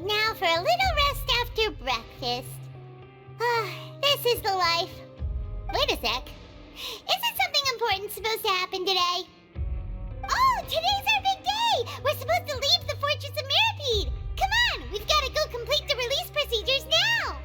Now for a little rest after breakfast. This is the life. Wait a sec. Isn't something important supposed to happen today? Oh, today's our big day! We're supposed to leave the Fortress of Mirapede! Come on, we've got to go complete the release procedures now!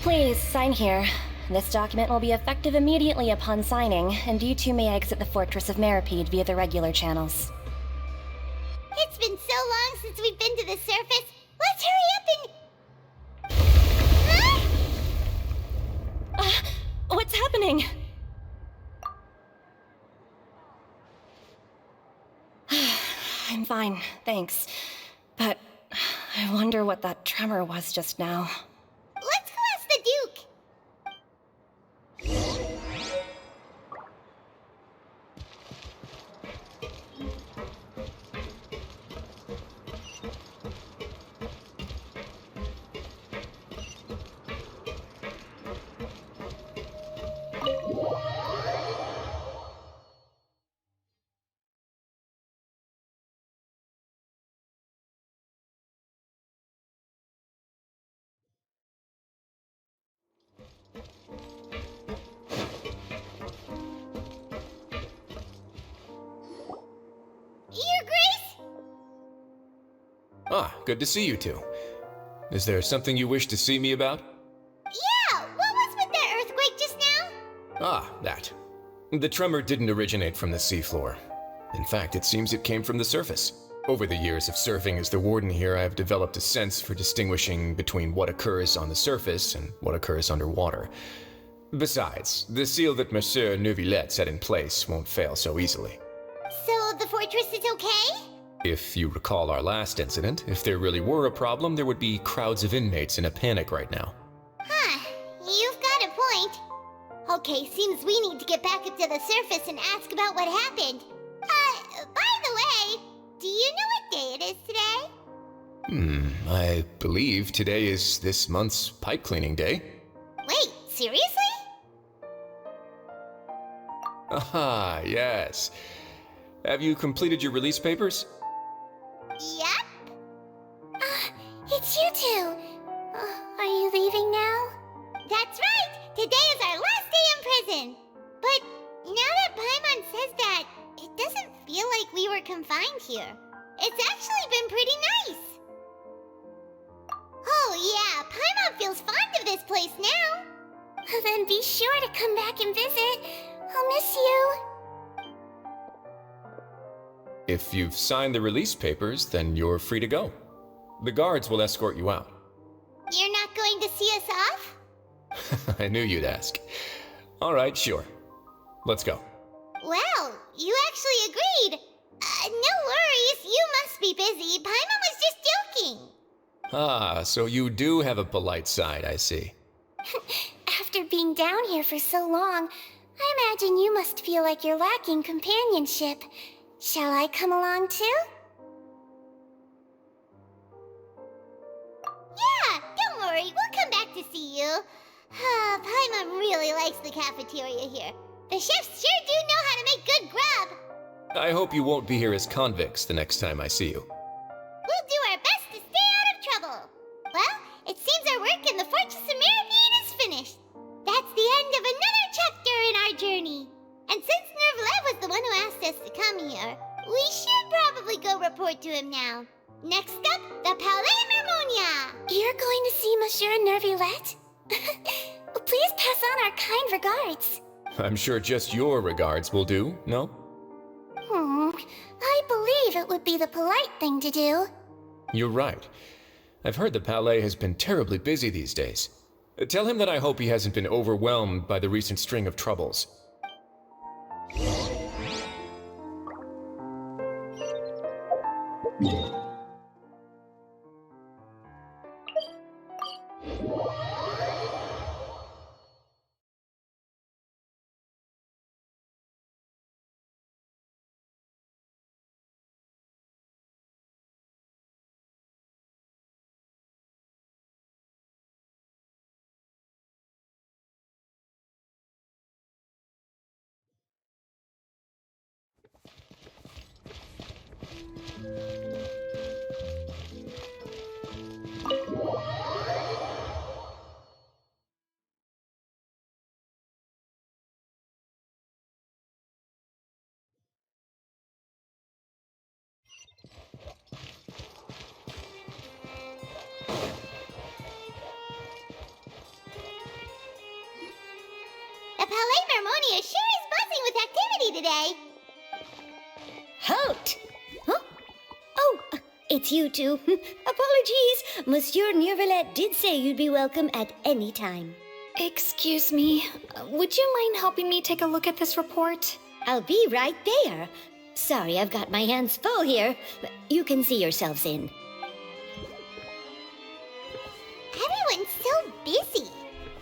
Please, sign here. This document will be effective immediately upon signing, and you two may exit the Fortress of Mirapede via the regular channels. It's been so long since we've been to the surface. Let's hurry up and... Huh? What's happening? I'm fine, thanks. But I wonder what that tremor was just now. Let's go ask the Duke. Your Grace? Ah, good to see you two. Is there something you wish to see me about? Yeah, what was with that earthquake just now? Ah, that. The tremor didn't originate from the seafloor. In fact, it seems it came from the surface. Over the years of serving as the warden here, I have developed a sense for distinguishing between what occurs on the surface and what occurs underwater. Besides, the seal that Monsieur Neuvillette set in place won't fail so easily. So the fortress is okay? If you recall our last incident, if there really were a problem, there would be crowds of inmates in a panic right now. Huh, you've got a point. Okay, seems we need to get back up to the surface and ask about what happened. By the way, do you know what day it is today? I believe today is this month's pipe cleaning day. Wait, seriously? Aha, yes. Have you completed your release papers? Yep. It's you two. Are you leaving now? That's right. Today is our last day in prison. But now that Paimon says that, it doesn't feel like we were confined here. It's actually been pretty nice. Oh yeah, Paimon feels fond of this place now. Then be sure to come back and visit. I'll miss you. If you've signed the release papers, then you're free to go. The guards will escort you out. You're not going to see us off? I knew you'd ask. All right, sure. Let's go. Well, you actually agreed. No worries, you must be busy. Paimon was just joking. Ah, so you do have a polite side, I see. After being down here for so long, I imagine you must feel like you're lacking companionship. Shall I come along too? Yeah, don't to see you. Paimon really likes the cafeteria here. The chefs sure do know how to make good grub. I hope you won't be here as convicts the next time I see you. We'll do our best to stay out of trouble. Well, it seems our work in the Fortress of Mirapede is finished. That's the end of another chapter in our journey. And since Nervlev was the one who asked us to come here, we should probably go report to him now. Next up, the Palais Mermonia. You're going to see Monsieur Nervulette? Please pass on our kind regards. I'm sure just your regards will do, no? I believe it would be the polite thing to do. You're right. I've heard the Palais has been terribly busy these days. Tell him that I hope he hasn't been overwhelmed by the recent string of troubles. The Palais Mermonia sure is buzzing with activity today. Halt! Huh? Oh, it's you two. Apologies. Monsieur Nervulette did say you'd be welcome at any time. Excuse me, would you mind helping me take a look at this report? I'll be right there. Sorry, I've got my hands full here. You can see yourselves in. Everyone's so busy.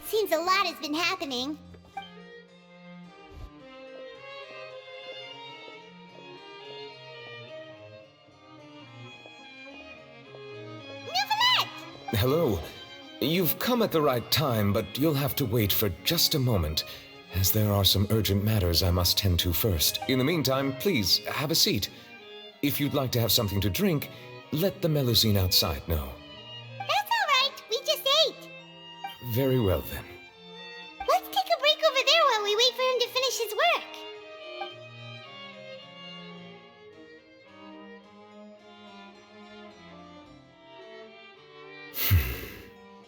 Seems a lot has been happening. Nervulette! Hello. You've come at the right time, but you'll have to wait for just a moment, as there are some urgent matters I must tend to first. In the meantime, please, have a seat. If you'd like to have something to drink, let the Melusine outside know. That's all right. We just ate. Very well, then. Let's take a break over there while we wait for him to finish his work.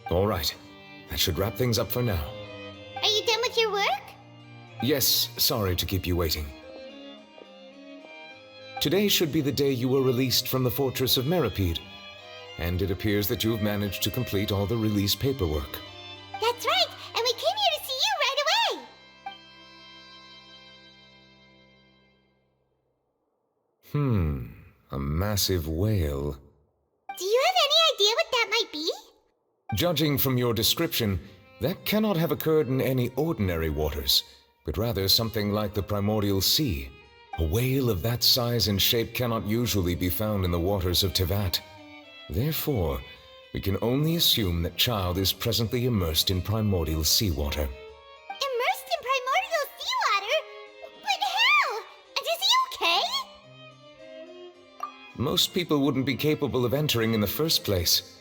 All right. That should wrap things up for now. Are you done with your work? Yes, sorry to keep you waiting. Today should be the day you were released from the Fortress of Mirapede, and it appears that you've managed to complete all the release paperwork. That's right, and we came here to see you right away. A massive whale. Do you have any idea what that might be? Judging from your description, that cannot have occurred in any ordinary waters, but rather something like the primordial sea. A whale of that size and shape cannot usually be found in the waters of Tevat. Therefore, we can only assume that Child is presently immersed in primordial seawater. Immersed in primordial seawater? But how? And is he okay? Most people wouldn't be capable of entering in the first place.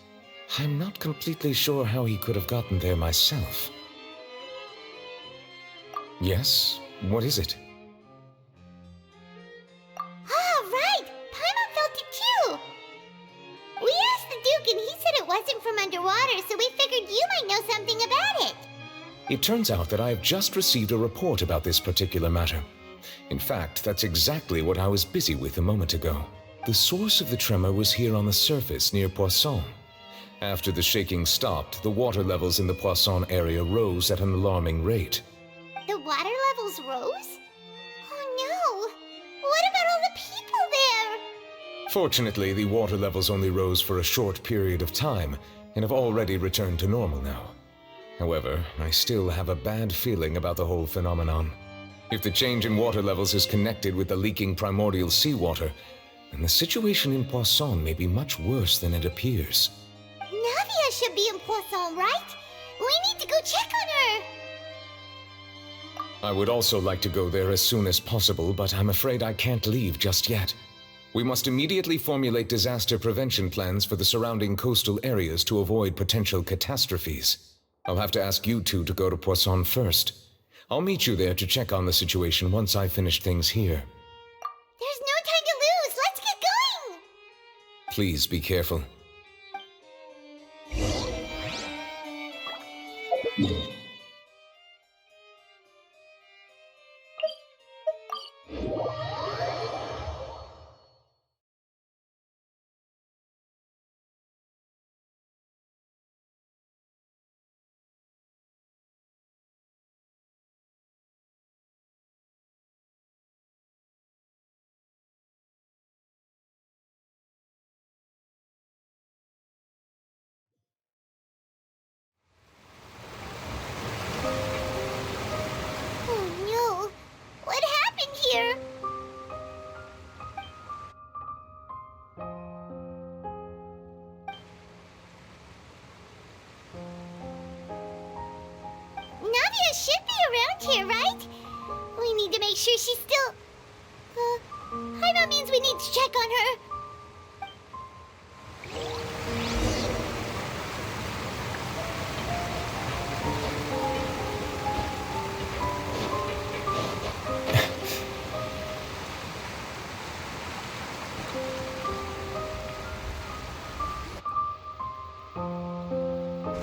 I'm not completely sure how he could have gotten there myself. Yes? What is it? Ah, right! Paimon felt it too! We asked the Duke and he said it wasn't from underwater, so we figured you might know something about it. It turns out that I have just received a report about this particular matter. In fact, that's exactly what I was busy with a moment ago. The source of the tremor was here on the surface near Poisson. After the shaking stopped, the water levels in the Poisson area rose at an alarming rate. The water levels rose? Oh no! What about all the people there? Fortunately, the water levels only rose for a short period of time and have already returned to normal now. However, I still have a bad feeling about the whole phenomenon. If the change in water levels is connected with the leaking primordial seawater, then the situation in Poisson may be much worse than it appears. Navia should be in Poisson, right? We need to go check on her! I would also like to go there as soon as possible, but I'm afraid I can't leave just yet. We must immediately formulate disaster prevention plans for the surrounding coastal areas to avoid potential catastrophes. I'll have to ask you two to go to Poisson first. I'll meet you there to check on the situation once I finish things here. There's no time to lose! Let's get going! Please be careful. Oh no! What happened here? Navia should be around here, right? We need to make sure she's still... That means we need to check on her.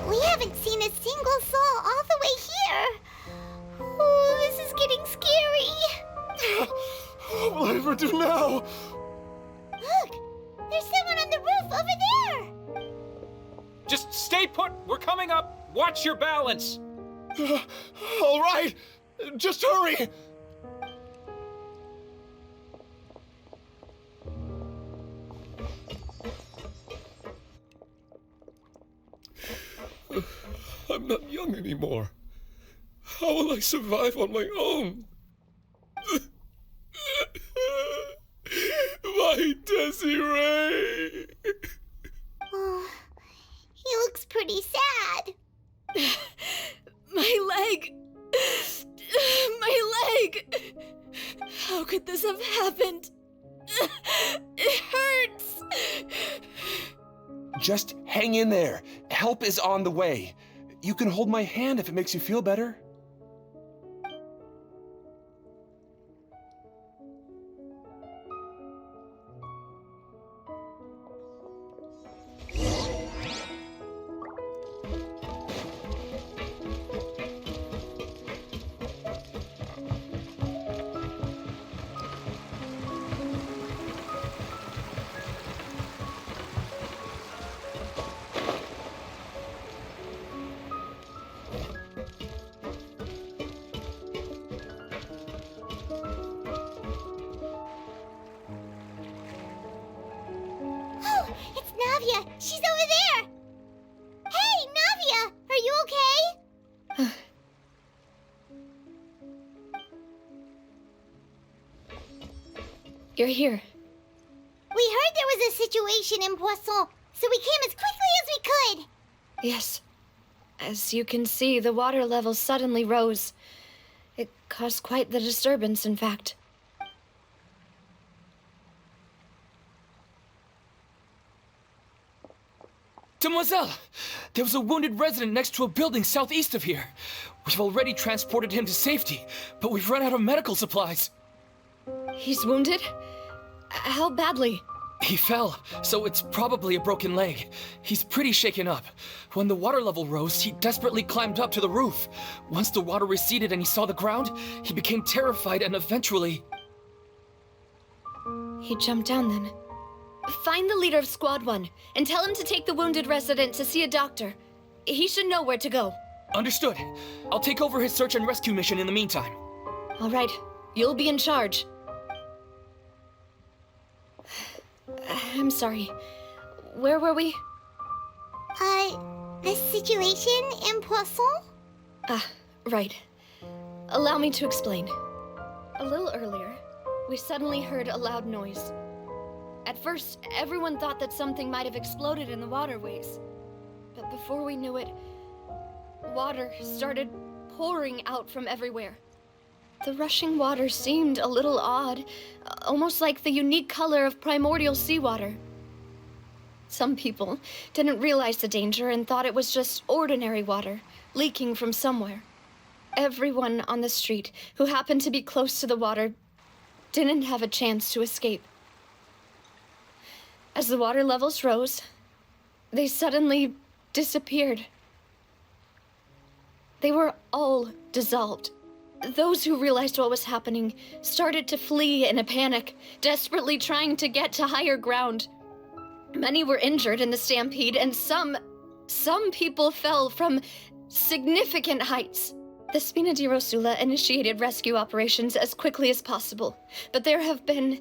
We haven't seen a single soul all the way here. Oh, this is getting scary. What will I ever do now? Look, there's someone on the roof over there. Just stay put. We're coming up. Watch your balance. All right. Just hurry. I'm not young anymore. How will I survive on my own? My Desiree! Oh, he looks pretty sad. My leg! My leg! How could this have happened? It hurts! Just hang in there. Help is on the way. You can hold my hand if it makes you feel better. Oh, it's Navia. She's over there. Hey, Navia, are you okay? You're here. We heard there was a situation in Poisson, so we came as quickly as we could. Yes. As you can see, the water level suddenly rose. It caused quite the disturbance, in fact. Demoiselle! There was a wounded resident next to a building southeast of here. We've already transported him to safety, but we've run out of medical supplies. He's wounded? How badly? He fell, so it's probably a broken leg. He's pretty shaken up. When the water level rose, he desperately climbed up to the roof. Once the water receded and he saw the ground, he became terrified and eventually... He jumped down then. Find the leader of Squad 1 and tell him to take the wounded resident to see a doctor. He should know where to go. Understood. I'll take over his search and rescue mission in the meantime. All right, you'll be in charge. I'm sorry. Where were we? The situation in Poisson? Ah, right. Allow me to explain. A little earlier, we suddenly heard a loud noise. At first, everyone thought that something might have exploded in the waterways. But before we knew it, water started pouring out from everywhere. The rushing water seemed a little odd, almost like the unique color of primordial seawater. Some people didn't realize the danger and thought it was just ordinary water, leaking from somewhere. Everyone on the street who happened to be close to the water didn't have a chance to escape. As the water levels rose, they suddenly disappeared. They were all dissolved. Those who realized what was happening started to flee in a panic, desperately trying to get to higher ground. Many were injured in the stampede, and some people fell from significant heights. The Spina di Rosula initiated rescue operations as quickly as possible, but there have been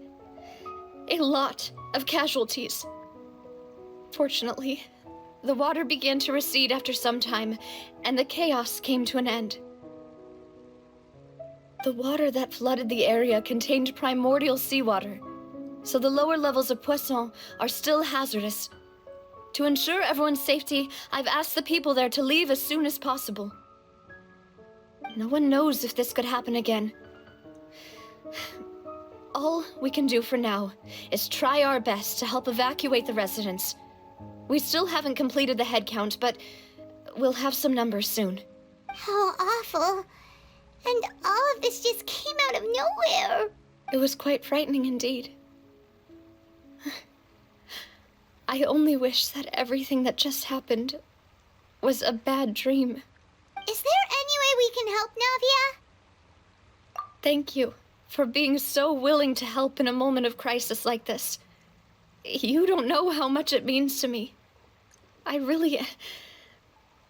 a lot of casualties. Fortunately, the water began to recede after some time, and the chaos came to an end. The water that flooded the area contained primordial seawater, so the lower levels of Poisson are still hazardous. To ensure everyone's safety, I've asked the people there to leave as soon as possible. No one knows if this could happen again. All we can do for now is try our best to help evacuate the residents. We still haven't completed the head count, but we'll have some numbers soon. How awful. And all of this just came out of nowhere. It was quite frightening indeed. I only wish that everything that just happened was a bad dream. Is there any way we can help, Navia? Thank you for being so willing to help in a moment of crisis like this. You don't know how much it means to me. I really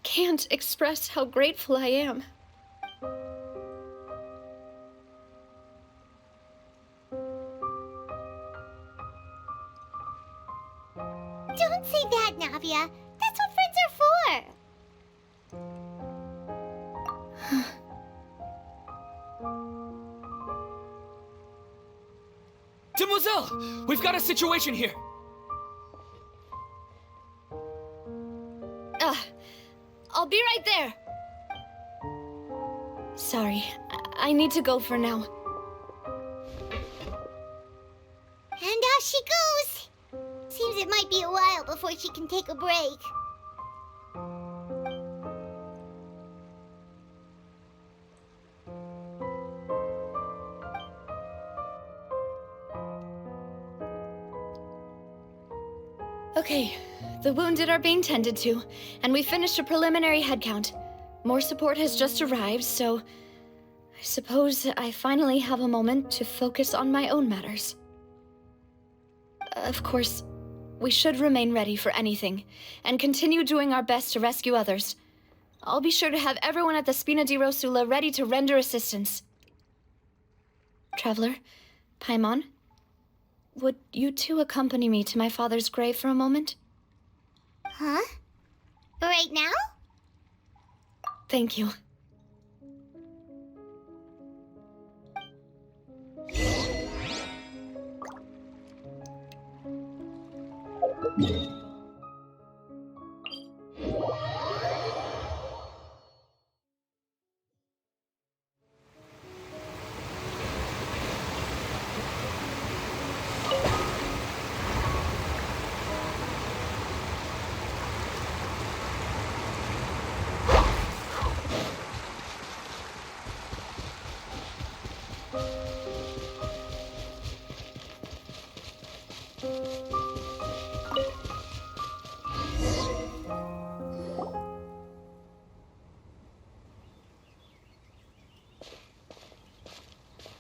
can't express how grateful I am. Don't say that, Navia. That's what friends are for. Demoiselle! We've got a situation here! I'll be right there. Sorry, I need to go for now. And off she goes. Seems it might be a while before she can take a break. Okay, the wounded are being tended to, and we finished a preliminary head count. More support has just arrived, so I suppose I finally have a moment to focus on my own matters. Of course, we should remain ready for anything, and continue doing our best to rescue others. I'll be sure to have everyone at the Spina di Rosula ready to render assistance. Traveler, Paimon, would you two accompany me to my father's grave for a moment? Huh? Right now? Thank you.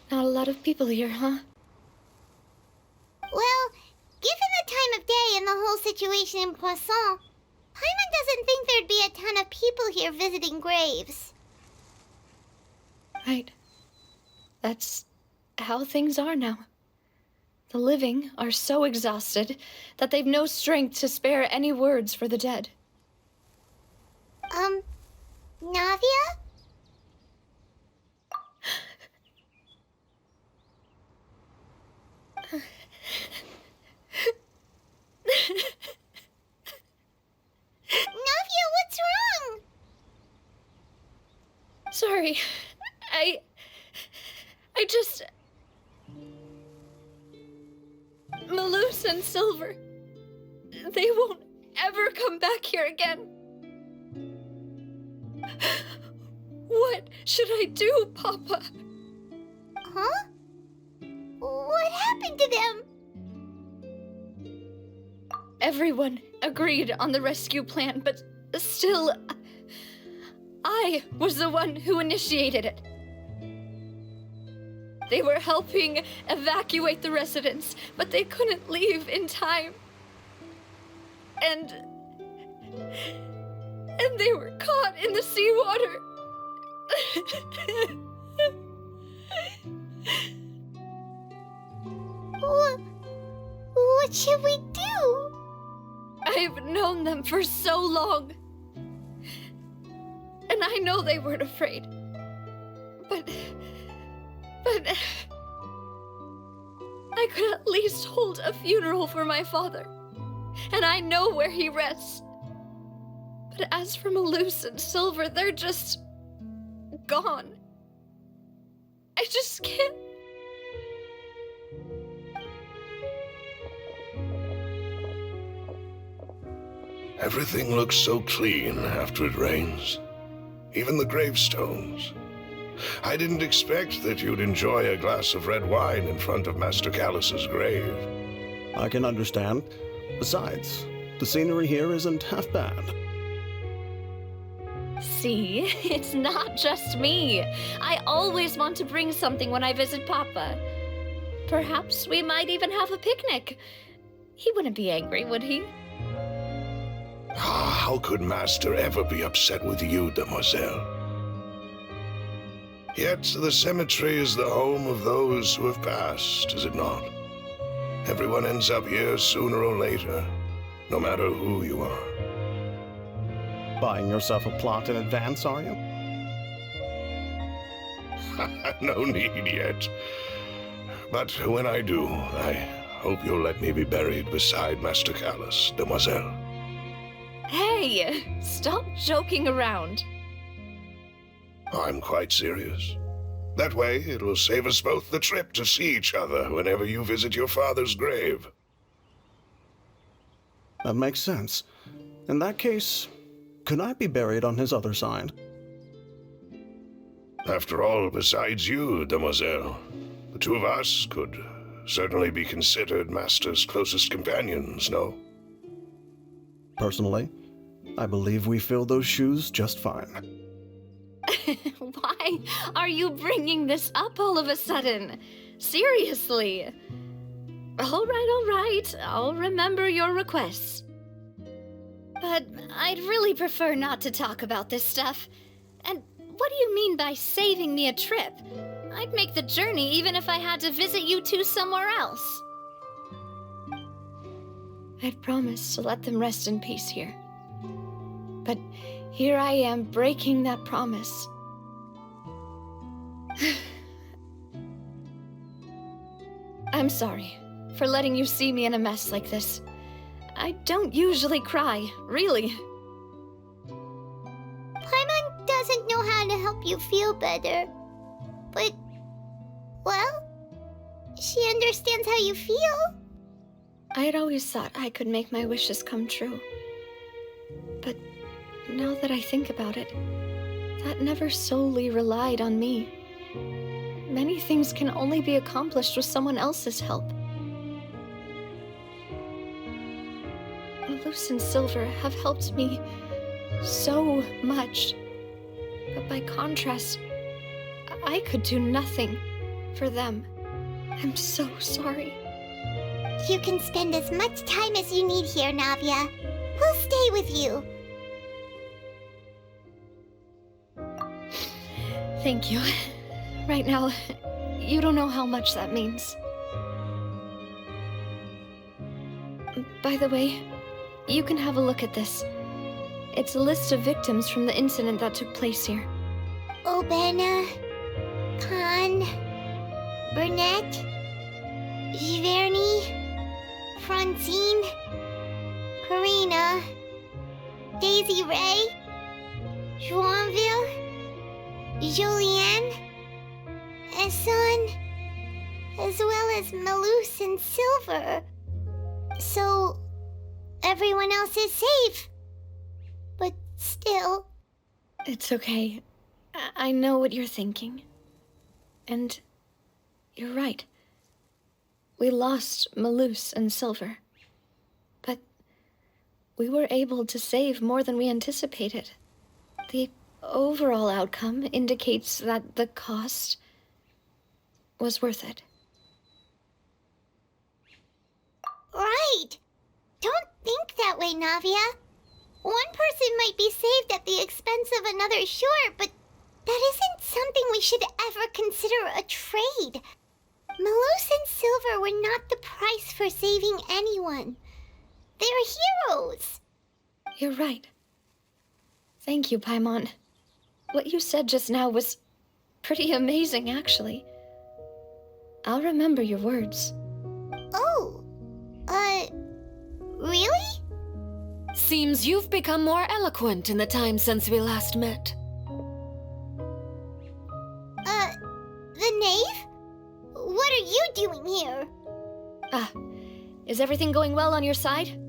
Not a lot of people here, huh? Well, given the time of day and the whole situation in Poisson, Paimon doesn't think there'd be a ton of people here visiting graves. Right. That's how things are now. The living are so exhausted that they've no strength to spare any words for the dead. Navia? Navia, what's wrong? Sorry. I just... Malus and Silver, they won't ever come back here again. What should I do, Papa? Huh? What happened to them? Everyone agreed on the rescue plan, but still, I was the one who initiated it. They were helping evacuate the residents, but they couldn't leave in time. And they were caught in the seawater. What should we do? I've known them for so long. And I know they weren't afraid. But I could at least hold a funeral for my father. And I know where he rests. But as for Malus and Silver, they're just gone. I just can't. Everything looks so clean after it rains. Even the gravestones. I didn't expect that you'd enjoy a glass of red wine in front of Master Callus's grave. I can understand. Besides, the scenery here isn't half bad. See, it's not just me. I always want to bring something when I visit Papa. Perhaps we might even have a picnic. He wouldn't be angry, would he? How could Master ever be upset with you, Demoiselle? Yet the cemetery is the home of those who have passed, is it not? Everyone ends up here sooner or later, no matter who you are. Buying yourself a plot in advance, are you? No need yet. But when I do, I hope you'll let me be buried beside Master Callus, Demoiselle. Hey, stop joking around. I'm quite serious. That way, it'll save us both the trip to see each other whenever you visit your father's grave. That makes sense. In that case, could I be buried on his other side? After all, besides you, Demoiselle, the two of us could certainly be considered Master's closest companions, no? Personally, I believe we fill those shoes just fine. Why are you bringing this up all of a sudden? Seriously. All right. I'll remember your requests. But I'd really prefer not to talk about this stuff. And what do you mean by saving me a trip? I'd make the journey even if I had to visit you two somewhere else. I'd promised to let them rest in peace here. But here I am breaking that promise. I'm sorry for letting you see me in a mess like this. I don't usually cry, really. Paimon doesn't know how to help you feel better. But, well, she understands how you feel. I'd always thought I could make my wishes come true. But now that I think about it, that never solely relied on me. Many things can only be accomplished with someone else's help. Malus and Silver have helped me so much. But by contrast, I could do nothing for them. I'm so sorry. You can spend as much time as you need here, Navia. We'll stay with you. Thank you. Right now, you don't know how much that means. By the way, you can have a look at this. It's a list of victims from the incident that took place here. Obena, Khan, Burnett, Giverny, Francine, Karina, Daisy Ray, Joinville, Julianne, Esson, as well as Malus and Silver. So, everyone else is safe. But still... It's okay. I know what you're thinking. And you're right. We lost Malus and Silver. But we were able to save more than we anticipated. The overall outcome indicates that the cost was worth it. Right! Don't think that way, Navia. One person might be saved at the expense of another, sure, but that isn't something we should ever consider a trade. Malus and Silver were not the price for saving anyone. They're heroes. You're right. Thank you, Paimon. What you said just now was pretty amazing, actually. I'll remember your words. Oh, really? Seems you've become more eloquent in the time since we last met. The knave? What are you doing here? Is everything going well on your side?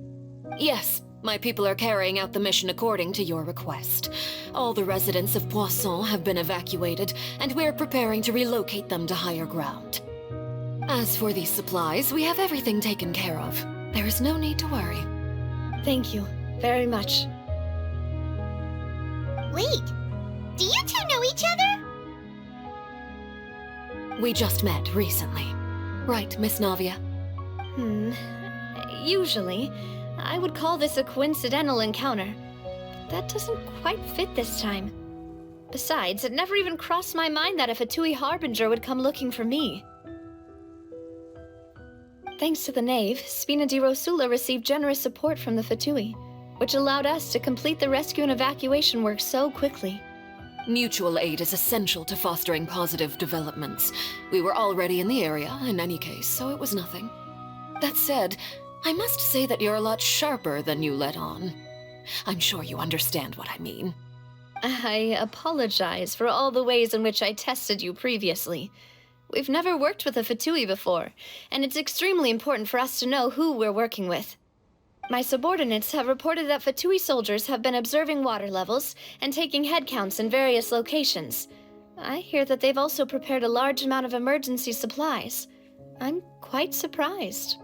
Yes, my people are carrying out the mission according to your request. All the residents of Poisson have been evacuated, and we're preparing to relocate them to higher ground. As for these supplies, we have everything taken care of. There is no need to worry. Thank you very much. Wait, do you two know each other? We just met recently. Right, Miss Navia? Usually, I would call this a coincidental encounter. But that doesn't quite fit this time. Besides, it never even crossed my mind that a Fatui Harbinger would come looking for me. Thanks to the Knave, Spina di Rosula received generous support from the Fatui, which allowed us to complete the rescue and evacuation work so quickly. Mutual aid is essential to fostering positive developments. We were already in the area, in any case, so it was nothing. That said, I must say that you're a lot sharper than you let on. I'm sure you understand what I mean. I apologize for all the ways in which I tested you previously. We've never worked with a Fatui before, and it's extremely important for us to know who we're working with. My subordinates have reported that Fatui soldiers have been observing water levels and taking head counts in various locations. I hear that they've also prepared a large amount of emergency supplies. I'm quite surprised.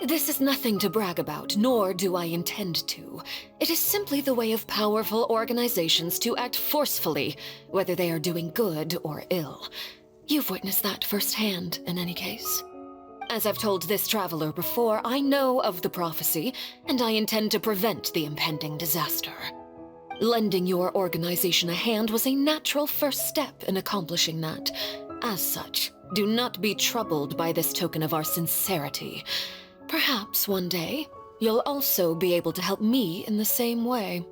This is nothing to brag about, nor do I intend to. It is simply the way of powerful organizations to act forcefully, whether they are doing good or ill. You've witnessed that firsthand, in any case. As I've told this traveler before, I know of the prophecy, and I intend to prevent the impending disaster. Lending your organization a hand was a natural first step in accomplishing that. As such, do not be troubled by this token of our sincerity. Perhaps one day, you'll also be able to help me in the same way.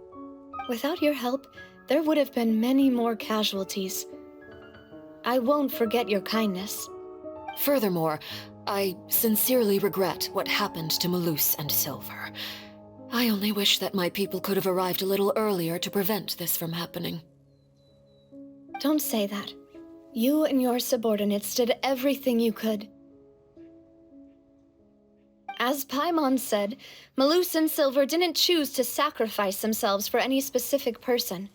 Without your help, there would have been many more casualties. I won't forget your kindness. Furthermore, I sincerely regret what happened to Malus and Silver. I only wish that my people could have arrived a little earlier to prevent this from happening. Don't say that. You and your subordinates did everything you could. As Paimon said, Malus and Silver didn't choose to sacrifice themselves for any specific person,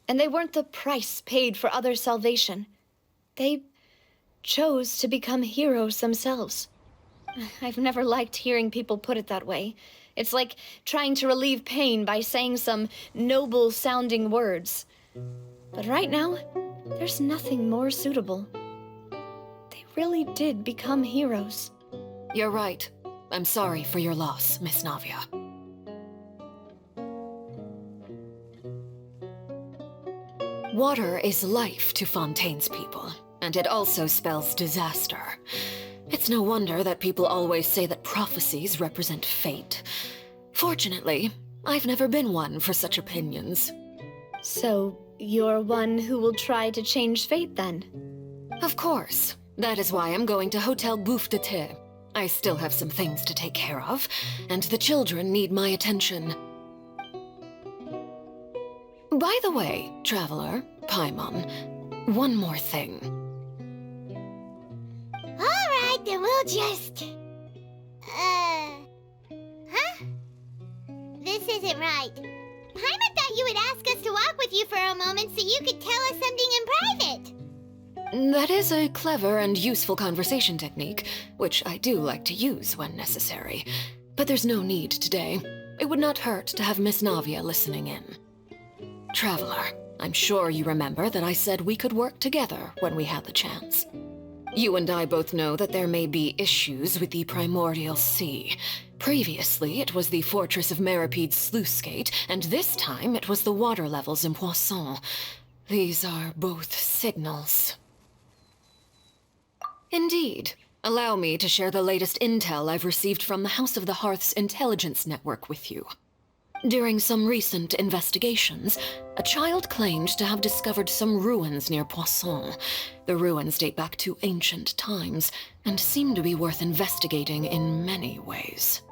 and they weren't the price paid for other salvation. They chose to become heroes themselves. I've never liked hearing people put it that way. It's like trying to relieve pain by saying some noble-sounding words. But right now, there's nothing more suitable. They really did become heroes. You're right. I'm sorry for your loss, Miss Navia. Water is life to Fontaine's people, and it also spells disaster. It's no wonder that people always say that prophecies represent fate. Fortunately, I've never been one for such opinions. So, you're one who will try to change fate, then? Of course. That is why I'm going to Hotel Bouffe de Thé. I still have some things to take care of, and the children need my attention. By the way, traveler, Paimon, one more thing. Alright, then we'll just... Huh? This isn't right. Paimon thought you would ask us to walk with you for a moment so you could tell us something in private. That is a clever and useful conversation technique, which I do like to use when necessary. But there's no need today. It would not hurt to have Miss Navia listening in. Traveler, I'm sure you remember that I said we could work together when we had the chance. You and I both know that there may be issues with the Primordial Sea. Previously, it was the Fortress of Meripede's sluice gate, and this time it was the water levels in Poisson. These are both signals. Indeed. Allow me to share the latest intel I've received from the House of the Hearth's intelligence network with you. During some recent investigations, a child claimed to have discovered some ruins near Poisson. The ruins date back to ancient times, and seem to be worth investigating in many ways.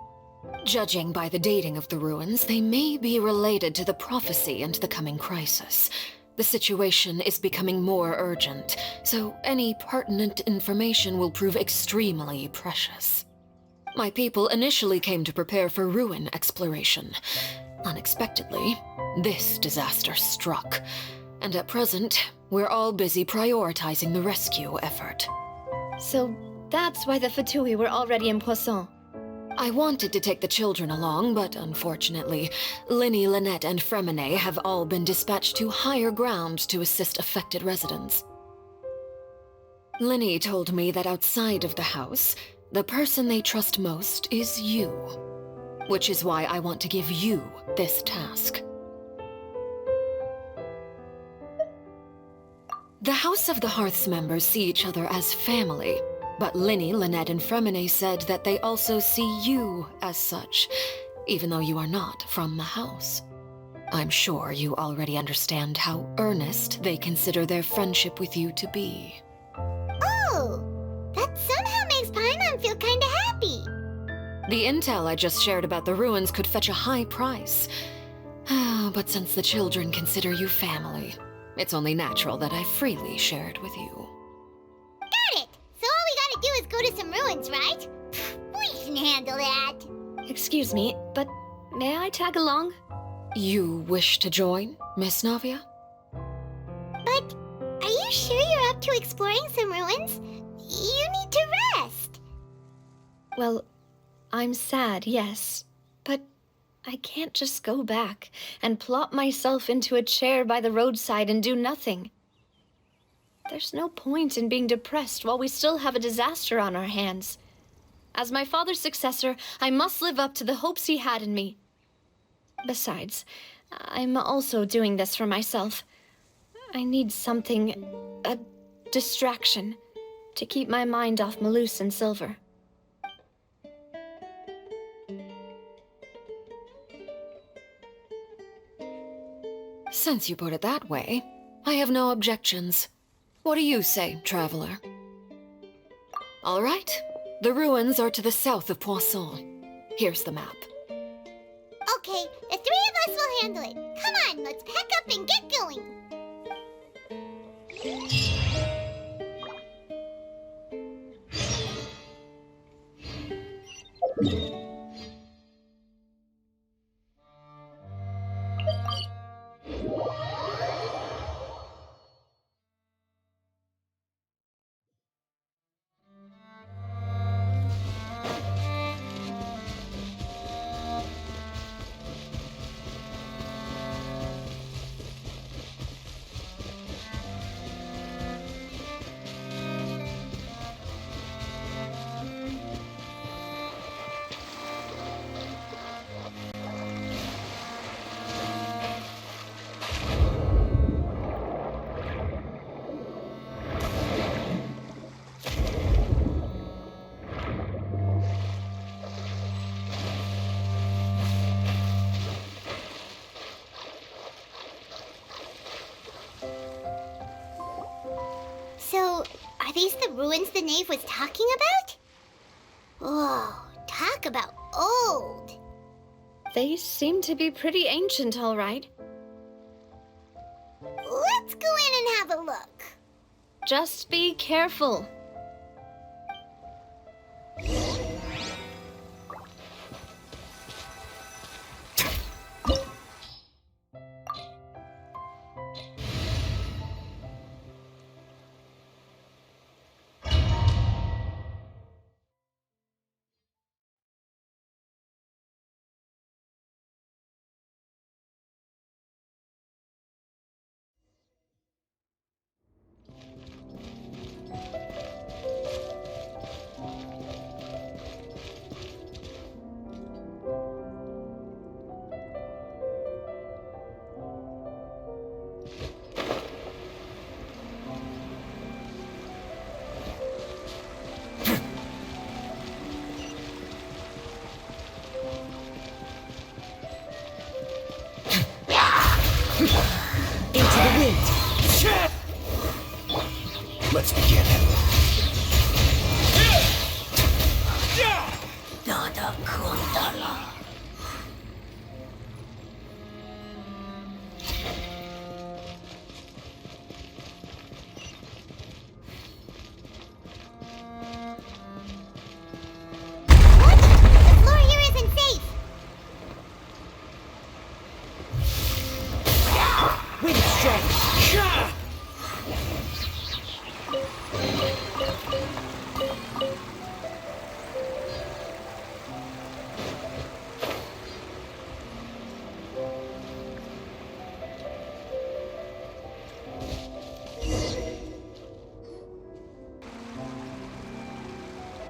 Judging by the dating of the ruins, they may be related to the prophecy and the coming crisis. The situation is becoming more urgent, so any pertinent information will prove extremely precious. My people initially came to prepare for ruin exploration. Unexpectedly, this disaster struck, and at present, we're all busy prioritizing the rescue effort. So that's why the Fatui were already in Poisson. I wanted to take the children along, but unfortunately, Linny, Lynette, and Fremine have all been dispatched to higher ground to assist affected residents. Linny told me that outside of the house, the person they trust most is you, which is why I want to give you this task. The House of the Hearth's members see each other as family, but Linny, Lynette, and Fremine said that they also see you as such, even though you are not from the house. I'm sure you already understand how earnest they consider their friendship with you to be. Oh, that somehow makes Paimon feel kinda happy. The intel I just shared about the ruins could fetch a high price. But since the children consider you family, it's only natural that I freely share it with you. Got it! So all we gotta do is go to some ruins, right? We can handle that. Excuse me, but may I tag along? You wish to join, Miss Navia? But are you sure you're up to exploring some ruins? You need to rest. Well, I'm sad, yes, but I can't just go back and plop myself into a chair by the roadside and do nothing. There's no point in being depressed while we still have a disaster on our hands. As my father's successor, I must live up to the hopes he had in me. Besides, I'm also doing this for myself. I need something, a distraction, to keep my mind off Malus and Silver. Since you put it that way, I have no objections. What do you say, traveler? All right. The ruins are to the south of Poisson. Here's the map. Okay, the three of us will handle it. Come on, let's pack up and get going. So, are these the ruins the knave was talking about? Whoa, talk about old. They seem to be pretty ancient, all right. Let's go in and have a look. Just be careful. Let's begin. The floor here isn't safe. Wind strike.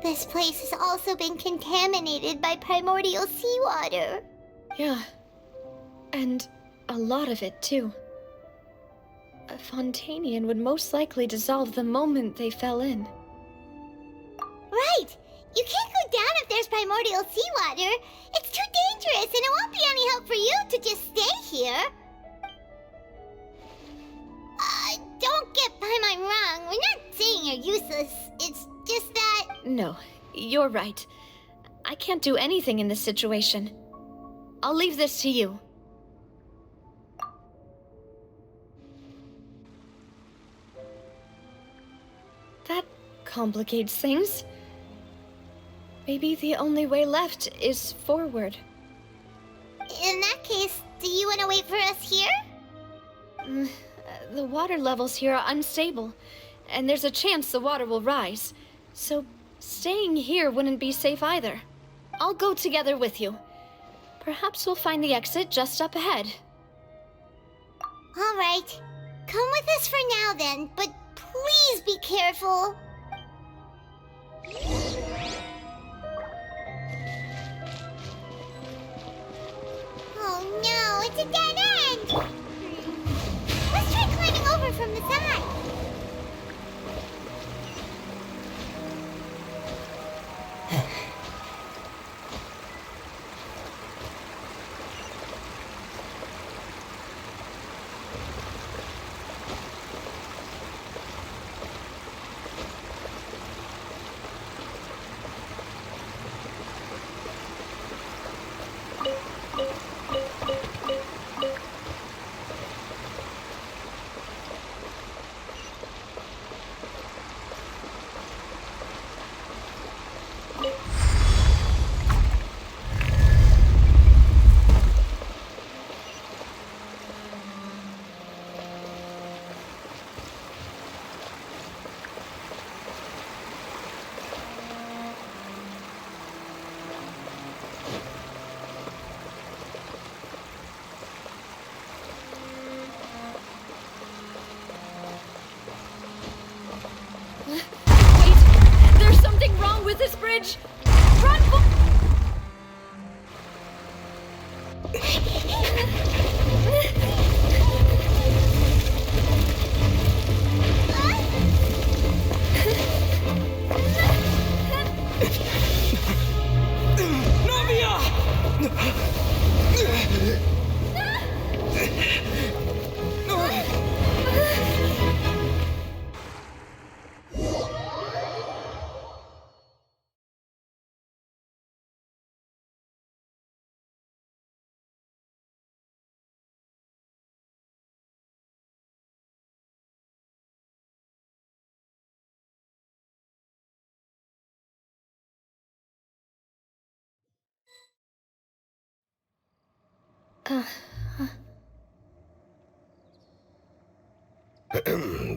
This place has also been contaminated by primordial seawater. Yeah. And a lot of it, too. A Fontainian would most likely dissolve the moment they fell in. Right! You can't go down if there's primordial seawater. It's too dangerous, and it won't be any help for you to just stay here. Don't get by my wrong. We're not saying you're useless. It's just that... No, you're right. I can't do anything in this situation. I'll leave this to you. That complicates things. Maybe the only way left is forward. In that case, do you want to wait for us here? The water levels here are unstable, and there's a chance the water will rise. So staying here wouldn't be safe either. I'll go together with you. Perhaps we'll find the exit just up ahead. All right. Come with us for now then, but please be careful. Oh no, it's a dead end! Let's try climbing over from the side. Wait! There's something wrong with this bridge! Run!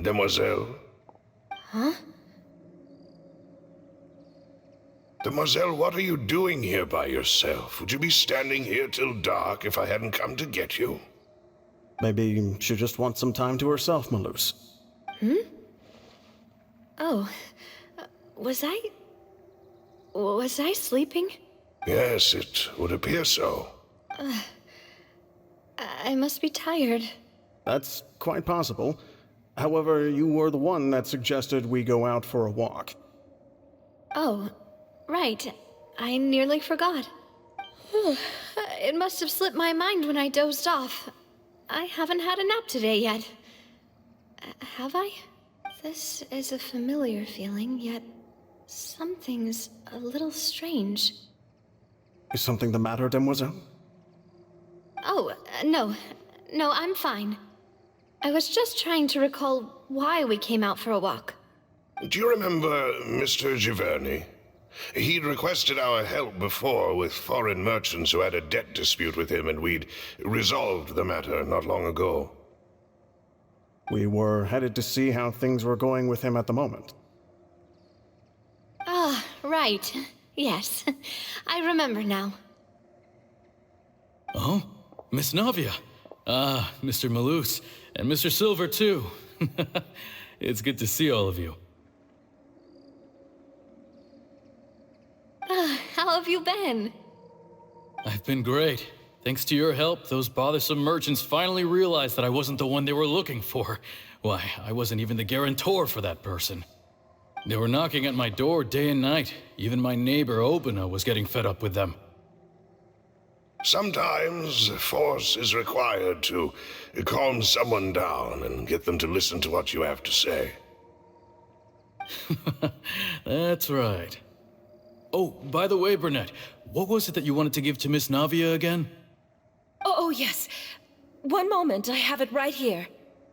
Demoiselle? Huh? Demoiselle, what are you doing here by yourself? Would you be standing here till dark if I hadn't come to get you? Maybe she just wants some time to herself, Malus. Oh, was I sleeping? Yes, it would appear so. I must be tired. That's quite possible. However, you were the one that suggested we go out for a walk. Oh, right. I nearly forgot. It must have slipped my mind when I dozed off. I haven't had a nap today yet. Have I? This is a familiar feeling, yet something's a little strange. Is something the matter, Demoiselle? Oh, no. No, I'm fine. I was just trying to recall why we came out for a walk. Do you remember Mr. Giverny? He'd requested our help before with foreign merchants who had a debt dispute with him, and we'd resolved the matter not long ago. We were headed to see how things were going with him at the moment. Ah, right. Yes. I remember now. Oh? Miss Navia. Ah, Mr. Malus. And Mr. Silver, too. It's good to see all of you. How have you been? I've been great. Thanks to your help, those bothersome merchants finally realized that I wasn't the one they were looking for. Why, I wasn't even the guarantor for that person. They were knocking at my door day and night. Even my neighbor, Obina, was getting fed up with them. Sometimes force is required to calm someone down and get them to listen to what you have to say. That's right. Oh, by the way, Burnett, what was it that you wanted to give to Miss Navia again? Oh, yes. One moment, I have it right here.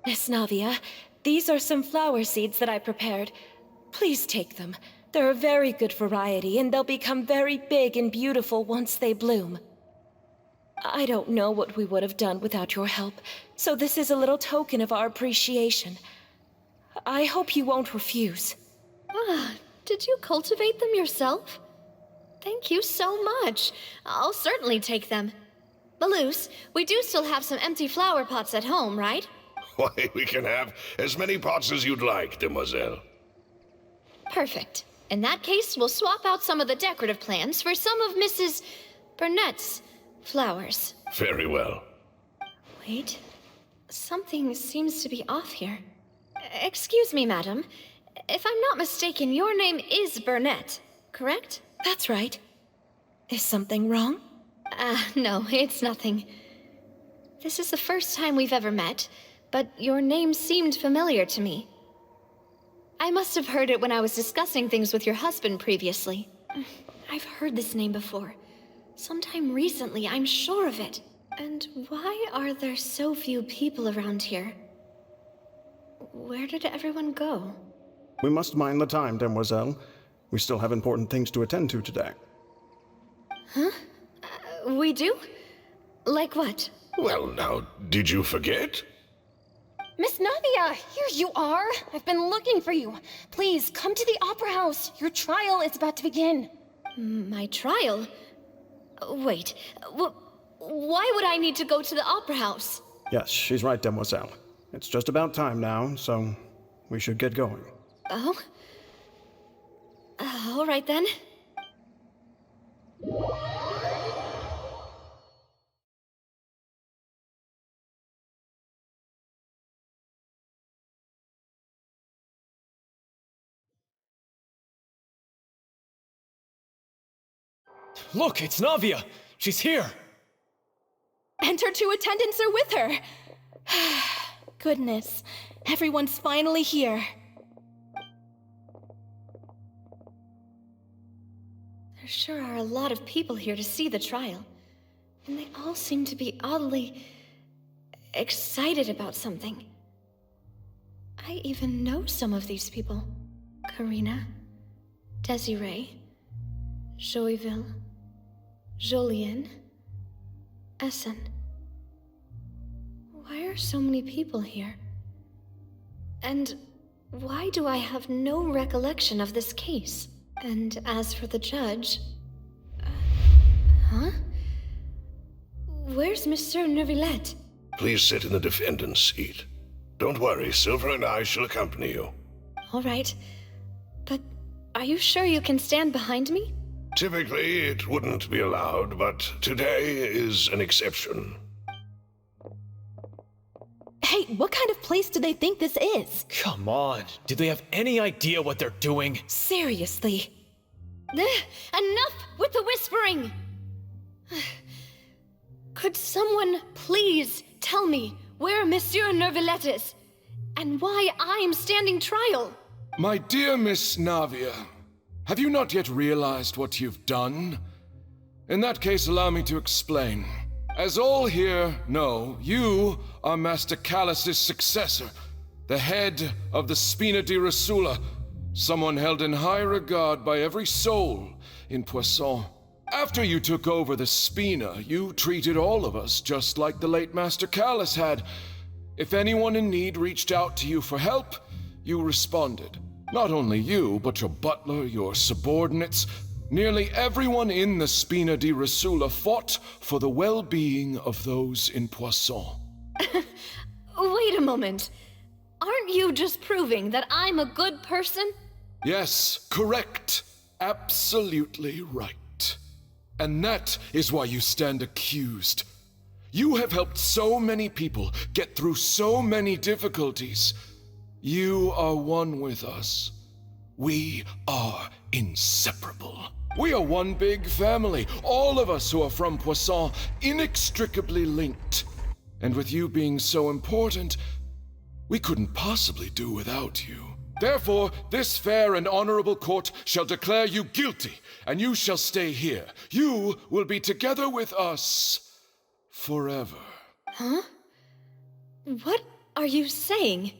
Miss Navia, these are some flower seeds that I prepared. Please take them. They're a very good variety, and they'll become very big and beautiful once they bloom. I don't know what we would have done without your help, so this is a little token of our appreciation. I hope you won't refuse. Ah, did you cultivate them yourself? Thank you so much. I'll certainly take them. Malus, we do still have some empty flower pots at home, right? Why, we can have as many pots as you'd like, Demoiselle. Perfect. In that case, we'll swap out some of the decorative plants for some of Mrs. Burnett's flowers. Very well. Wait. Something seems to be off here. Excuse me, madam. If I'm not mistaken, your name is Burnett, correct? That's right. Is something wrong? No, it's nothing. This is the first time we've ever met, but your name seemed familiar to me. I must have heard it when I was discussing things with your husband previously. I've heard this name before. Sometime recently, I'm sure of it. And why are there so few people around here? Where did everyone go? We must mind the time, Demoiselle. We still have important things to attend to today. Huh? We do? Like what? Well, now, did you forget? Miss Navia, here you are. I've been looking for you. Please, come to the Opera House. Your trial is about to begin. My trial? Wait, why would I need to go to the Opera House? Yes, she's right, Demoiselle. It's just about time now, so we should get going. Oh? All right then. Look, it's Navia! She's here! And her two attendants are with her! Goodness, everyone's finally here. There sure are a lot of people here to see the trial. And they all seem to be oddly excited about something. I even know some of these people. Karina, Desiree, Joyville, Jolien, Essen. Why are so many people here? And why do I have no recollection of this case? And as for the judge... huh? Where's Monsieur Neuvillette? Please sit in the defendant's seat. Don't worry, Silver and I shall accompany you. All right. But are you sure you can stand behind me? Typically, it wouldn't be allowed, but today is an exception. Hey, what kind of place do they think this is? Come on, do they have any idea what they're doing? Seriously. Enough with the whispering! Could someone please tell me where Monsieur Neuvillette is, and why I'm standing trial? My dear Miss Navia, have you not yet realized what you've done? In that case, allow me to explain. As all here know, you are Master Callus's successor, the head of the Spina di Rosula, someone held in high regard by every soul in Poisson. After you took over the Spina, you treated all of us just like the late Master Callus had. If anyone in need reached out to you for help, you responded. Not only you, but your butler, your subordinates, nearly everyone in the Spina di Rosula fought for the well-being of those in Poisson. Wait a moment. Aren't you just proving that I'm a good person? Yes, correct. Absolutely right. And that is why you stand accused. You have helped so many people get through so many difficulties. You are one with us. We are inseparable. We are one big family, all of us who are from Poisson, inextricably linked. And with you being so important, we couldn't possibly do without you. Therefore, this fair and honorable court shall declare you guilty, and you shall stay here. You will be together with us forever. Huh? What are you saying?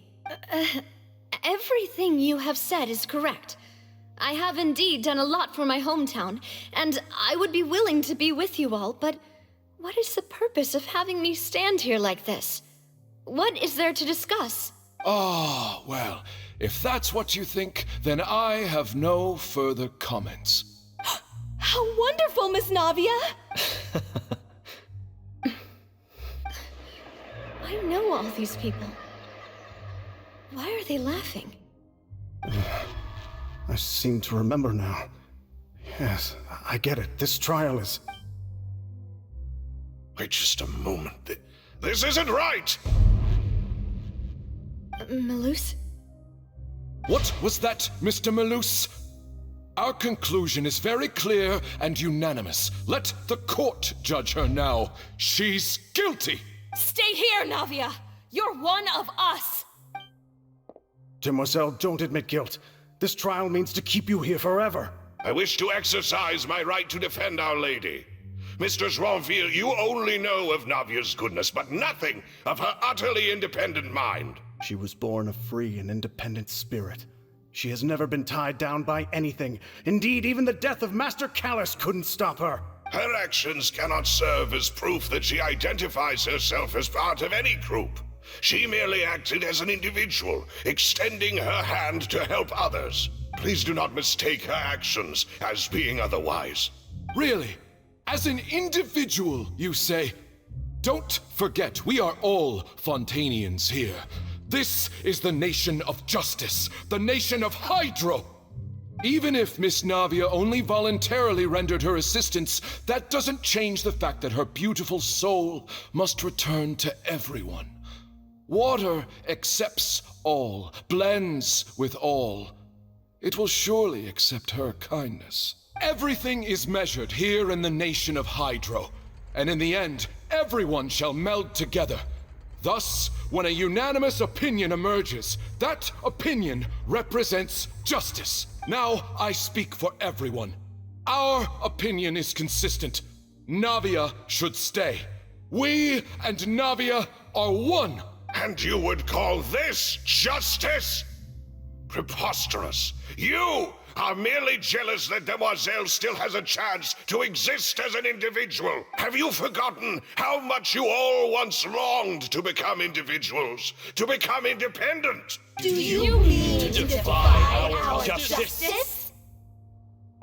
Everything you have said is correct. I have indeed done a lot for my hometown, and I would be willing to be with you all, but what is the purpose of having me stand here like this? What is there to discuss? Ah, well, if that's what you think, then I have no further comments. How wonderful, Miss Navia! I know all these people. Why are they laughing? I seem to remember now. Yes, I get it. This trial is... Wait just a moment. This isn't right! Malus? What was that, Mr. Malus? Our conclusion is very clear and unanimous. Let the court judge her now. She's guilty! Stay here, Navia! You're one of us! Demoiselle, don't admit guilt. This trial means to keep you here forever. I wish to exercise my right to defend Our Lady. Mistress Ronville, you only know of Navia's goodness, but nothing of her utterly independent mind. She was born a free and independent spirit. She has never been tied down by anything. Indeed, even the death of Master Callus couldn't stop her. Her actions cannot serve as proof that she identifies herself as part of any group. She merely acted as an individual, extending her hand to help others. Please do not mistake her actions as being otherwise. Really? As an individual, you say? Don't forget, we are all Fontainians here. This is the nation of justice, the nation of Hydro. Even if Miss Navia only voluntarily rendered her assistance, that doesn't change the fact that her beautiful soul must return to everyone. Water accepts all, blends with all. It will surely accept her kindness. Everything is measured here in the nation of Hydro, and in the end, everyone shall meld together. Thus, when a unanimous opinion emerges, that opinion represents justice. Now I speak for everyone. Our opinion is consistent. Navia should stay. We and Navia are one. And you would call this justice? Preposterous. You are merely jealous that Demoiselle still has a chance to exist as an individual. Have you forgotten how much you all once longed to become individuals, to become independent? Do you mean to defy our justice?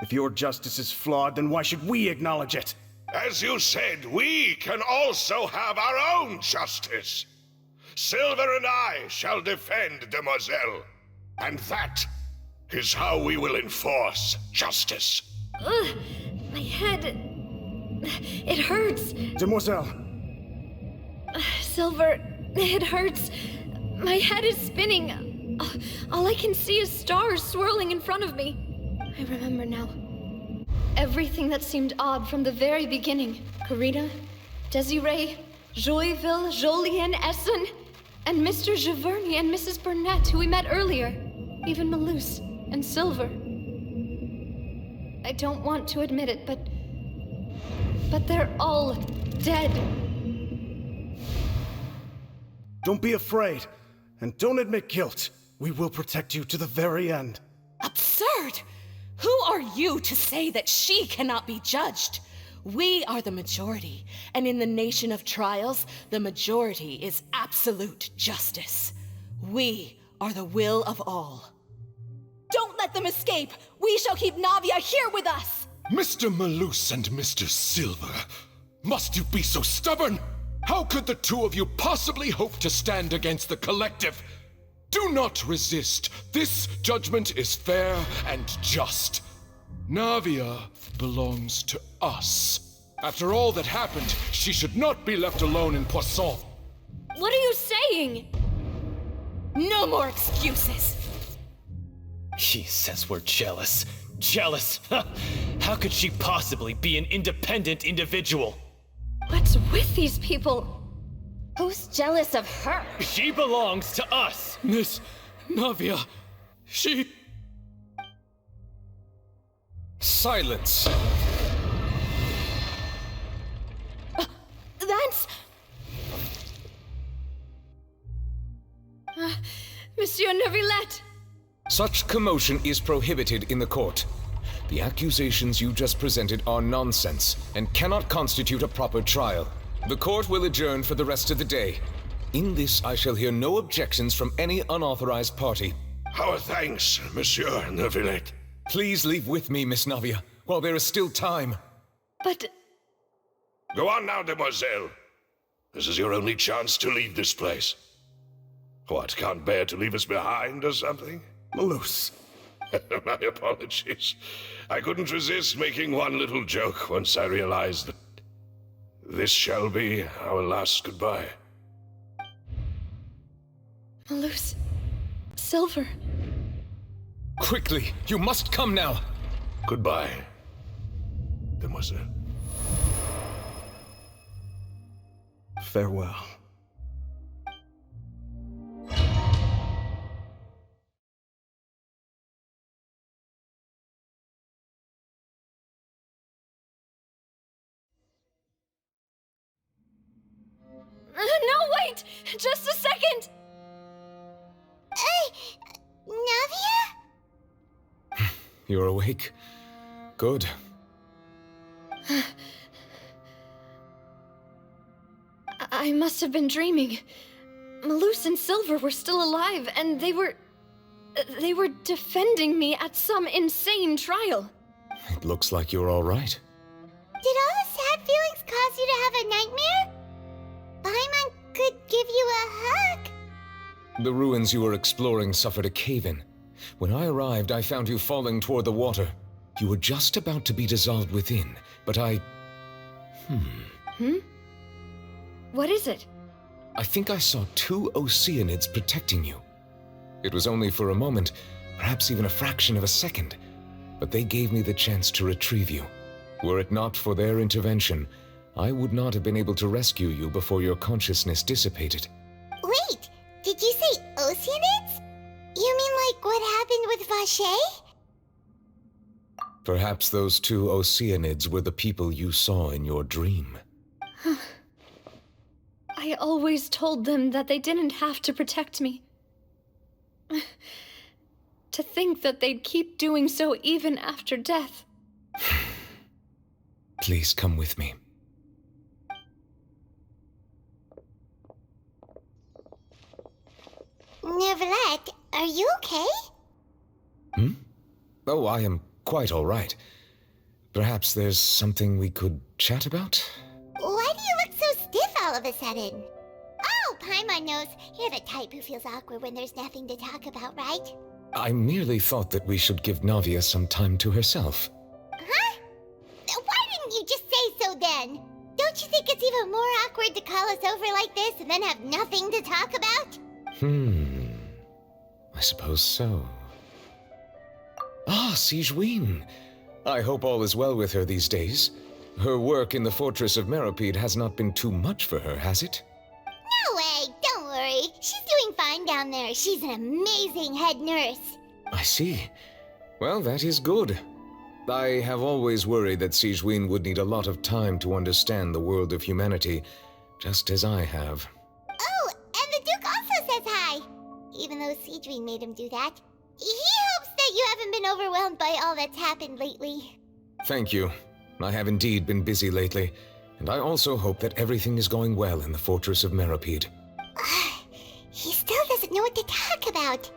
If your justice is flawed, then why should we acknowledge it? As you said, we can also have our own justice. Silver and I shall defend Demoiselle. And that is how we will enforce justice. Ugh, my head... It hurts. Demoiselle. Silver, it hurts. My head is spinning. All I can see is stars swirling in front of me. I remember now. Everything that seemed odd from the very beginning. Karina, Desiree, Joyville, Jolien, Essen, and Mr. Giverny and Mrs. Burnett, who we met earlier. Even Malus and Silver. I don't want to admit it, but they're all dead. Don't be afraid, and don't admit guilt. We will protect you to the very end. Absurd! Who are you to say that she cannot be judged? We are the majority, and in the nation of trials, the majority is absolute justice. We are the will of all. Don't let them escape! We shall keep Navia here with us! Mr. Malus and Mr. Silver, must you be so stubborn? How could the two of you possibly hope to stand against the collective? Do not resist. This judgment is fair and just. Navia belongs to us. After all that happened, she should not be left alone in Poisson. What are you saying? No more excuses! She says we're jealous. Jealous? How could she possibly be an independent individual? What's with these people? Who's jealous of her? She belongs to us! Miss Navia, she... Silence! That's... Monsieur Neuvillette! Such commotion is prohibited in the court. The accusations you just presented are nonsense and cannot constitute a proper trial. The court will adjourn for the rest of the day. In this, I shall hear no objections from any unauthorized party. Our thanks, Monsieur Neuvillette. Please leave with me, Miss Navia, while there is still time. But... Go on now, Demoiselle. This is your only chance to leave this place. What, can't bear to leave us behind or something? Malus. My apologies. I couldn't resist making one little joke once I realized that this shall be our last goodbye. Malus... Silver... Quickly, you must come now! Goodbye, Demoiselle. Farewell. No, wait! Just a second! Navia? You're awake? Good. I must have been dreaming. Malus and Silver were still alive, and they were defending me at some insane trial. It looks like you're all right. Did all the sad feelings cause you to have a nightmare? Paimon could give you a hug. The ruins you were exploring suffered a cave-in. When I arrived, I found you falling toward the water. You were just about to be dissolved within, but I... What is it? I think I saw 2 Oceanids protecting you. It was only for a moment, perhaps even a fraction of a second, but they gave me the chance to retrieve you. Were it not for their intervention, I would not have been able to rescue you before your consciousness dissipated. Wait, did you say Oceanids? You mean like what happened with Vache? Perhaps those 2 Oceanids were the people you saw in your dream. I always told them that they didn't have to protect me. To think that they'd keep doing so even after death. Please come with me. Neverlet, are you okay? Hmm? Oh, I am quite all right. Perhaps there's something we could chat about? Why do you look so stiff all of a sudden? Oh, Paimon knows. You're the type who feels awkward when there's nothing to talk about, right? I merely thought that we should give Navia some time to herself. Huh? Why didn't you just say so then? Don't you think it's even more awkward to call us over like this and then have nothing to talk about? I suppose so. Ah, Sigewinne. I hope all is well with her these days. Her work in the Fortress of Meripede has not been too much for her, has it? No way, don't worry. She's doing fine down there. She's an amazing head nurse. I see. Well, that is good. I have always worried that Sigewinne would need a lot of time to understand the world of humanity, just as I have. Oh, and the Duke also says hi. Even though Sigewinne made him do that. He hopes that you haven't been overwhelmed by all that's happened lately. Thank you. I have indeed been busy lately, and I also hope that everything is going well in the Fortress of Meripede. He still doesn't know what to talk about.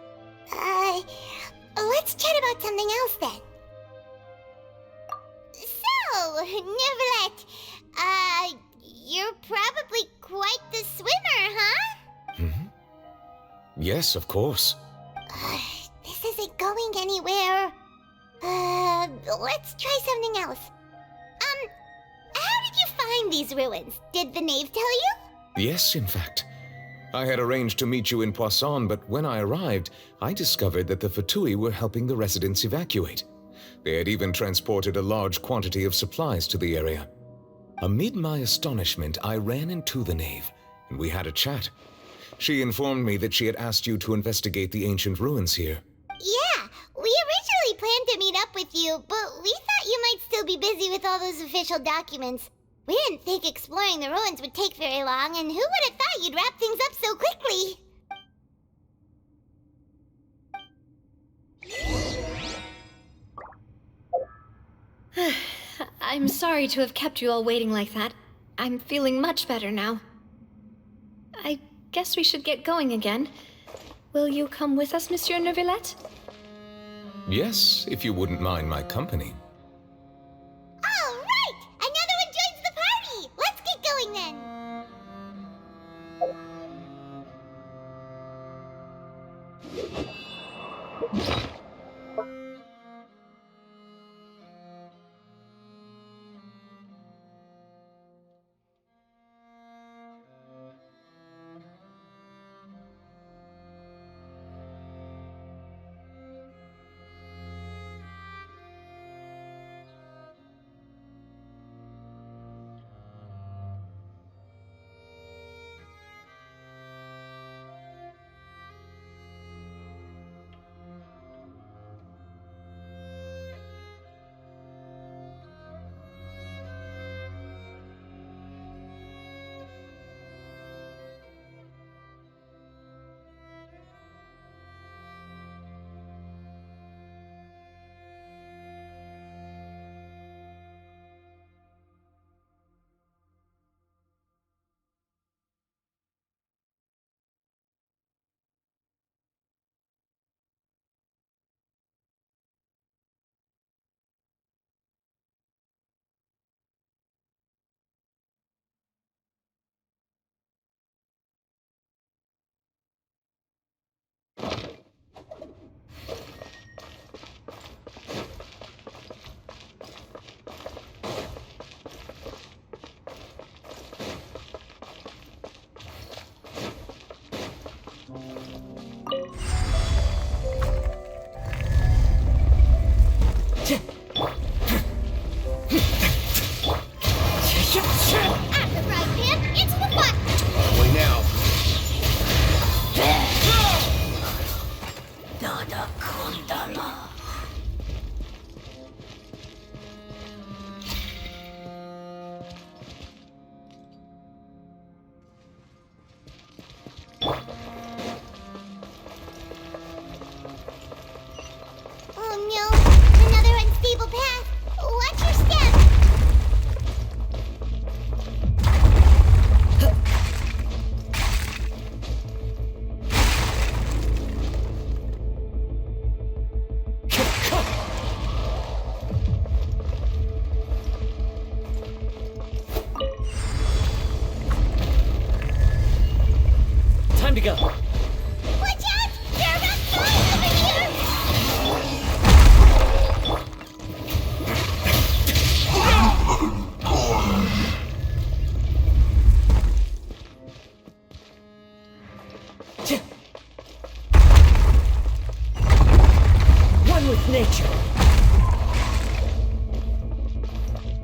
Let's chat about something else then. So, Neverlet, you're probably quite the swimmer, huh? Yes, of course. This isn't going anywhere. Let's try something else. How did you find these ruins? Did the knave tell you? Yes, in fact. I had arranged to meet you in Poisson, but when I arrived, I discovered that the Fatui were helping the residents evacuate. They had even transported a large quantity of supplies to the area. Amid my astonishment, I ran into the knave, and we had a chat. She informed me that she had asked you to investigate the ancient ruins here. Yeah, we originally planned to meet up with you, but we thought you might still be busy with all those official documents. We didn't think exploring the ruins would take very long, and who would have thought you'd wrap things up so quickly? I'm sorry to have kept you all waiting like that. I'm feeling much better now. I guess we should get going again. Will you come with us, Monsieur Neuvillette? Yes, if you wouldn't mind my company. All right! Another one joins the party! Let's get going then! nature.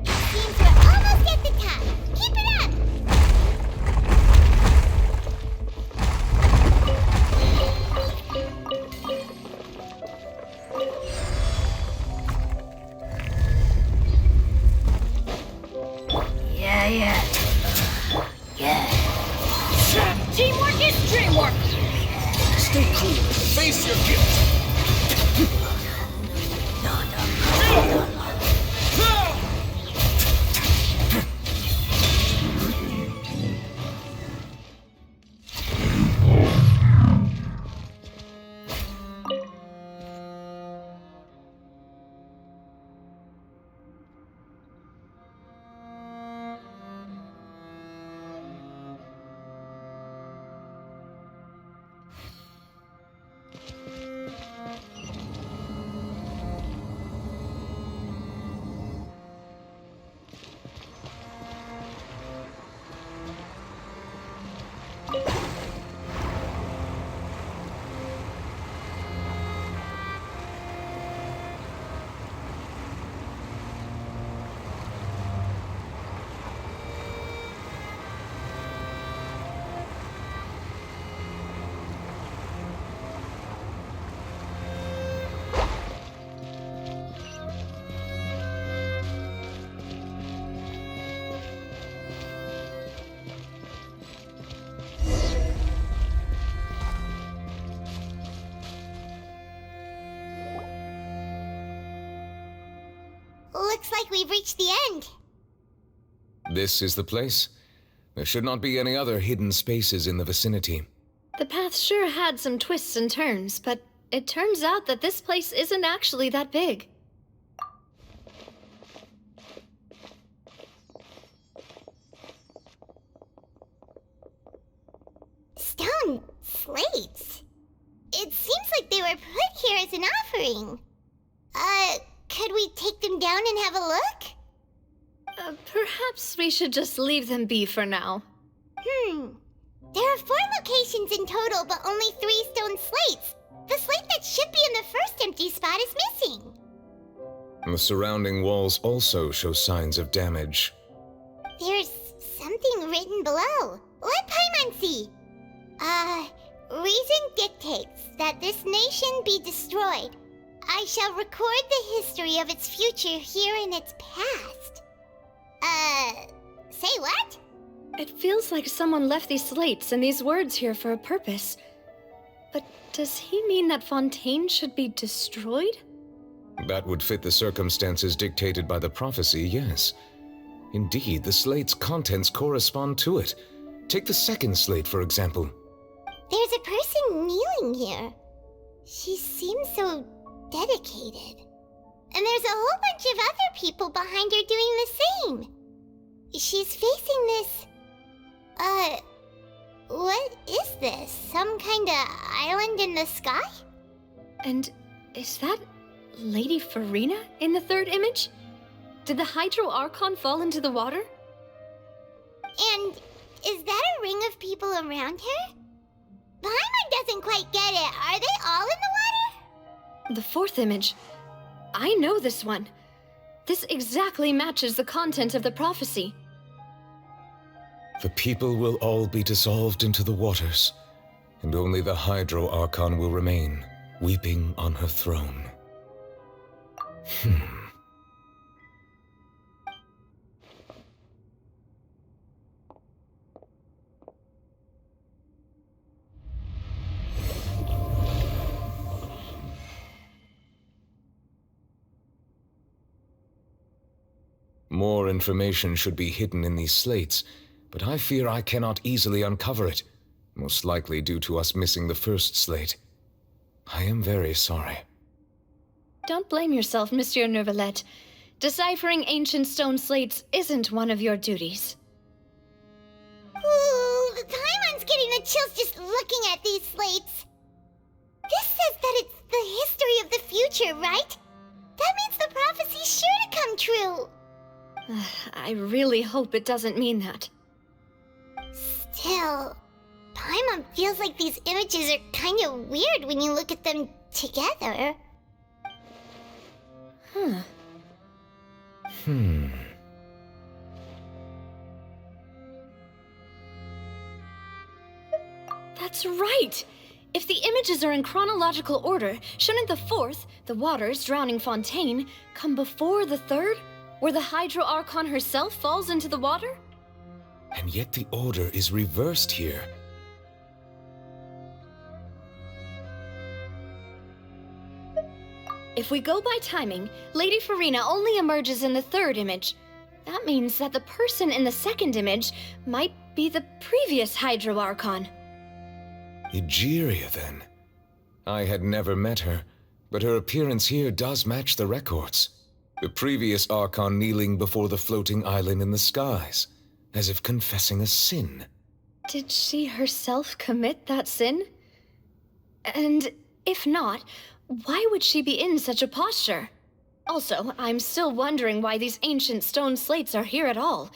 Seems we're almost at the top. Keep it up! Yeah. Teamwork is dreamwork! Stay cool. Face your guilt. Looks like we've reached the end. This is the place. There should not be any other hidden spaces in the vicinity. The path sure had some twists and turns, but it turns out that this place isn't actually that big. Stone slates. It seems like they were put here as an offering. Could we take them down and have a look? Perhaps we should just leave them be for now. There are 4 locations in total, but only 3 stone slates. The slate that should be in the first empty spot is missing. The surrounding walls also show signs of damage. There's something written below. Let Paimon see. Reason dictates that this nation be destroyed. I shall record the history of its future here in its past. Say what? It feels like someone left these slates and these words here for a purpose. But does he mean that Fontaine should be destroyed? That would fit the circumstances dictated by the prophecy, yes. Indeed, the slate's contents correspond to it. Take the second slate, for example. There's a person kneeling here. She seems so dedicated. And there's a whole bunch of other people behind her doing the same. She's facing this... what is this? Some kind of island in the sky? And is that Lady Farina in the third image? Did the Hydro Archon fall into the water? And is that a ring of people around her? Paimon doesn't quite get it. Are they all in the water? The fourth image. I know this one. This exactly matches the content of the prophecy. The people will all be dissolved into the waters, and only the Hydro Archon will remain, weeping on her throne. More information should be hidden in these slates, but I fear I cannot easily uncover it, most likely due to us missing the first slate. I am very sorry. Don't blame yourself, Monsieur Neuvillette. Deciphering ancient stone slates isn't one of your duties. Ooh, Paimon's getting the chills just looking at these slates. This says that it's the history of the future, right? That means the prophecy's sure to come true. I really hope it doesn't mean that. Still, Paimon feels like these images are kind of weird when you look at them together. That's right! If the images are in chronological order, shouldn't the fourth, the waters drowning Fontaine, come before the third, where the Hydro Archon herself falls into the water? And yet the order is reversed here. If we go by timing, Lady Farina only emerges in the third image. That means that the person in the second image might be the previous Hydro Archon. Egeria, then. I had never met her, but her appearance here does match the records. The previous Archon kneeling before the floating island in the skies, as if confessing a sin. Did she herself commit that sin? And if not, why would she be in such a posture? Also, I'm still wondering why these ancient stone slates are here at all.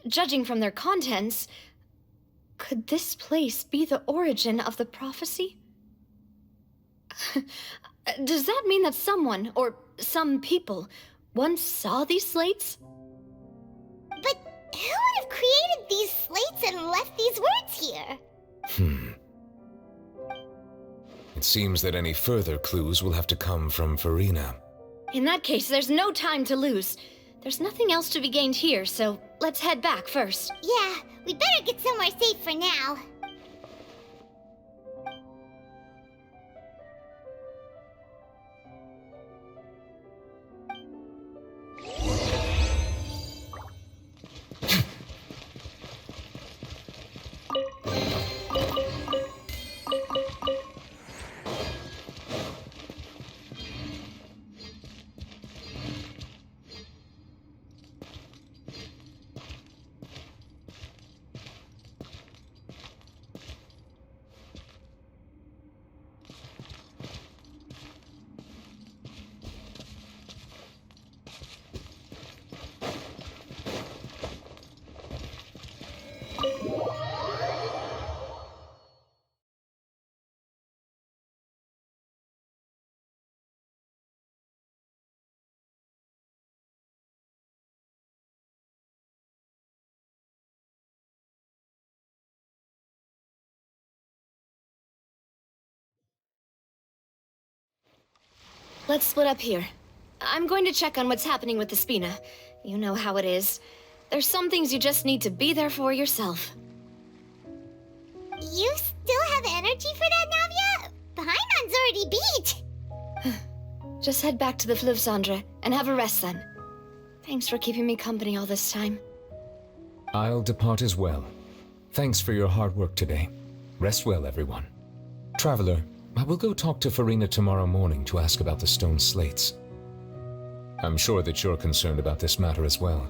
Judging from their contents, could this place be the origin of the prophecy? Does that mean that someone, or some people, once saw these slates? But who would have created these slates and left these words here? It seems that any further clues will have to come from Farina. In that case, there's no time to lose. There's nothing else to be gained here, so let's head back first. Yeah, we better get somewhere safe for now. Let's split up here. I'm going to check on what's happening with the Spina. You know how it is. There's some things you just need to be there for yourself. You still have energy for that, Navia? Paimon's already beat! Just head back to the Fleuve Cendre and have a rest then. Thanks for keeping me company all this time. I'll depart as well. Thanks for your hard work today. Rest well, everyone. Traveler, I will go talk to Farina tomorrow morning to ask about the stone slates. I'm sure that you're concerned about this matter as well.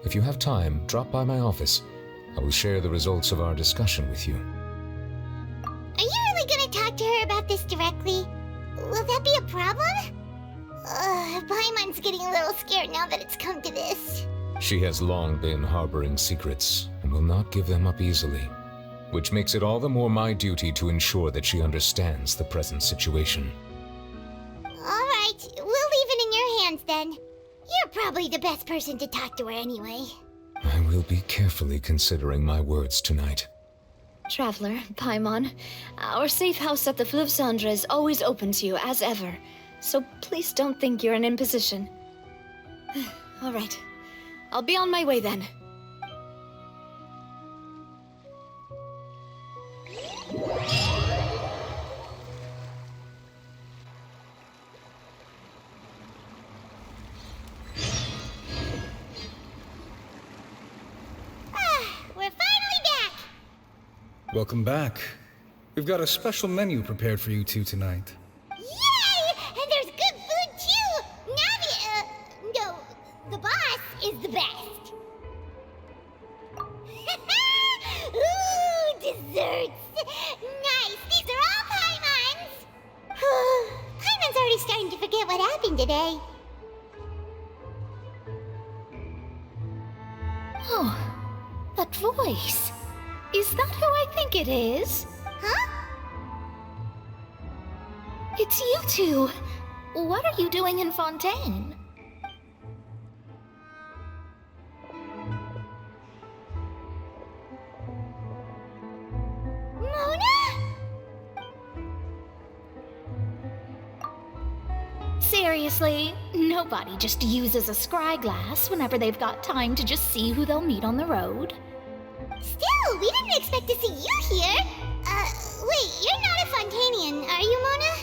If you have time, drop by my office. I will share the results of our discussion with you. Are you really gonna talk to her about this directly? Will that be a problem? Paimon's getting a little scared now that it's come to this. She has long been harboring secrets and will not give them up easily, which makes it all the more my duty to ensure that she understands the present situation. Alright, we'll leave it in your hands then. You're probably the best person to talk to her anyway. I will be carefully considering my words tonight. Traveler, Paimon, our safe house at the Fleuve Cendre is always open to you as ever, so please don't think you're an imposition. Alright, I'll be on my way then. We're finally back! Welcome back. We've got a special menu prepared for you two tonight. Yay! And there's good food too! Navi, no, the boss is the best. Ooh, desserts! Nice, these are all Paimon's! Paimon's already starting to forget what happened today. Oh, that voice. Is that who I think it is? Huh? It's you two. What are you doing in Fontaine? Seriously, nobody just uses a scry glass whenever they've got time to just see who they'll meet on the road. Still, we didn't expect to see you here. Wait, you're not a Fontainian, are you, Mona?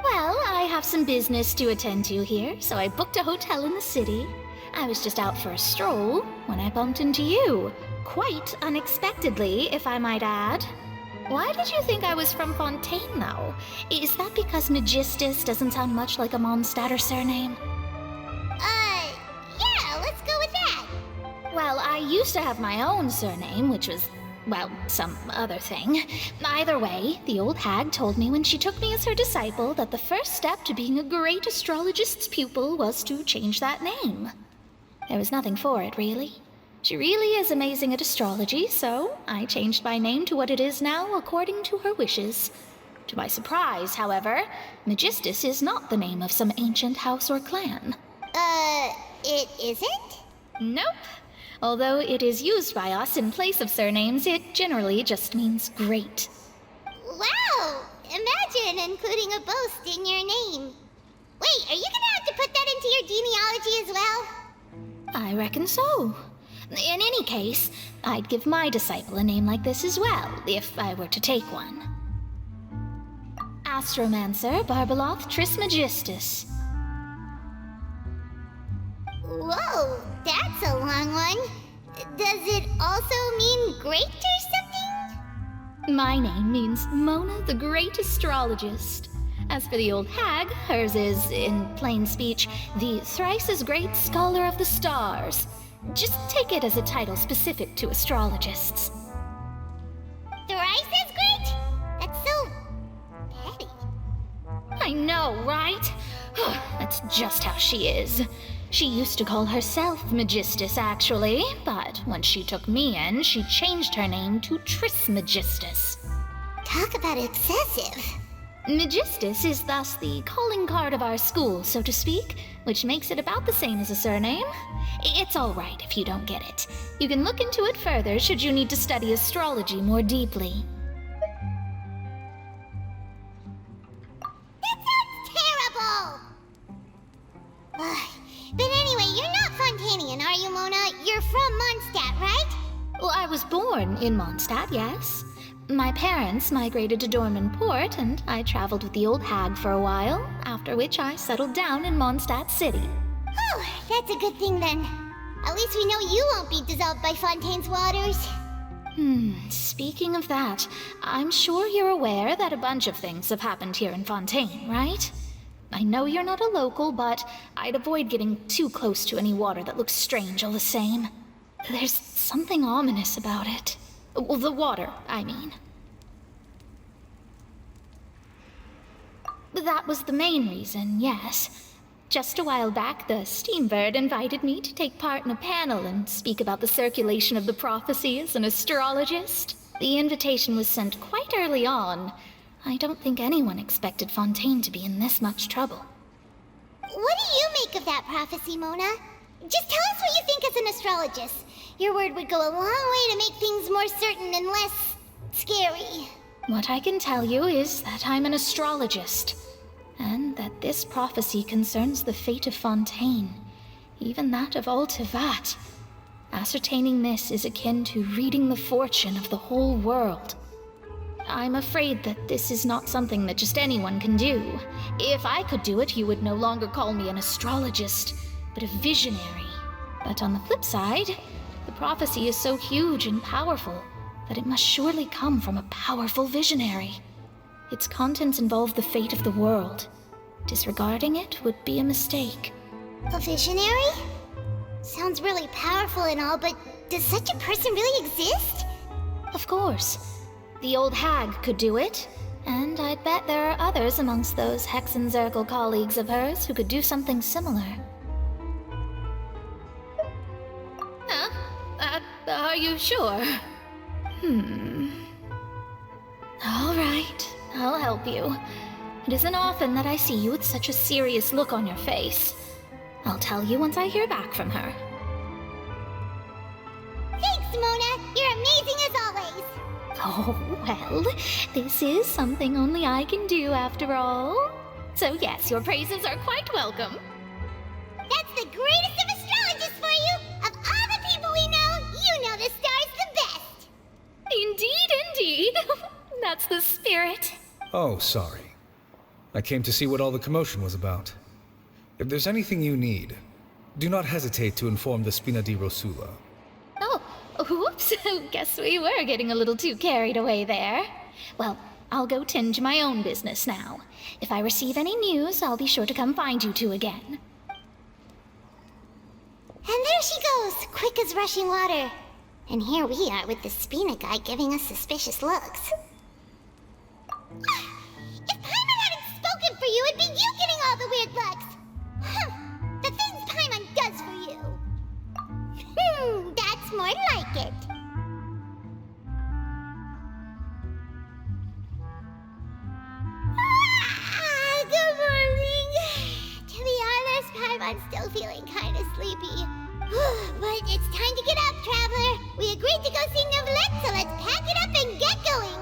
Well, I have some business to attend to here, so I booked a hotel in the city. I was just out for a stroll when I bumped into you. Quite unexpectedly, if I might add. Why did you think I was from Fontaine, though? Is that because Magistus doesn't sound much like a Mondstadt surname? Yeah, let's go with that. Well, I used to have my own surname, which was, well, some other thing. Either way, the old hag told me when she took me as her disciple that the first step to being a great astrologist's pupil was to change that name. There was nothing for it, really. She really is amazing at astrology, so I changed my name to what it is now according to her wishes. To my surprise, however, Magistus is not the name of some ancient house or clan. It isn't? Nope. Although it is used by us in place of surnames, it generally just means great. Wow! Imagine including a boast in your name. Wait, are you gonna have to put that into your genealogy as well? I reckon so. In any case, I'd give my disciple a name like this as well, if I were to take one. Astromancer Barbeloth Trismegistus. Whoa, that's a long one. Does it also mean great or something? My name means Mona the Great Astrologist. As for the old hag, hers is, in plain speech, the thrice as great Scholar of the Stars. Just take it as a title specific to astrologists. Thrice as great? That's so petty. I know, right? That's just how she is. She used to call herself Magistus, actually, but when she took me in, she changed her name to Trismegistus. Talk about excessive. Magistus is thus the calling card of our school, so to speak, which makes it about the same as a surname. It's all right if you don't get it. You can look into it further should you need to study astrology more deeply. That sounds terrible! But anyway, you're not Fontainian, are you, Mona? You're from Mondstadt, right? Well, I was born in Mondstadt, yes. My parents migrated to Dorman Port, and I traveled with the old hag for a while, after which I settled down in Mondstadt City. Oh, that's a good thing then. At least we know you won't be dissolved by Fontaine's waters. Speaking of that, I'm sure you're aware that a bunch of things have happened here in Fontaine, right? I know you're not a local, but I'd avoid getting too close to any water that looks strange all the same. There's something ominous about it. Well, the water, I mean. That was the main reason, yes. Just a while back, the Steambird invited me to take part in a panel and speak about the circulation of the prophecy as an astrologist. The invitation was sent quite early on. I don't think anyone expected Fontaine to be in this much trouble. What do you make of that prophecy, Mona? Just tell us what you think as an astrologist. Your word would go a long way to make things more certain and less scary. What I can tell you is that I'm an astrologist, and that this prophecy concerns the fate of Fontaine, even that of all Tevat. Ascertaining this is akin to reading the fortune of the whole world. I'm afraid that this is not something that just anyone can do. If I could do it, you would no longer call me an astrologist, but a visionary. But on the flip side, the prophecy is so huge and powerful that it must surely come from a powerful visionary. Its contents involve the fate of the world. Disregarding it would be a mistake. A visionary? Sounds really powerful and all, but does such a person really exist? Of course. The old hag could do it, and I'd bet there are others amongst those Hexenzirkel colleagues of hers who could do something similar. Are you sure? All right, I'll help you. It isn't often that I see you with such a serious look on your face. I'll tell you once I hear back from her. Thanks, Mona! You're amazing as always! Oh, well, this is something only I can do after all. So yes, your praises are quite welcome. That's the greatest of astrologists for you! Of all the people we know, you know the star's the best! Indeed, indeed. That's the spirit. Oh, sorry. I came to see what all the commotion was about. If there's anything you need, do not hesitate to inform the Spina di Rosula. Oh, whoops. Guess we were getting a little too carried away there. Well, I'll go tend to my own business now. If I receive any news, I'll be sure to come find you two again. And there she goes, quick as rushing water. And here we are with the Spina guy giving us suspicious looks. If Paimon hadn't spoken for you, it'd be you getting all the weird looks. The things Paimon does for you. That's more like it. Good morning. To be honest, Paimon's still feeling kind of sleepy. But it's time to get up, traveler. We agreed to go see Neuvillette, so let's pack it up and get going.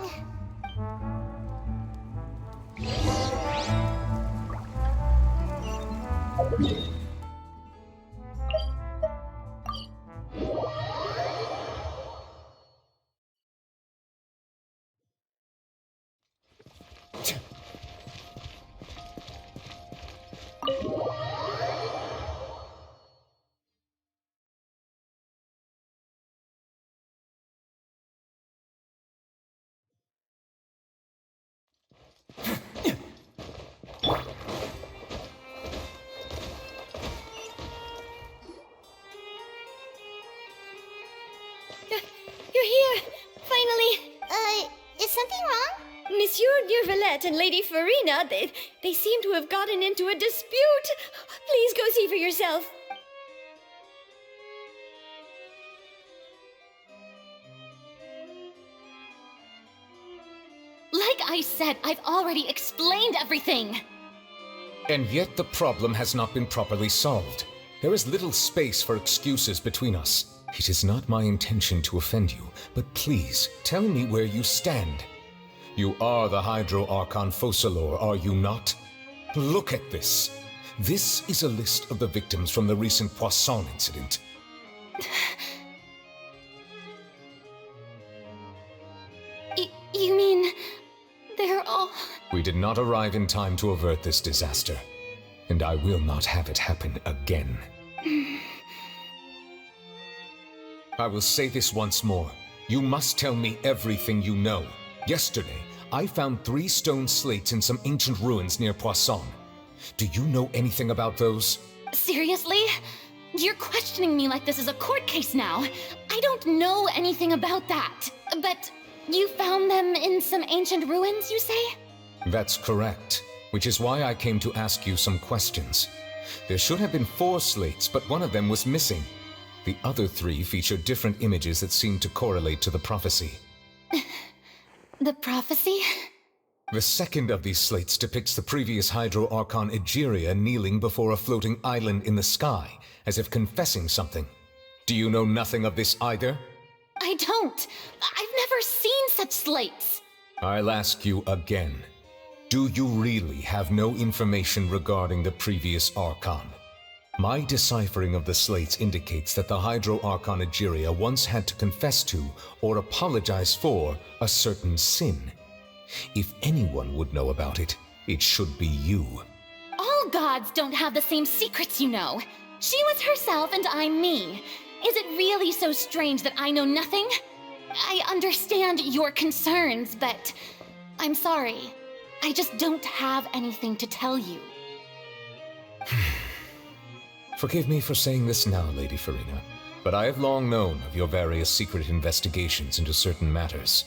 You're here! Finally! Is something wrong? Monsieur Neuvillette and Lady Farina, they seem to have gotten into a dispute. Please go see for yourself. Like I said, I've already explained everything! And yet the problem has not been properly solved. There is little space for excuses between us. It is not my intention to offend you, but please, tell me where you stand. You are the Hydro Archon Focalor, are you not? Look at this. This is a list of the victims from the recent Poisson incident. You mean... they're all... We did not arrive in time to avert this disaster, and I will not have it happen again. I will say this once more. You must tell me everything you know. Yesterday, I found 3 stone slates in some ancient ruins near Poisson. Do you know anything about those? Seriously? You're questioning me like this is a court case now. I don't know anything about that. But you found them in some ancient ruins, you say? That's correct, which is why I came to ask you some questions. There should have been 4 slates, but one of them was missing. The other 3 feature different images that seem to correlate to the prophecy. The prophecy? The second of these slates depicts the previous Hydro Archon Egeria kneeling before a floating island in the sky, as if confessing something. Do you know nothing of this either? I don't. I've never seen such slates. I'll ask you again. Do you really have no information regarding the previous Archon? My deciphering of the slates indicates that the Hydro Archon Egeria once had to confess to, or apologize for, a certain sin. If anyone would know about it, it should be you. All gods don't have the same secrets, you know. She was herself and I'm me. Is it really so strange that I know nothing? I understand your concerns, but I'm sorry. I just don't have anything to tell you. Forgive me for saying this now, Lady Farina, but I have long known of your various secret investigations into certain matters.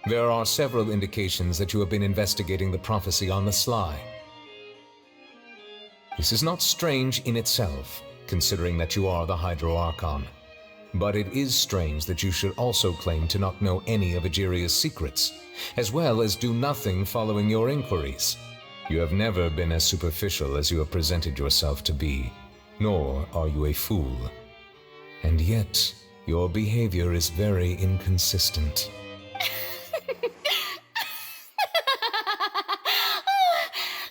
There are several indications that you have been investigating the prophecy on the sly. This is not strange in itself, considering that you are the Hydro Archon. But it is strange that you should also claim to not know any of Egeria's secrets, as well as do nothing following your inquiries. You have never been as superficial as you have presented yourself to be, nor are you a fool. And yet, your behavior is very inconsistent.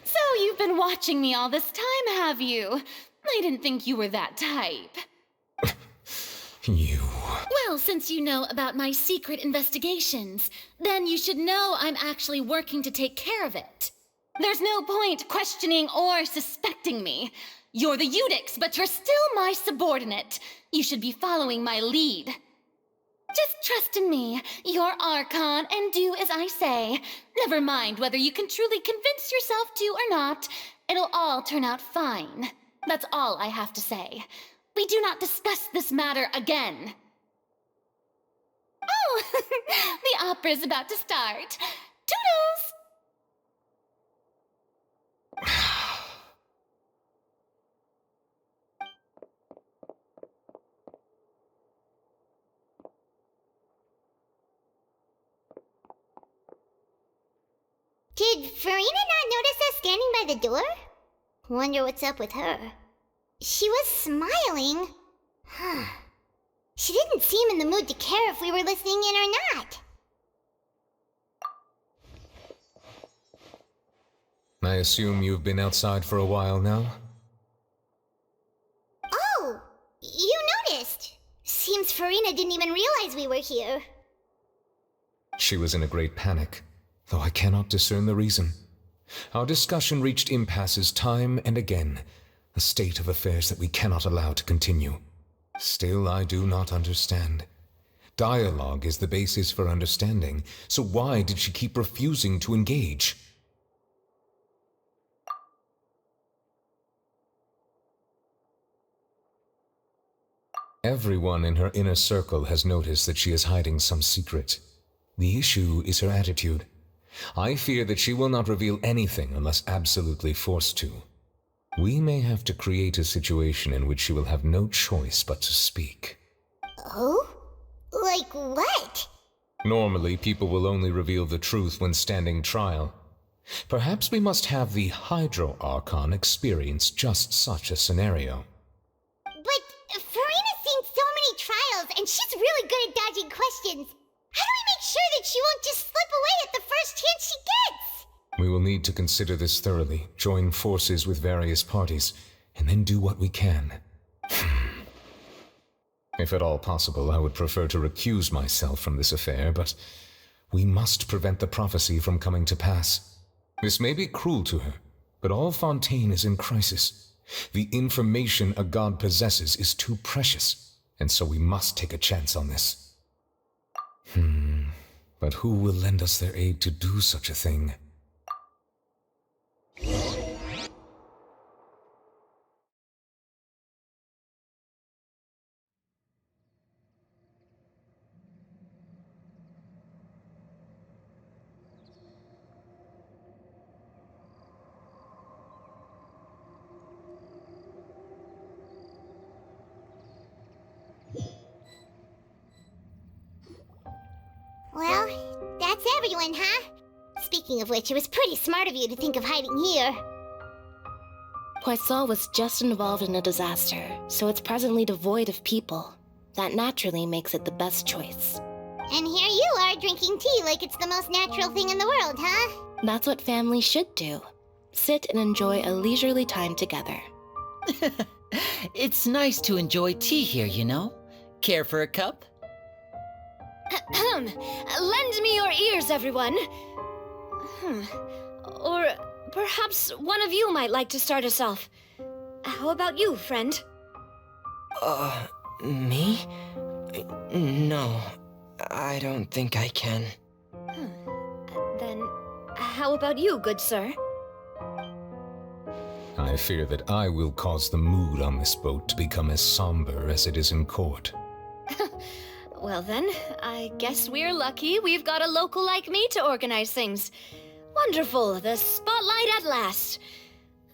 So you've been watching me all this time, have you? I didn't think you were that type. You... Well, since you know about my secret investigations, then you should know I'm actually working to take care of it. There's no point questioning or suspecting me. You're the Eudix, but you're still my subordinate. You should be following my lead. Just trust in me, your Archon, and do as I say. Never mind whether you can truly convince yourself to or not. It'll all turn out fine. That's all I have to say. We do not discuss this matter again. Oh, the opera's about to start. Toodles! Did Farina not notice us standing by the door? Wonder what's up with her. She was smiling. Huh. She didn't seem in the mood to care if we were listening in or not. I assume you've been outside for a while now? Oh, you noticed. Seems Farina didn't even realize we were here. She was in a great panic, though I cannot discern the reason. Our discussion reached impasses time and again, a state of affairs that we cannot allow to continue. Still, I do not understand. Dialogue is the basis for understanding, so why did she keep refusing to engage? Everyone in her inner circle has noticed that she is hiding some secret. The issue is her attitude. I fear that she will not reveal anything unless absolutely forced to. We may have to create a situation in which she will have no choice but to speak. Oh? Like what? Normally, people will only reveal the truth when standing trial. Perhaps we must have the Hydro Archon experience just such a scenario. But Farina's seen so many trials, and she's really good at dodging questions. How do we make sure that she won't just slip away at the first chance she gets? We will need to consider this thoroughly, join forces with various parties, and then do what we can. If at all possible, I would prefer to recuse myself from this affair, but we must prevent the prophecy from coming to pass. This may be cruel to her, but all Fontaine is in crisis. The information a god possesses is too precious, and so we must take a chance on this. But who will lend us their aid to do such a thing? Well, that's everyone, huh? Speaking of which, it was pretty smart of you to think of hiding here. Poisson was just involved in a disaster, so it's presently devoid of people. That naturally makes it the best choice. And here you are drinking tea like it's the most natural thing in the world, huh? That's what families should do. Sit and enjoy a leisurely time together. It's nice to enjoy tea here, you know. Care for a cup? Lend me your ears, everyone. Or perhaps one of you might like to start us off. How about you, friend? Me? No, I don't think I can. Then, how about you, good sir? I fear that I will cause the mood on this boat to become as somber as it is in court. Well then, I guess we're lucky we've got a local like me to organize things. Wonderful, the spotlight at last.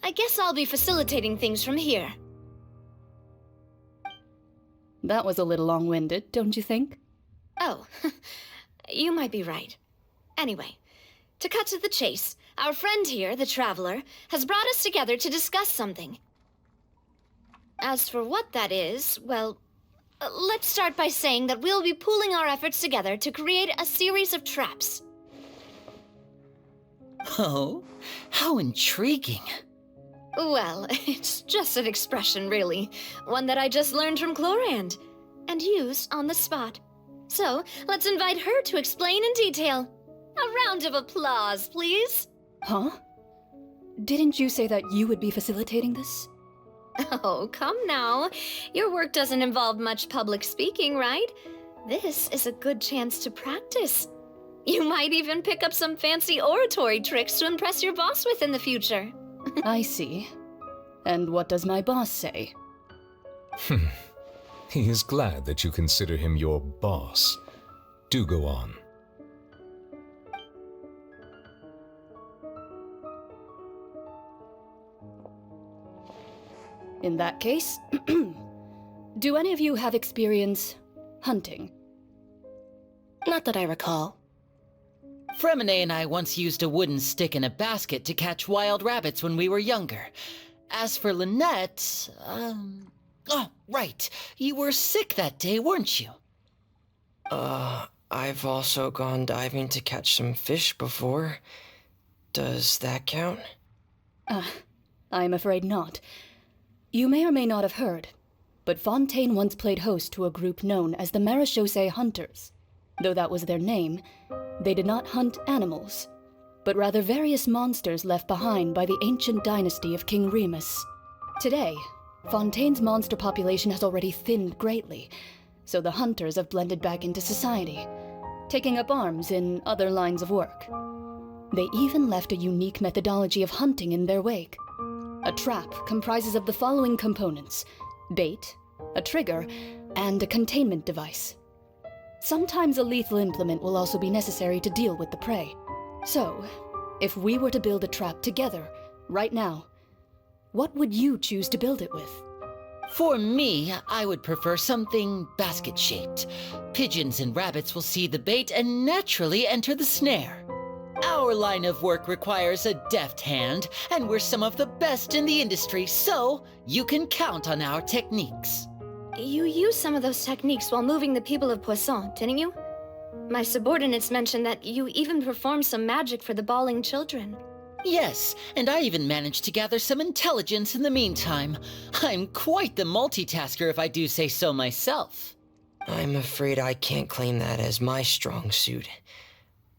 I guess I'll be facilitating things from here. That was a little long-winded, don't you think? Oh, you might be right. Anyway, to cut to the chase, our friend here, the Traveler, has brought us together to discuss something. As for what that is, well, let's start by saying that we'll be pooling our efforts together to create a series of traps. Oh, how intriguing. Well, it's just an expression, really. One that I just learned from Chlorand, and used on the spot. So, let's invite her to explain in detail. A round of applause, please. Huh? Didn't you say that you would be facilitating this? Oh, come now. Your work doesn't involve much public speaking, right? This is a good chance to practice. You might even pick up some fancy oratory tricks to impress your boss with in the future. I see. And what does my boss say? He is glad that you consider him your boss. Do go on. In that case, do any of you have experience hunting? Not that I recall. Fremine and I once used a wooden stick in a basket to catch wild rabbits when we were younger. As for Lynette, oh, right. You were sick that day, weren't you? I've also gone diving to catch some fish before. Does that count? I'm afraid not. You may or may not have heard, but Fontaine once played host to a group known as the Marechaussee Hunters. Though that was their name, they did not hunt animals, but rather various monsters left behind by the ancient dynasty of King Remus. Today, Fontaine's monster population has already thinned greatly, so the hunters have blended back into society, taking up arms in other lines of work. They even left a unique methodology of hunting in their wake. A trap comprises of the following components: bait, a trigger, and a containment device. Sometimes a lethal implement will also be necessary to deal with the prey. So, if we were to build a trap together, right now, what would you choose to build it with? For me, I would prefer something basket-shaped. Pigeons and rabbits will see the bait and naturally enter the snare. Our line of work requires a deft hand, and we're some of the best in the industry, so you can count on our techniques. You used some of those techniques while moving the people of Poisson, didn't you? My subordinates mentioned that you even performed some magic for the bawling children. Yes, and I even managed to gather some intelligence in the meantime. I'm quite the multitasker if I do say so myself. I'm afraid I can't claim that as my strong suit.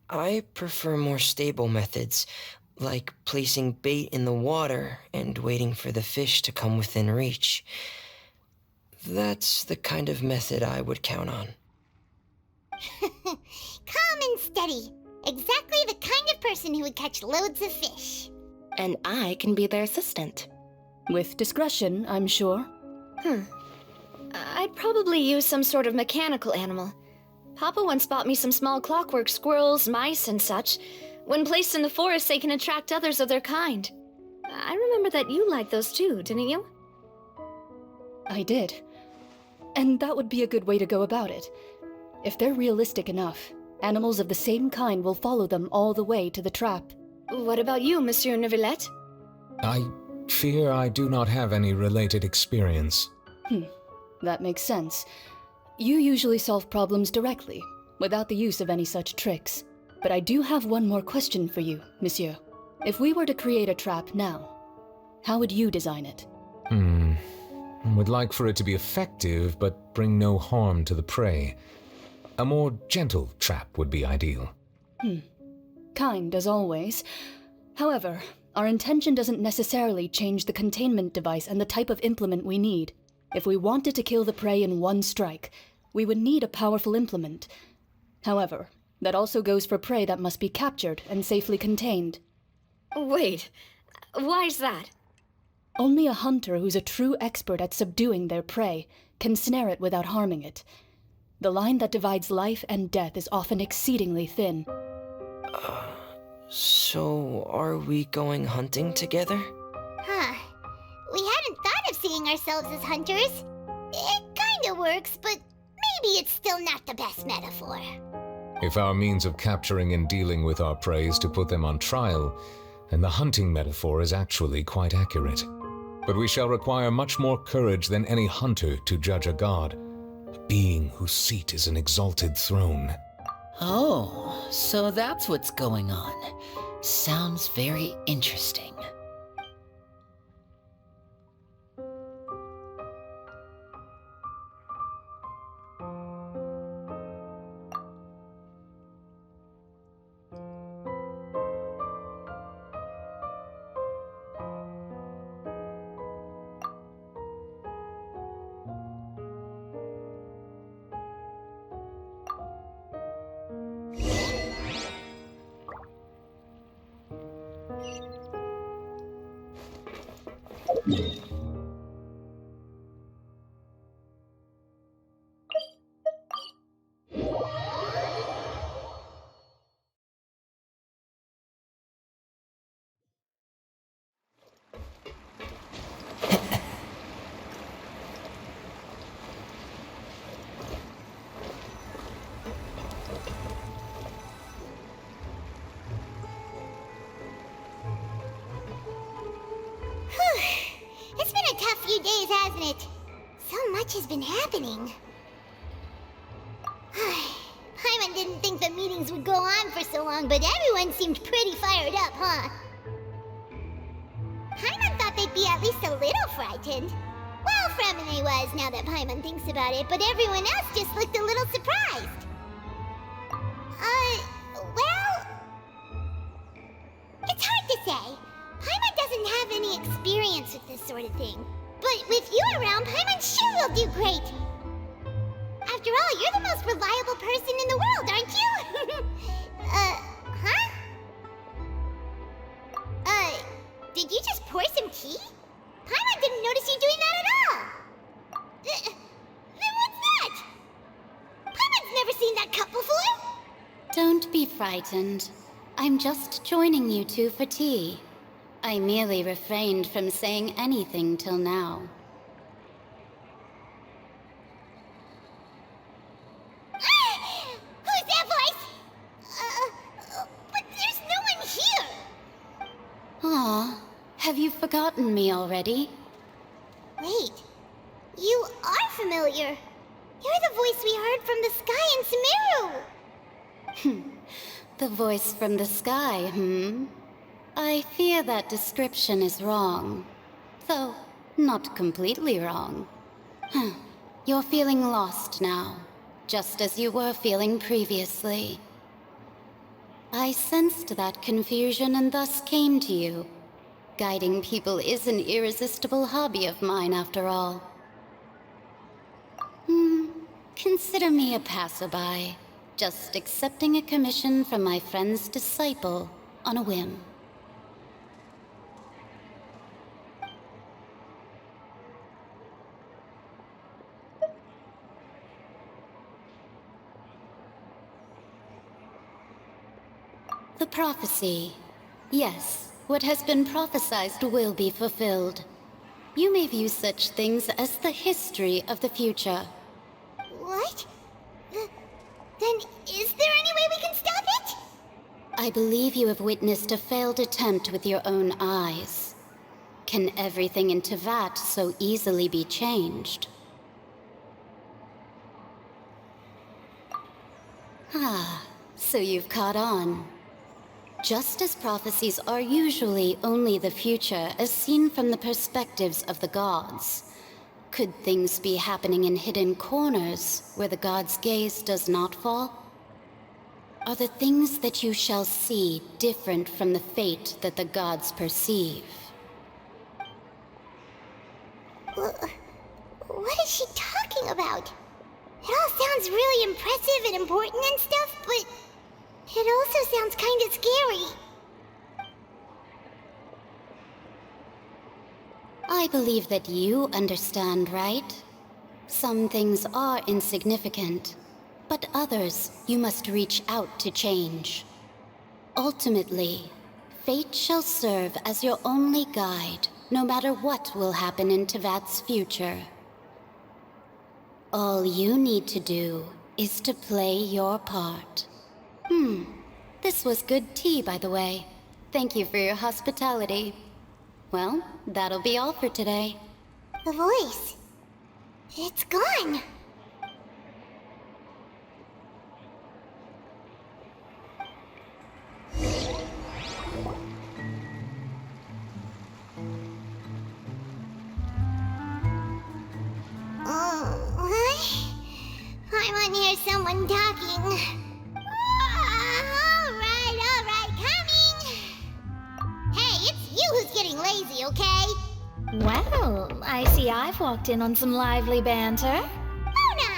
I prefer more stable methods, like placing bait in the water and waiting for the fish to come within reach. That's the kind of method I would count on. Calm and steady. Exactly the kind of person who would catch loads of fish. And I can be their assistant. With discretion, I'm sure. I'd probably use some sort of mechanical animal. Papa once bought me some small clockwork squirrels, mice, and such. When placed in the forest, they can attract others of their kind. I remember that you liked those too, didn't you? I did. And that would be a good way to go about it. If they're realistic enough, animals of the same kind will follow them all the way to the trap. What about you, Monsieur Neuvillette? I fear I do not have any related experience. That makes sense. You usually solve problems directly, without the use of any such tricks. But I do have one more question for you, monsieur. If we were to create a trap now, how would you design it? Would like for it to be effective, but bring no harm to the prey. A more gentle trap would be ideal. Kind as always. However, our intention doesn't necessarily change the containment device and the type of implement we need. If we wanted to kill the prey in one strike, we would need a powerful implement. However, that also goes for prey that must be captured and safely contained. Wait, why's that? Only a hunter who's a true expert at subduing their prey can snare it without harming it. The line that divides life and death is often exceedingly thin. So are we going hunting together? We hadn't thought of seeing ourselves as hunters. It kinda works, but maybe it's still not the best metaphor. If our means of capturing and dealing with our prey is to put them on trial, then the hunting metaphor is actually quite accurate. But we shall require much more courage than any hunter to judge a god, a being whose seat is an exalted throne. Oh, so that's what's going on. Sounds very interesting. It's been a tough few days, hasn't it? So much has been happening. Paimon didn't think the meetings would go on for so long, but everyone seemed pretty fired up, huh? Paimon thought they'd be at least a little frightened. Well, Fremine was, now that Paimon thinks about it, but everyone else just looked a little surprised. Well... It's hard to say. Paimon doesn't have any experience with this sort of thing. But with you around, Paimon sure will do great. After all, you're the most reliable person in the world, aren't you? Huh? Did you just pour some tea? Paimon didn't notice you doing that at all. Then what's that? Paimon's never seen that cup before. Don't be frightened. I'm just joining you two for tea. I merely refrained from saying anything till now. Who's that voice? But there's no one here. Aw, have you forgotten me already? Wait, you are familiar. You're the voice we heard from the sky in Sumeru. The voice from the sky, I fear that description is wrong. Though, not completely wrong. You're feeling lost now, just as you were feeling previously. I sensed that confusion and thus came to you. Guiding people is an irresistible hobby of mine, after all. Consider me a passerby, just accepting a commission from my friend's disciple on a whim. The prophecy. Yes, what has been prophesied will be fulfilled. You may view such things as the history of the future. What? Then is there any way we can stop it? I believe you have witnessed a failed attempt with your own eyes. Can everything in Teyvat so easily be changed? So you've caught on. Just as prophecies are usually only the future as seen from the perspectives of the gods, could things be happening in hidden corners where the gods' gaze does not fall? Are the things that you shall see different from the fate that the gods perceive? What is she talking about? It all sounds really impressive and important and stuff, but it also sounds kinda scary. I believe that you understand, right? Some things are insignificant, but others you must reach out to change. Ultimately, fate shall serve as your only guide, no matter what will happen in Teyvat's future. All you need to do is to play your part. This was good tea, by the way. Thank you for your hospitality. Well, that'll be all for today. The voice. It's gone. I want to hear someone talking. All right, coming. Hey, it's you who's getting lazy, okay? Well, I see I've walked in on some lively banter. Luna!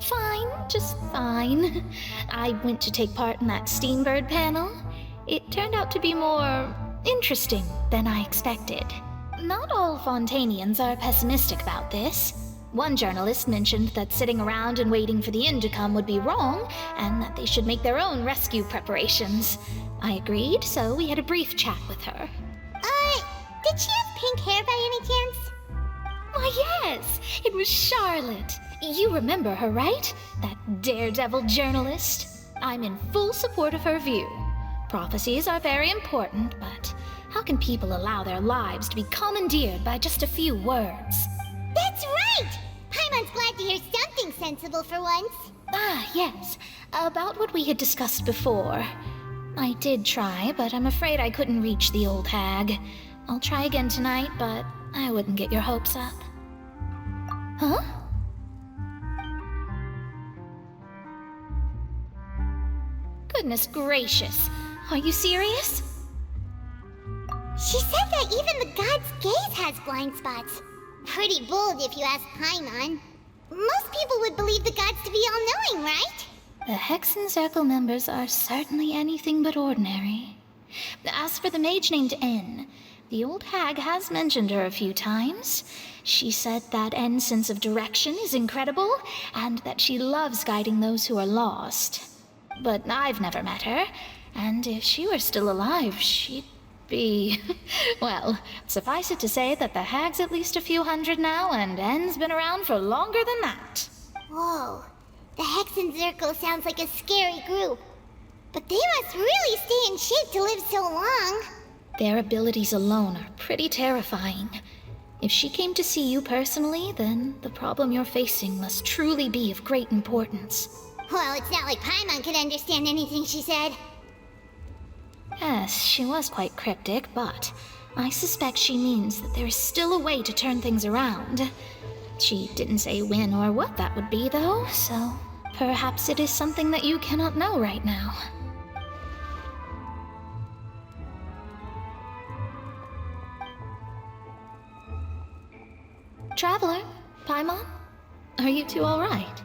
Fine, just fine. I went to take part in that Steambird panel. It turned out to be more interesting than I expected. Not all Fontainians are pessimistic about this. One journalist mentioned that sitting around and waiting for the end to come would be wrong, and that they should make their own rescue preparations. I agreed, so we had a brief chat with her. Did she have pink hair by any chance? Why, yes! It was Charlotte. You remember her, right? That daredevil journalist? I'm in full support of her view. Prophecies are very important, but how can people allow their lives to be commandeered by just a few words? That's right! Paimon's glad to hear something sensible for once. Yes. About what we had discussed before. I did try, but I'm afraid I couldn't reach the old hag. I'll try again tonight, but I wouldn't get your hopes up. Huh? Goodness gracious. Are you serious? She said that even the god's gaze has blind spots. Pretty bold if you ask Paimon. Most people would believe the gods to be all-knowing, right? The Hexen Circle members are certainly anything but ordinary. As for the mage named N, the old hag has mentioned her a few times. She said that N's sense of direction is incredible, and that she loves guiding those who are lost. But I've never met her, and if she were still alive, she'd be... Well, suffice it to say that the hag's at least a few hundred now, and N's been around for longer than that. Whoa. The Hexen Circle sounds like a scary group. But they must really stay in shape to live so long. Their abilities alone are pretty terrifying. If she came to see you personally, then the problem you're facing must truly be of great importance. Well, it's not like Paimon could understand anything she said. Yes, she was quite cryptic, but I suspect she means that there is still a way to turn things around. She didn't say when or what that would be, though, so perhaps it is something that you cannot know right now. Traveler, Paimon, are you two all right?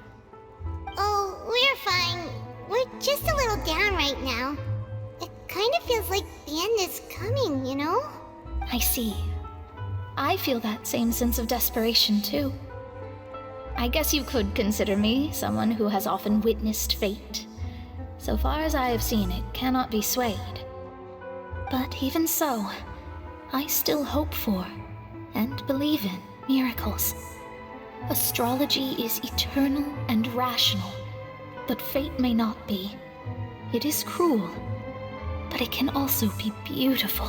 Oh, we're fine. We're just a little down right now. It kind of feels like the end is coming, you know? I see. I feel that same sense of desperation, too. I guess you could consider me someone who has often witnessed fate. So far as I have seen, it cannot be swayed. But even so, I still hope for, and believe in, miracles. Astrology is eternal and rational, but fate may not be. It is cruel, but it can also be beautiful.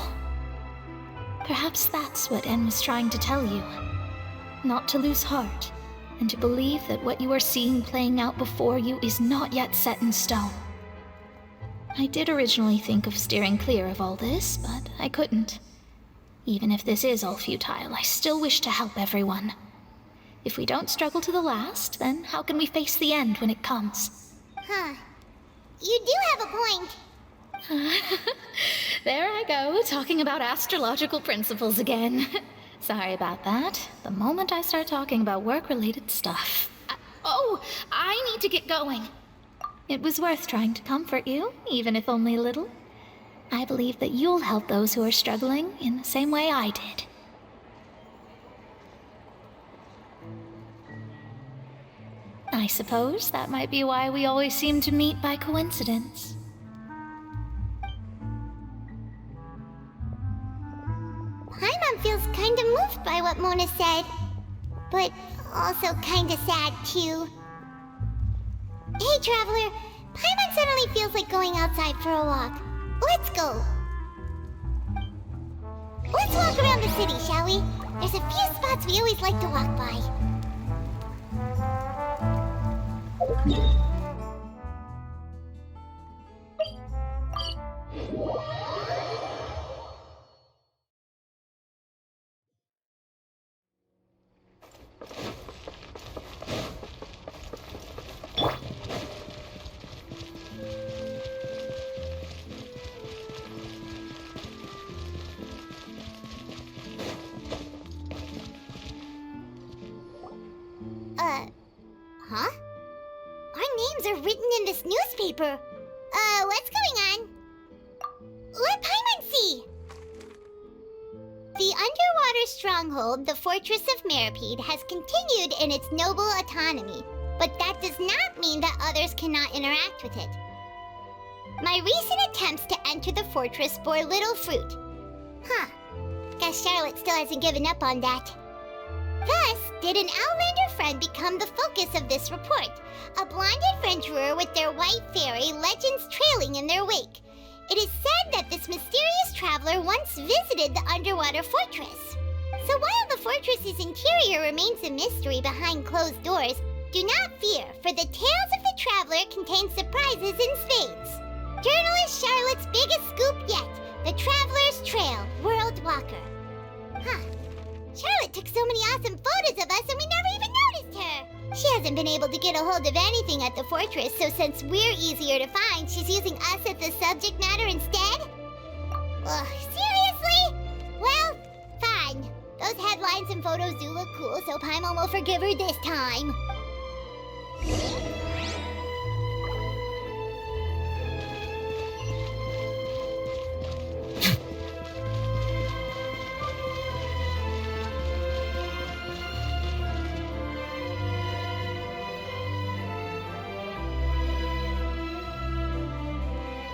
Perhaps that's what N was trying to tell you. Not to lose heart, and to believe that what you are seeing playing out before you is not yet set in stone. I did originally think of steering clear of all this, but I couldn't. Even if this is all futile, I still wish to help everyone. If we don't struggle to the last, then how can we face the end when it comes? Huh. You do have a point. There I go, talking about astrological principles again. Sorry about that. The moment I start talking about work-related stuff... I need to get going. It was worth trying to comfort you, even if only a little. I believe that you'll help those who are struggling in the same way I did. I suppose that might be why we always seem to meet by coincidence. Paimon feels kinda moved by what Mona said. But also kinda sad, too. Hey, Traveler. Paimon suddenly feels like going outside for a walk. Let's go. Let's walk around the city, shall we? There's a few spots we always like to walk by. Huh? Our names are written in this newspaper. What's going on? Let Paimon see! stronghold, the Fortress of Meripede has continued in its noble autonomy, but that does not mean that others cannot interact with it. My recent attempts to enter the fortress bore little fruit. Huh. Guess Charlotte still hasn't given up on that. Thus, did an Outlander friend become the focus of this report, a blind adventurer with their white fairy legends trailing in their wake. It is said that this mysterious traveler once visited the underwater fortress. So while the fortress's interior remains a mystery behind closed doors, do not fear, for the tales of the traveler contain surprises in spades. Journalist Charlotte's biggest scoop yet, the Traveler's Trail, World Walker. Huh. Charlotte took so many awesome photos of us and we never even noticed her. She hasn't been able to get a hold of anything at the fortress, so since we're easier to find, she's using us as the subject matter instead? Ugh, seriously? Well, fine. Those headlines and photos do look cool, so Paimon will forgive her this time.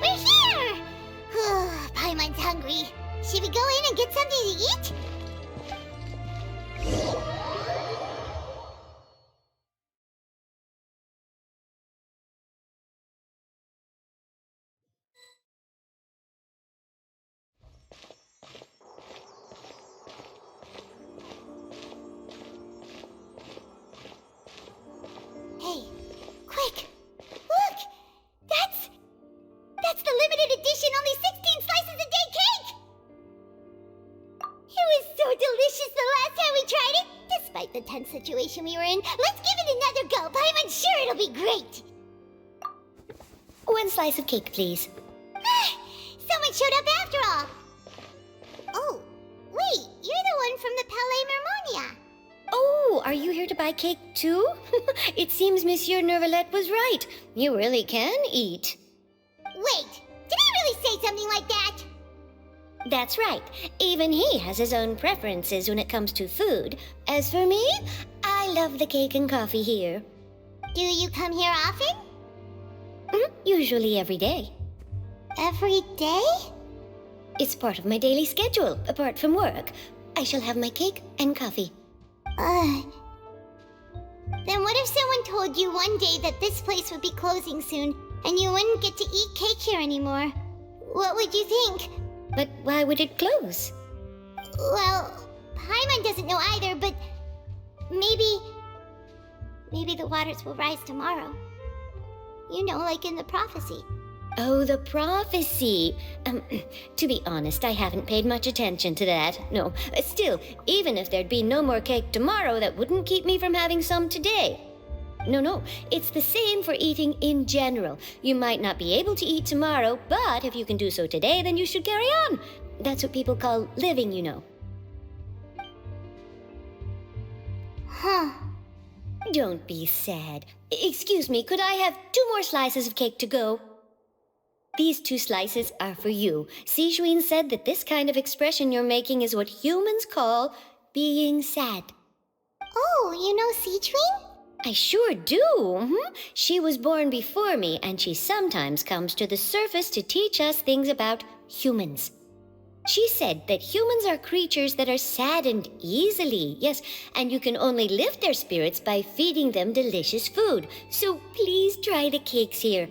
We're here! Paimon's hungry. Should we go in and get something to eat? Hey, quick! Look! That's the limited edition, only 16 slices a day cake! It was so delicious the last time we tried it, despite the tense situation we were in. Let's give it another go. I'm sure it'll be great. One slice of cake, please. Someone showed up after all. Oh, wait, you're the one from the Palais Mermonia. Oh, are you here to buy cake too? It seems Monsieur Nervalette was right. You really can eat. Wait, did he really say something like that? That's right. Even he has his own preferences when it comes to food. As for me, I love the cake and coffee here. Do you come here often? Usually every day. Every day? It's part of my daily schedule, apart from work. I shall have my cake and coffee. Then what if someone told you one day that this place would be closing soon, and you wouldn't get to eat cake here anymore? What would you think? But why would it close? Well, Paimon doesn't know either, but maybe the waters will rise tomorrow. You know, like in the prophecy. Oh, the prophecy. To be honest, I haven't paid much attention to that. No, still, even if there'd be no more cake tomorrow, that wouldn't keep me from having some today. No, it's the same for eating in general. You might not be able to eat tomorrow, but if you can do so today, then you should carry on. That's what people call living, you know. Huh. Don't be sad. Excuse me, could I have 2 more slices of cake to go? These 2 slices are for you. Sijuin said that this kind of expression you're making is what humans call being sad. Oh, you know Sijuin? I sure do. She was born before me, and she sometimes comes to the surface to teach us things about humans. She said that humans are creatures that are saddened easily, yes, and you can only lift their spirits by feeding them delicious food. So please try the cakes here.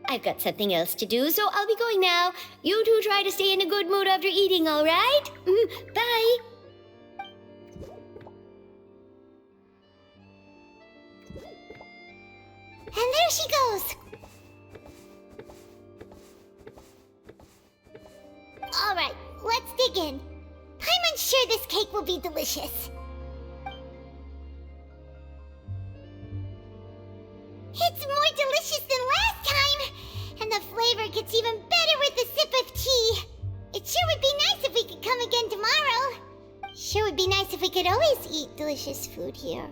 I've got something else to do, so I'll be going now. You two try to stay in a good mood after eating, all right? Bye. And there she goes. All right, let's dig in. I'm sure this cake will be delicious. It's more delicious than last time, and the flavor gets even better with a sip of tea. It sure would be nice if we could come again tomorrow. Sure would be nice if we could always eat delicious food here.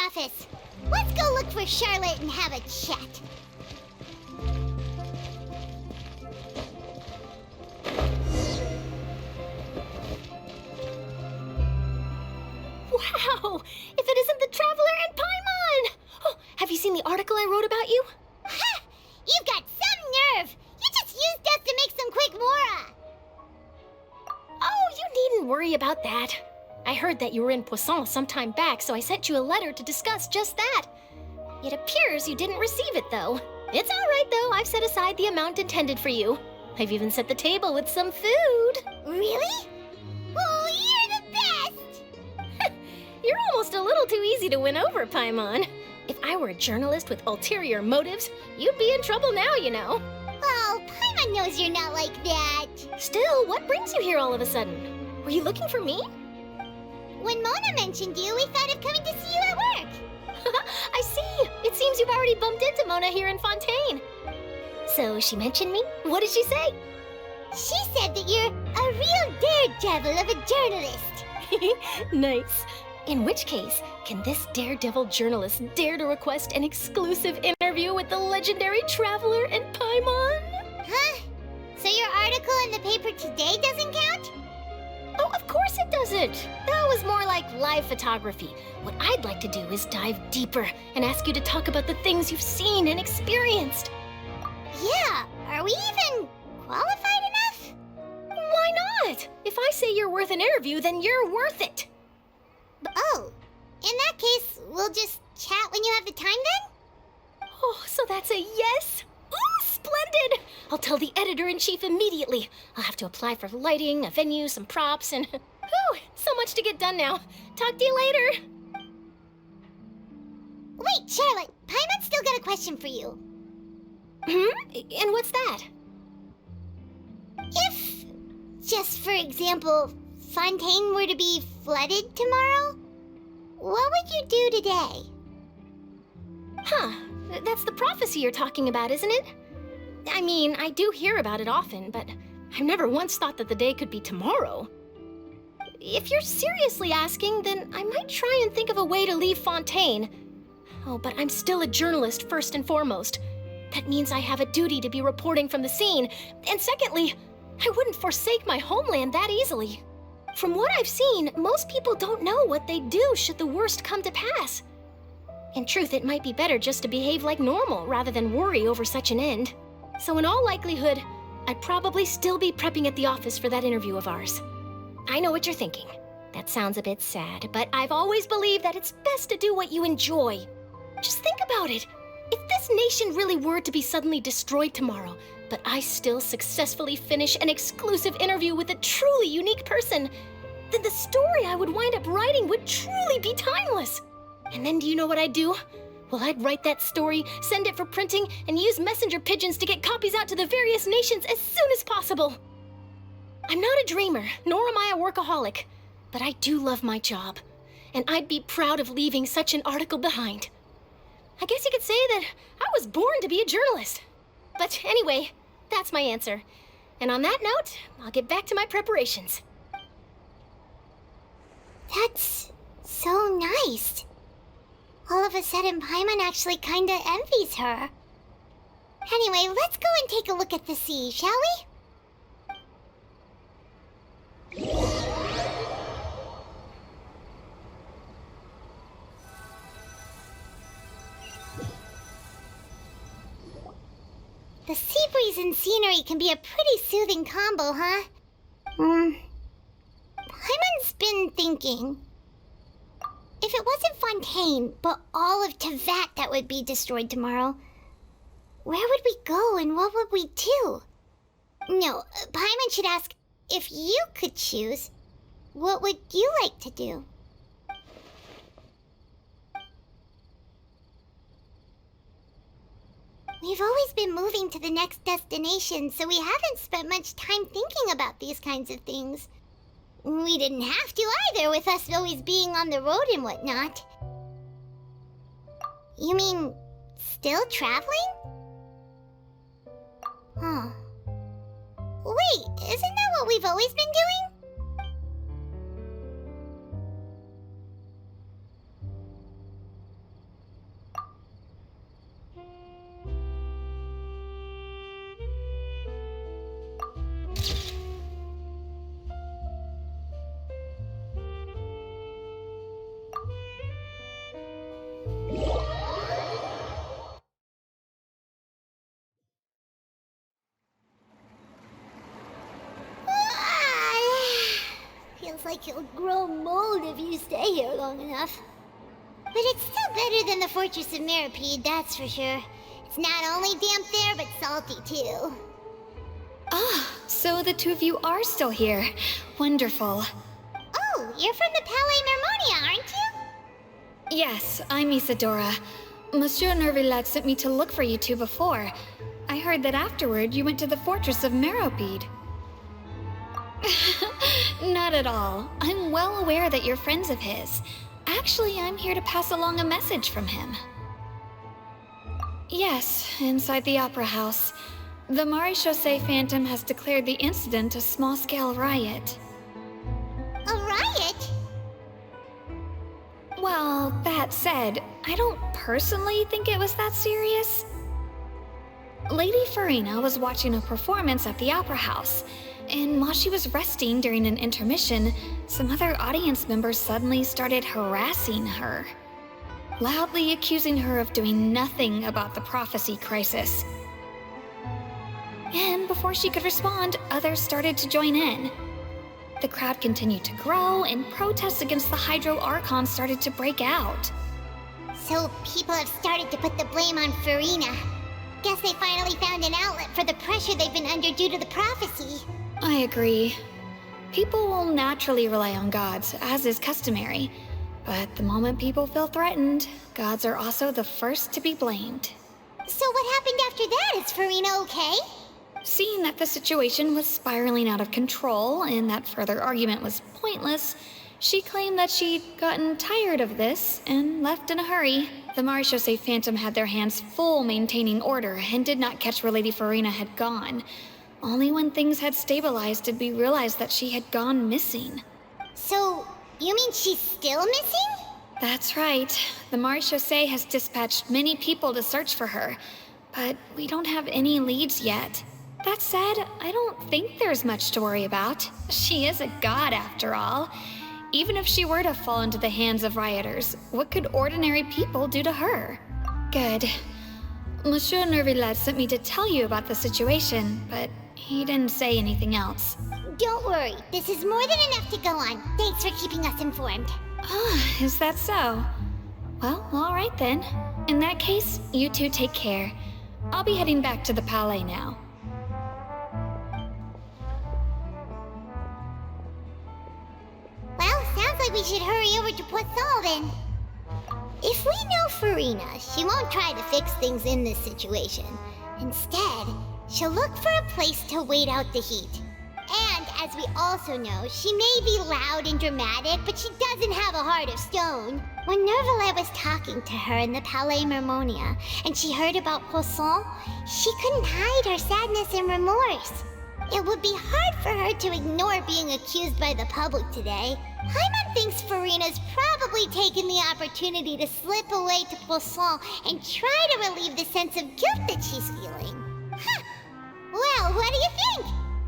office. Let's go look for Charlotte and have a chat. Wow! If it isn't the Traveler and Paimon! Oh, have you seen the article I wrote about you? Ha! You've got some nerve! You just used us to make some quick mora! Oh, you needn't worry about that. I heard that you were in Poisson some time back, so I sent you a letter to discuss just that. It appears you didn't receive it, though. It's all right, though. I've set aside the amount intended for you. I've even set the table with some food. Really? Oh, you're the best! You're almost a little too easy to win over, Paimon. If I were a journalist with ulterior motives, you'd be in trouble now, you know. Oh, Paimon knows you're not like that. Still, what brings you here all of a sudden? Were you looking for me? When Mona mentioned you, we thought of coming to see you at work. I see. It seems you've already bumped into Mona here in Fontaine. So she mentioned me? What did she say? She said that you're a real daredevil of a journalist. Nice. In which case, can this daredevil journalist dare to request an exclusive interview with the legendary Traveler and Paimon? Huh? So your article in the paper today doesn't count? Oh, of course it doesn't. That was more like live photography. What I'd like to do is dive deeper and ask you to talk about the things you've seen and experienced. Yeah, are we even qualified enough? Why not? If I say you're worth an interview, then you're worth it. Oh, in that case, we'll just chat when you have the time then? Oh, so that's a yes? Ooh, splendid! I'll tell the editor-in-chief immediately. I'll have to apply for lighting, a venue, some props, and... Whew, so much to get done now. Talk to you later. Wait, Charlotte, Paimon's still got a question for you. And what's that? If, just for example, Fontaine were to be flooded tomorrow, what would you do today? Huh, that's the prophecy you're talking about, isn't it? I mean, I do hear about it often, but I've never once thought that the day could be tomorrow. If you're seriously asking, then I might try and think of a way to leave Fontaine. Oh, but I'm still a journalist first and foremost. That means I have a duty to be reporting from the scene. And secondly, I wouldn't forsake my homeland that easily. From what I've seen, most people don't know what they'd do should the worst come to pass. In truth, it might be better just to behave like normal rather than worry over such an end. So in all likelihood, I'd probably still be prepping at the office for that interview of ours. I know what you're thinking. That sounds a bit sad, but I've always believed that it's best to do what you enjoy. Just think about it. If this nation really were to be suddenly destroyed tomorrow, but I still successfully finish an exclusive interview with a truly unique person, then the story I would wind up writing would truly be timeless. And then do you know what I'd do? Well, I'd write that story, send it for printing, and use messenger pigeons to get copies out to the various nations as soon as possible. I'm not a dreamer, nor am I a workaholic, but I do love my job, and I'd be proud of leaving such an article behind. I guess you could say that I was born to be a journalist. But anyway, that's my answer. And on that note, I'll get back to my preparations. That's so nice. All of a sudden, Paimon actually kinda envies her. Anyway, let's go and take a look at the sea, shall we? The sea breeze and scenery can be a pretty soothing combo, huh? Paimon's been thinking. If it wasn't Fontaine, but all of Tevat that would be destroyed tomorrow, where would we go and what would we do? No, Paimon should ask, if you could choose, what would you like to do? We've always been moving to the next destination, so we haven't spent much time thinking about these kinds of things. We didn't have to either, with us always being on the road and whatnot. You mean, still traveling? Huh. Wait, isn't that what we've always been doing? grow mold if you stay here long enough. But it's still better than the Fortress of Meropide, that's for sure. It's not only damp there, but salty too. Ah, so the two of you are still here. Wonderful. Oh, you're from the Palais Mermonia, aren't you? Yes, I'm Isadora. Monsieur Nervillet sent me to look for you two before. I heard that afterward you went to the Fortress of Meropide. Not at all. I'm well aware that you're friends of his. Actually, I'm here to pass along a message from him. Yes, inside the Opera House. The Maréchaussée Phantom has declared the incident a small-scale riot. A riot? Well, that said, I don't personally think it was that serious. Lady Farina was watching a performance at the Opera House, and while she was resting during an intermission, some other audience members suddenly started harassing her, loudly accusing her of doing nothing about the prophecy crisis. And before she could respond, others started to join in. The crowd continued to grow, and protests against the Hydro Archon started to break out. So people have started to put the blame on Farina. Guess they finally found an outlet for the pressure they've been under due to the prophecy. I agree. People will naturally rely on gods, as is customary. But the moment people feel threatened, gods are also the first to be blamed. So what happened after that? Is Farina okay? Seeing that the situation was spiraling out of control and that further argument was pointless, she claimed that she'd gotten tired of this and left in a hurry. The Maréchaussée Phantom had their hands full maintaining order and did not catch where Lady Farina had gone. Only when things had stabilized did we realize that she had gone missing. So, you mean she's still missing? That's right. The Maréchaussée has dispatched many people to search for her, but we don't have any leads yet. That said, I don't think there's much to worry about. She is a god after all. Even if she were to fall into the hands of rioters, what could ordinary people do to her? Good. Monsieur Nervillet sent me to tell you about the situation, but he didn't say anything else. Don't worry, this is more than enough to go on. Thanks for keeping us informed. Ah, is that so? Well, all right then. In that case, you two take care. I'll be heading back to the Palais now. Well, sounds like we should hurry over to Poisson then. If we know Farina, she won't try to fix things in this situation. Instead, she'll look for a place to wait out the heat. And as we also know, she may be loud and dramatic, but she doesn't have a heart of stone. When Nervillet was talking to her in the Palais Mermonia, and she heard about Poisson, she couldn't hide her sadness and remorse. It would be hard for her to ignore being accused by the public today. Paimon thinks Farina's probably taken the opportunity to slip away to Poisson and try to relieve the sense of guilt that she's feeling. Huh. Well, what do you think?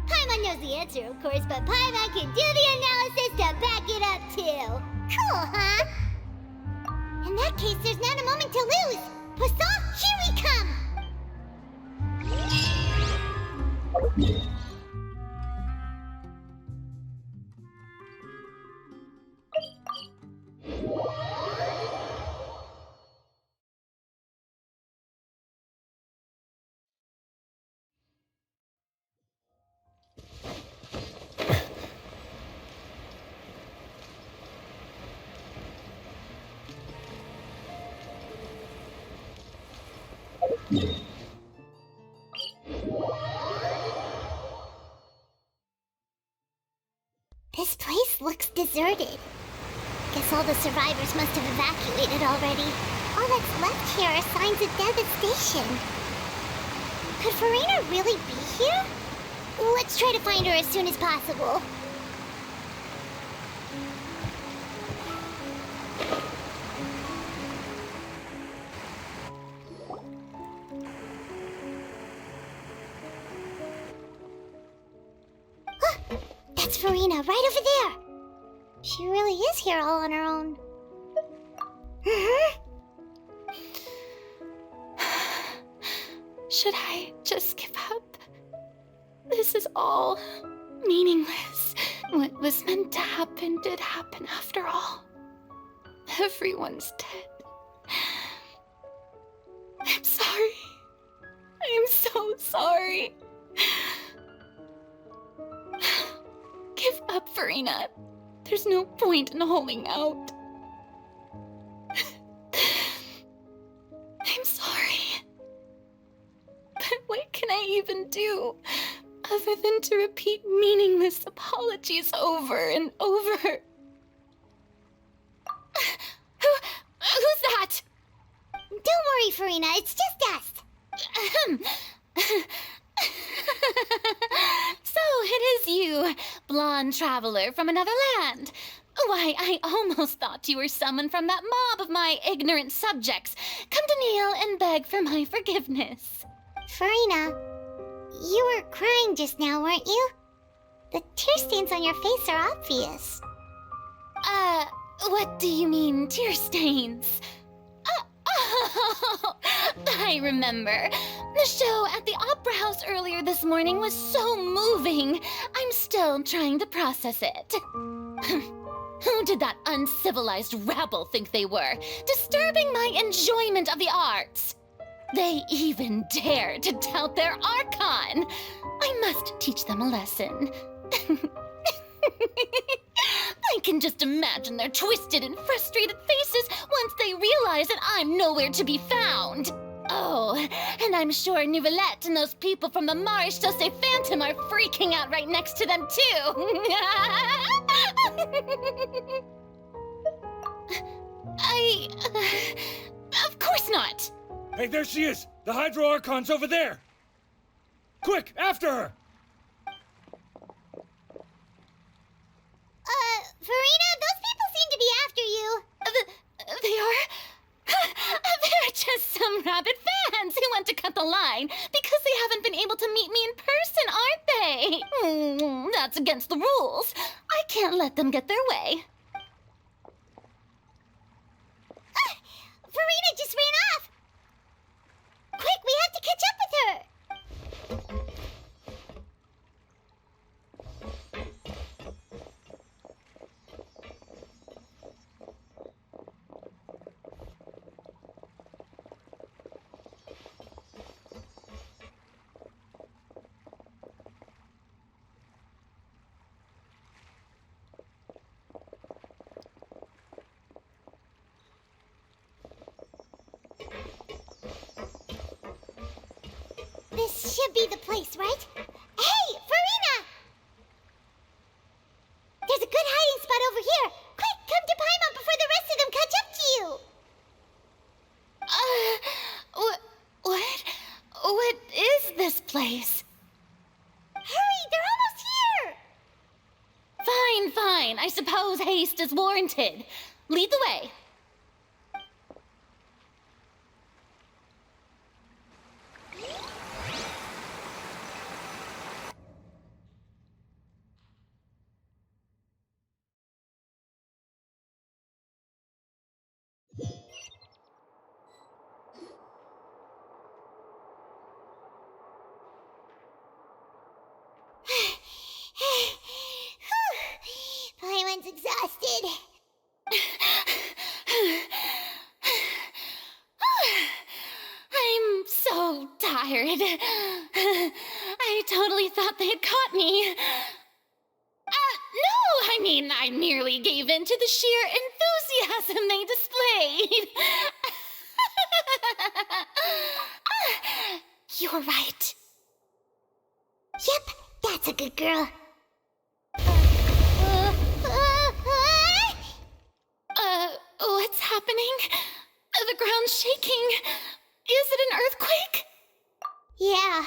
Paimon knows the answer, of course, but Paimon can do the analysis to back it up, too. Cool, huh? In that case, there's not a moment to lose. Poisson, here we come! This place looks deserted. Guess all the survivors must have evacuated already. All that's left here are signs of devastation. Could Farina really be here? Let's try to find her as soon as possible. That's Farina, right over there! She really is here all on her own. Should I just give up? This is all meaningless. What was meant to happen did happen after all. Everyone's dead. I'm sorry. I'm so sorry. Give up, Farina. There's no point in holding out. I'm sorry. But what can I even do other than to repeat meaningless apologies over and over? Who's that? Don't worry, Farina, it's just us. So it is you, blonde traveler from another land. Why, I almost thought you were someone from that mob of my ignorant subjects, come to kneel and beg for my forgiveness. Farina, you were crying just now, weren't you? The tear stains on your face are obvious. What do you mean, tear stains? Oh, I remember. The show at the Opera House earlier this morning was so moving. I'm still trying to process it. Who did that uncivilized rabble think they were, disturbing my enjoyment of the arts? They even dare to tout their Archon. I must teach them a lesson. I can just imagine their twisted and frustrated faces once they realize that I'm nowhere to be found. Oh, and I'm sure Nouvellette and those people from the Marche Chaussee Phantom are freaking out right next to them, too. Of course not. Hey, there she is! The Hydro Archon's over there! Quick, after her! Farina, those people seem to be after you. They are? They're just some rabid fans who want to cut the line because they haven't been able to meet me in person, aren't they? That's against the rules. I can't let them get their way. Farina just ran off! Quick, we have to catch up with her! This should be the place, right? Hey, Farina! There's a good hiding spot over here. Quick, come to Paimon before the rest of them catch up to you. What is this place? Hurry, they're almost here! Fine. I suppose haste is warranted. Lead the way. Paimon's exhausted. I'm so tired. I totally thought they had caught me. No, I merely gave in to the sheer enthusiasm they displayed. You're right. Yep, that's a good girl. What's happening? The ground's shaking. Is it an earthquake? Yeah,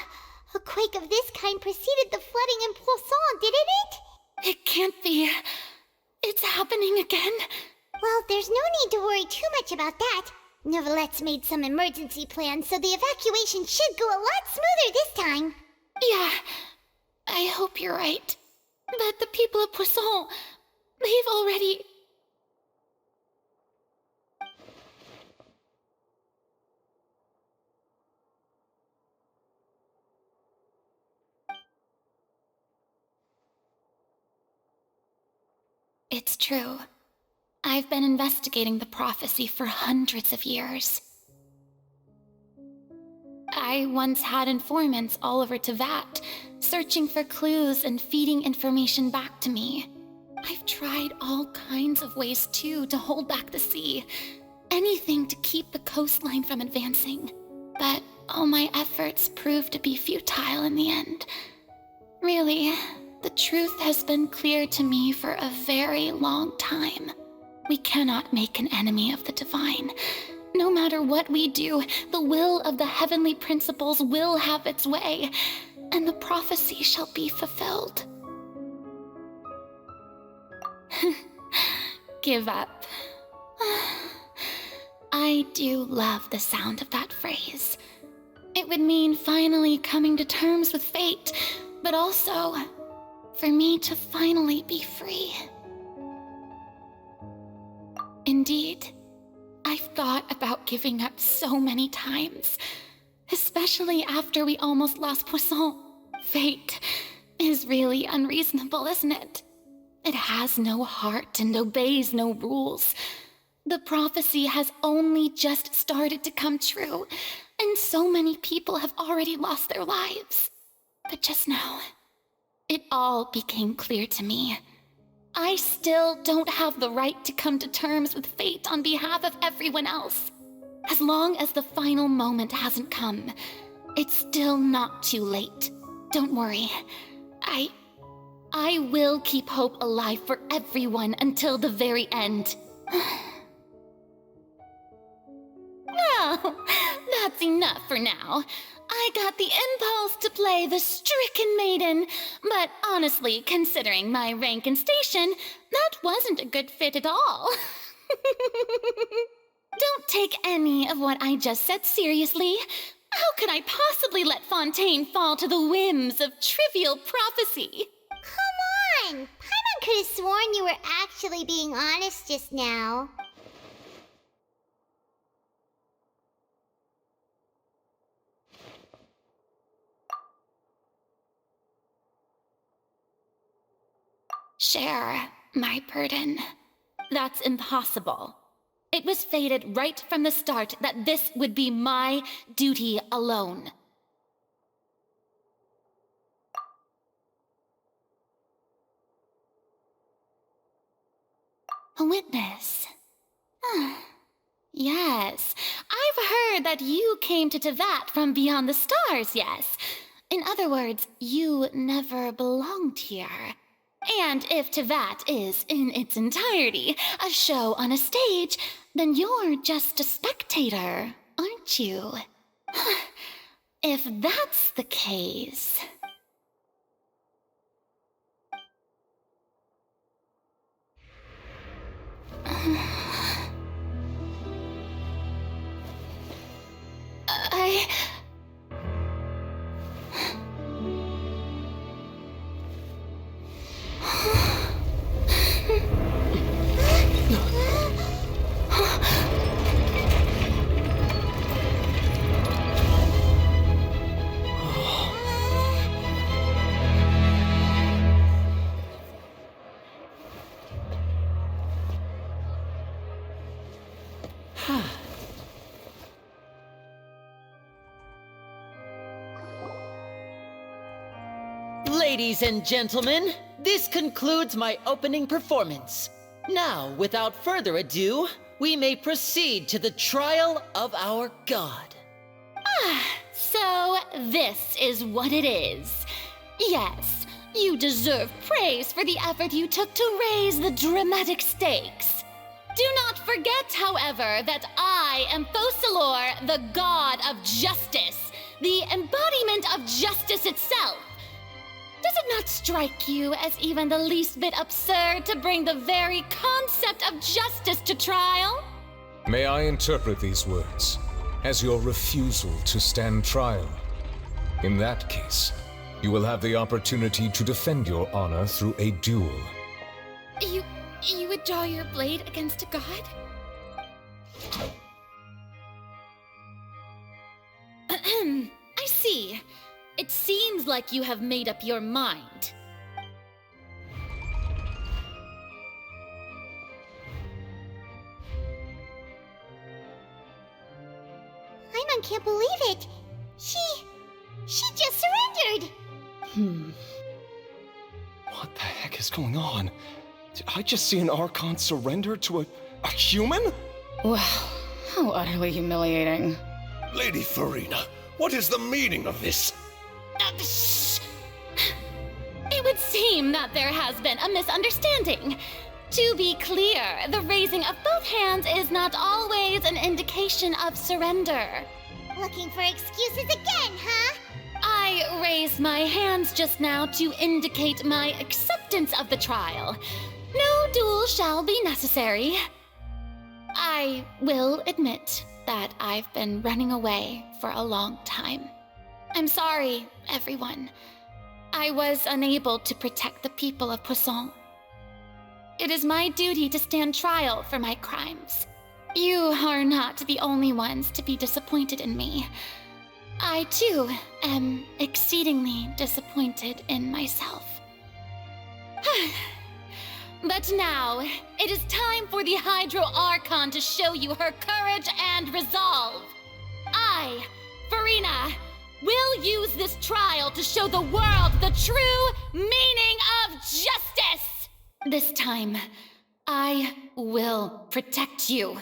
a quake of this kind preceded the flooding in Poisson, didn't it? It can't be. It's happening again. Well, there's no need to worry too much about that. Nouvellette's made some emergency plans, so the evacuation should go a lot smoother this time. Yeah, I hope you're right. But the people of Poisson, they've already... It's true. I've been investigating the prophecy for hundreds of years. I once had informants all over Tevat, searching for clues and feeding information back to me. I've tried all kinds of ways, too, to hold back the sea. Anything to keep the coastline from advancing. But all my efforts proved to be futile in the end. Really, the truth has been clear to me for a very long time. We cannot make an enemy of the divine. No matter what we do, the will of the heavenly principles will have its way, and the prophecy shall be fulfilled. Give up. I do love the sound of that phrase. It would mean finally coming to terms with fate, but also for me to finally be free. Indeed, I've thought about giving up so many times, especially after we almost lost Poisson. Fate is really unreasonable, isn't it? It has no heart and obeys no rules. The prophecy has only just started to come true, and so many people have already lost their lives. But just now, it all became clear to me. I still don't have the right to come to terms with fate on behalf of everyone else. As long as the final moment hasn't come, it's still not too late. Don't worry. I will keep hope alive for everyone until the very end. Well, that's enough for now. I got the impulse to play the stricken maiden, but honestly, considering my rank and station, that wasn't a good fit at all. Don't take any of what I just said seriously. How could I possibly let Fontaine fall to the whims of trivial prophecy? Come on! Paimon could have sworn you were actually being honest just now. Share my burden. That's impossible. It was fated right from the start that this would be my duty alone. A witness. Yes, I've heard that you came to Tevat from beyond the stars, yes. In other words, you never belonged here. And if Tevat is, in its entirety, a show on a stage, then you're just a spectator, aren't you? If that's the case... Ladies and gentlemen, this concludes my opening performance. Now, without further ado, we may proceed to the trial of our god. So this is what it is. Yes, you deserve praise for the effort you took to raise the dramatic stakes. Do not forget, however, that I am Focalor, the god of justice, the embodiment of justice itself. Does it not strike you as even the least bit absurd to bring the very concept of justice to trial? May I interpret these words as your refusal to stand trial? In that case, you will have the opportunity to defend your honor through a duel. You would draw your blade against a god? I see. It seems like you have made up your mind. everyone can't believe it. She just surrendered. What the heck is going on? Did I just see an Archon surrender to a human? Wow, how utterly humiliating. Lady Farina, what is the meaning of this? It would seem that there has been a misunderstanding. To be clear, the raising of both hands is not always an indication of surrender. Looking for excuses again, huh? I raised my hands just now to indicate my acceptance of the trial. No duel shall be necessary. I will admit that I've been running away for a long time. I'm sorry, everyone. I was unable to protect the people of Poisson. It is my duty to stand trial for my crimes. You are not the only ones to be disappointed in me. I, too, am exceedingly disappointed in myself. But now, it is time for the Hydro Archon to show you her courage and resolve. I, Farina, will use this trial to show the world the true meaning of justice! This time, I will protect you.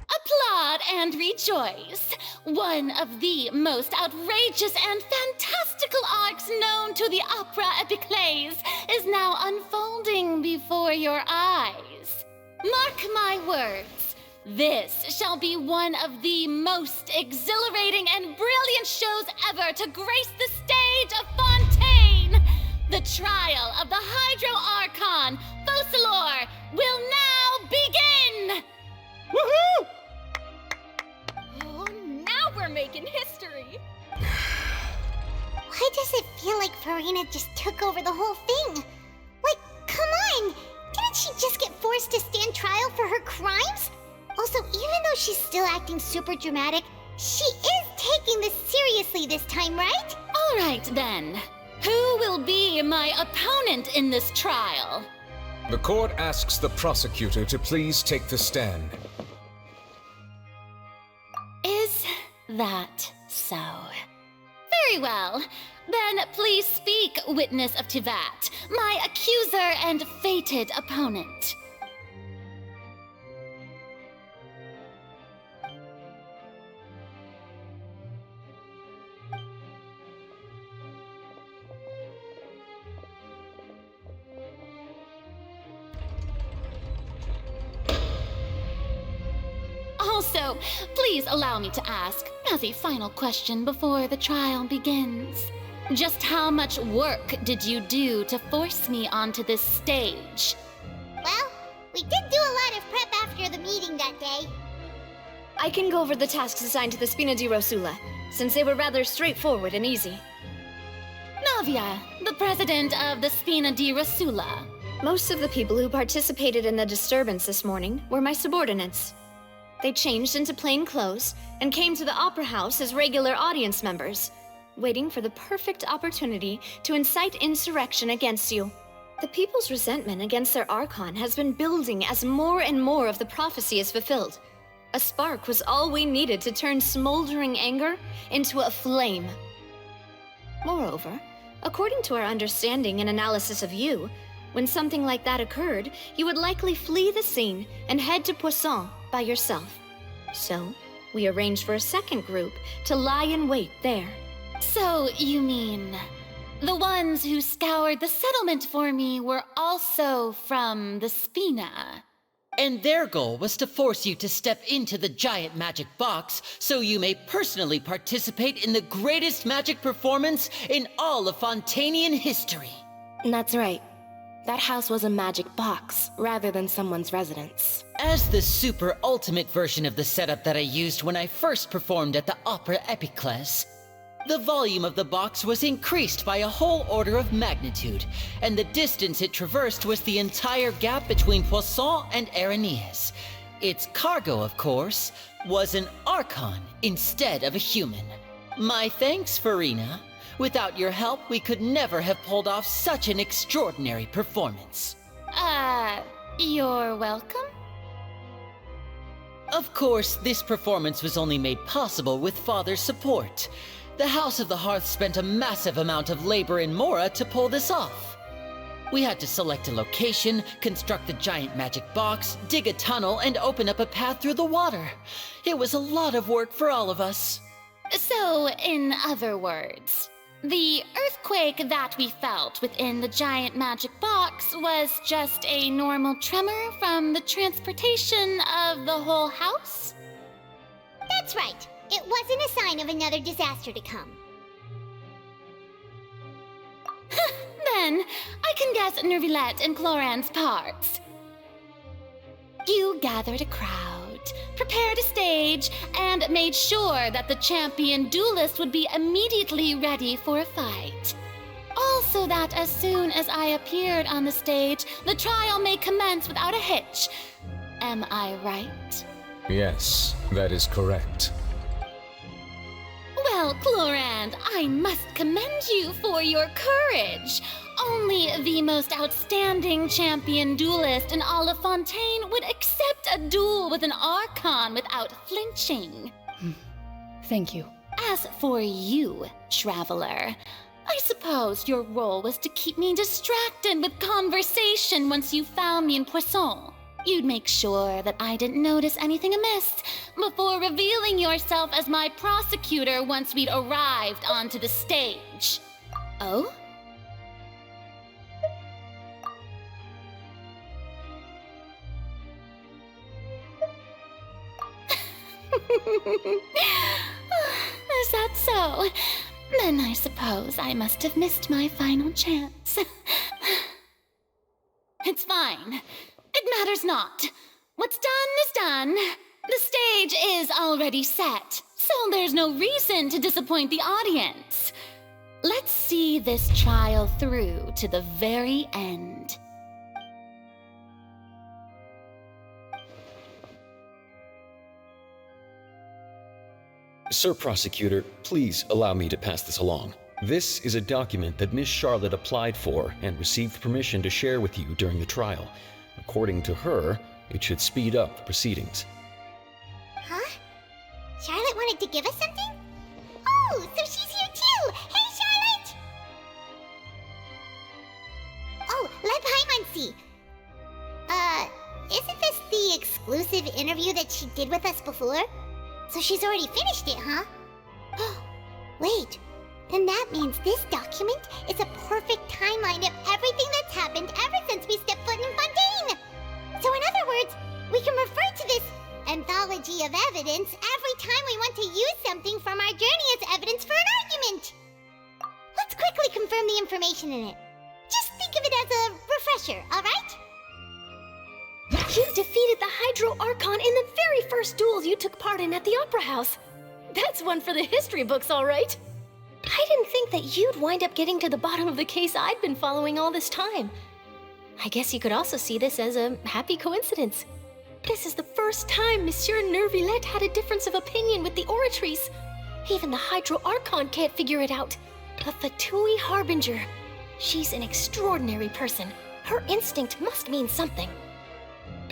Applaud and rejoice! One of the most outrageous and fantastical arcs known to the opera epiclese is now unfolding before your eyes. Mark my words, this shall be one of the most exhilarating and brilliant shows ever to grace the stage of Fontaine! The trial of the Hydro Archon, Focalor, will now begin! Woohoo! Oh, now we're making history! Why does it feel like Farina just took over the whole thing? Like, come on! Didn't she just get forced to stand trial for her crimes? Also, even though she's still acting super dramatic, she is taking this seriously this time, right? All right, then. Who will be my opponent in this trial? The court asks the prosecutor to please take the stand. Is that so? Very well. Then please speak, witness of Tivat, my accuser and fated opponent. Also, please allow me to ask, as a final question before the trial begins, just how much work did you do to force me onto this stage? Well, we did do a lot of prep after the meeting that day. I can go over the tasks assigned to the Spina di Rosula, since they were rather straightforward and easy. Navia, the president of the Spina di Rosula. Most of the people who participated in the disturbance this morning were my subordinates. They changed into plain clothes and came to the Opera House as regular audience members, waiting for the perfect opportunity to incite insurrection against you. The people's resentment against their Archon has been building as more and more of the prophecy is fulfilled. A spark was all we needed to turn smoldering anger into a flame. Moreover, according to our understanding and analysis of you, when something like that occurred, you would likely flee the scene and head to Poisson by yourself. So, we arranged for a second group to lie in wait there. So, you mean, the ones who scoured the settlement for me were also from the Spina? And their goal was to force you to step into the giant magic box so you may personally participate in the greatest magic performance in all of Fontainian history. That's right. That house was a magic box, rather than someone's residence. As the super ultimate version of the setup that I used when I first performed at the Opera Epiclese, the volume of the box was increased by a whole order of magnitude, and the distance it traversed was the entire gap between Poisson and Araneas. Its cargo, of course, was an Archon instead of a human. My thanks, Farina. Without your help, we could never have pulled off such an extraordinary performance. You're welcome? Of course, this performance was only made possible with Father's support. The House of the Hearth spent a massive amount of labor in Mora to pull this off. We had to select a location, construct the giant magic box, dig a tunnel, and open up a path through the water. It was a lot of work for all of us. So, in other words, the earthquake that we felt within the giant magic box was just a normal tremor from the transportation of the whole house? That's right. It wasn't a sign of another disaster to come. Then, I can guess Nervilette and Cloran's parts. You gathered a crowd, prepared a stage, and made sure that the champion duelist would be immediately ready for a fight. Also that as soon as I appeared on the stage, the trial may commence without a hitch. Am I right? Yes, that is correct. Well, Clorand, I must commend you for your courage. Only the most outstanding champion duelist in all of Fontaine would accept a duel with an Archon without flinching. Thank you. As for you, Traveler, I suppose your role was to keep me distracted with conversation once you found me in Poisson. You'd make sure that I didn't notice anything amiss before revealing yourself as my prosecutor once we'd arrived onto the stage. Oh? Is that so? Then I suppose I must have missed my final chance. It's fine. It matters not. What's done is done. The stage is already set, so there's no reason to disappoint the audience. Let's see this trial through to the very end. Sir Prosecutor, please allow me to pass this along. This is a document that Miss Charlotte applied for and received permission to share with you during the trial. According to her, it should speed up the proceedings. Huh? Charlotte wanted to give us something? Oh, so she's here too! Hey, Charlotte! Oh, Lev Hymancy! Isn't this the exclusive interview that she did with us before? So she's already finished it, huh? Wait, then that means this document is a perfect timeline of everything that's happened ever since we stepped foot in Fontaine! So in other words, we can refer to this anthology of evidence every time we want to use something from our journey as evidence for an argument! Let's quickly confirm the information in it. Just think of it as a refresher, alright? You defeated the Hydro Archon in the very first duel you took part in at the Opera House. That's one for the history books, all right. I didn't think that you'd wind up getting to the bottom of the case I'd been following all this time. I guess you could also see this as a happy coincidence. This is the first time Monsieur Nervilette had a difference of opinion with the Oratrice. Even the Hydro Archon can't figure it out. A Fatui Harbinger. She's an extraordinary person. Her instinct must mean something.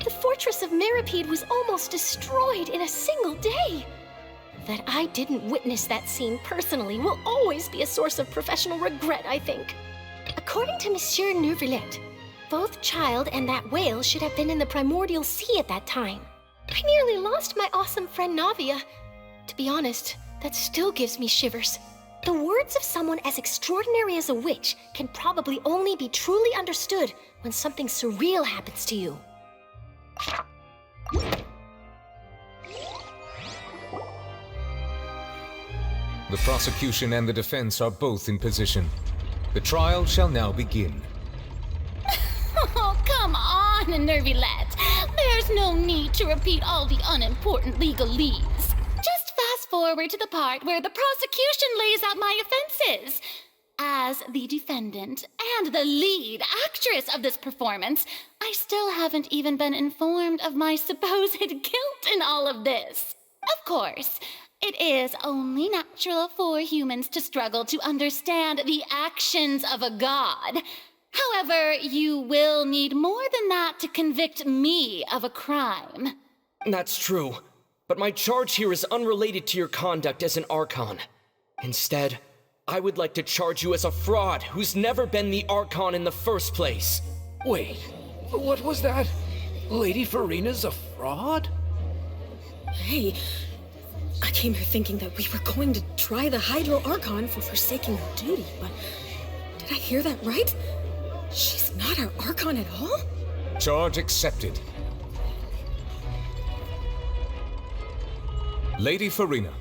The fortress of Meripede was almost destroyed in a single day. That I didn't witness that scene personally will always be a source of professional regret, I think. According to Monsieur Nervilette, both Child and that whale should have been in the primordial sea at that time. I nearly lost my awesome friend Navia. To be honest, that still gives me shivers. The words of someone as extraordinary as a witch can probably only be truly understood when something surreal happens to you. The prosecution and the defense are both in position. The trial shall now begin. Oh, come on, Nervilette. There's no need to repeat all the unimportant legalese. Just fast forward to the part where the prosecution lays out my offenses. As the defendant and the lead actress of this performance, I still haven't even been informed of my supposed guilt in all of this. Of course, it is only natural for humans to struggle to understand the actions of a god. However, you will need more than that to convict me of a crime. That's true, but my charge here is unrelated to your conduct as an Archon. Instead, I would like to charge you as a fraud who's never been the Archon in the first place. Wait, what was that? Lady Farina's a fraud? Hey, I came here thinking that we were going to try the Hydro Archon for forsaking her duty, but did I hear that right? She's not our Archon at all? Charge accepted. Lady Farina,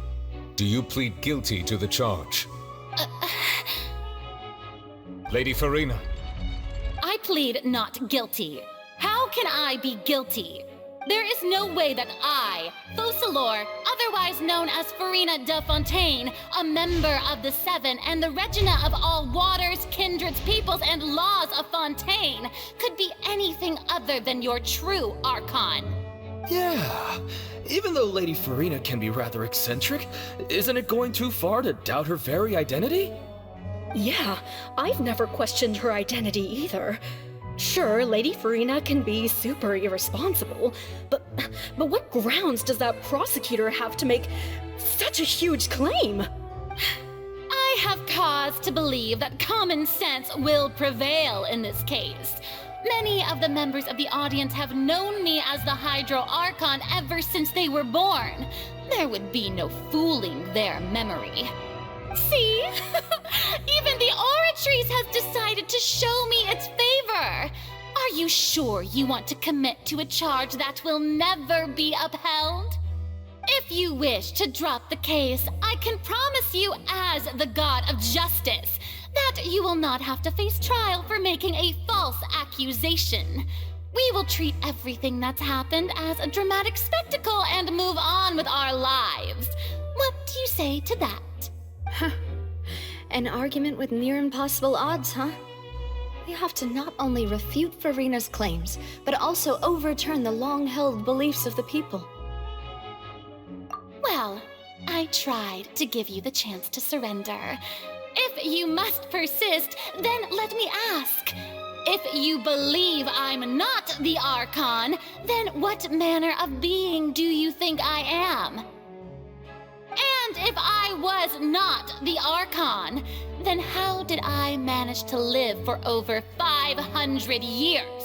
do you plead guilty to the charge? Lady Farina. I plead not guilty. How can I be guilty? There is no way that I, Focalor, otherwise known as Farina de Fontaine, a member of the Seven and the Regina of all waters, kindreds, peoples, and laws of Fontaine, could be anything other than your true Archon. Yeah, even though Lady Farina can be rather eccentric, isn't it going too far to doubt her very identity? Yeah, I've never questioned her identity either. Sure, Lady Farina can be super irresponsible, but what grounds does that prosecutor have to make such a huge claim? I have cause to believe that common sense will prevail in this case. Many of the members of the audience have known me as the Hydro Archon ever since they were born. There would be no fooling their memory. See? Even the Oratrice has decided to show me its favor. Are you sure you want to commit to a charge that will never be upheld? If you wish to drop the case, I can promise you as the God of Justice that you will not have to face trial for making a false accusation. We will treat everything that's happened as a dramatic spectacle and move on with our lives. What do you say to that? Huh. An argument with near impossible odds, huh? You have to not only refute Farina's claims, but also overturn the long-held beliefs of the people. Well, I tried to give you the chance to surrender. If you must persist, then let me ask. If you believe I'm not the Archon, then what manner of being do you think I am? And if I was not the Archon, then how did I manage to live for over 500 years?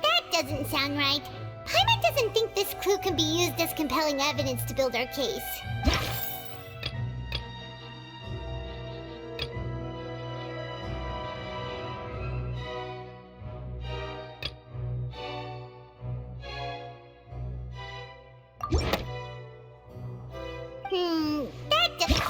That doesn't sound right. Paimon doesn't think this clue can be used as compelling evidence to build our case. That doesn't...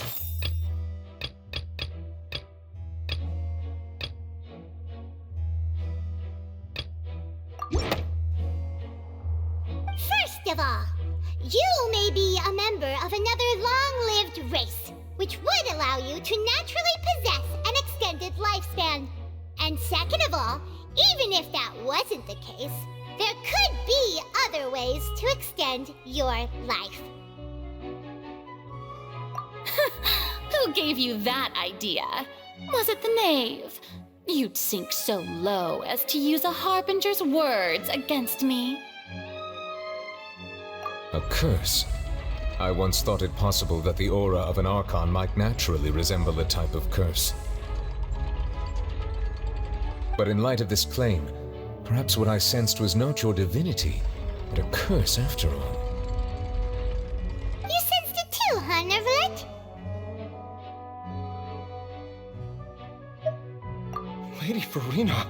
First of all, you may be a member of another long-lived race, which would allow you to naturally possess an extended lifespan. And second of all, even if that wasn't the case, there could be other ways to extend your life. Who gave you that idea? Was it the knave? You'd sink so low as to use a harbinger's words against me. A curse? I once thought it possible that the aura of an Archon might naturally resemble a type of curse. But in light of this claim, perhaps what I sensed was not your divinity, but a curse after all. You sensed it too, huh, Nervalet? Lady Farina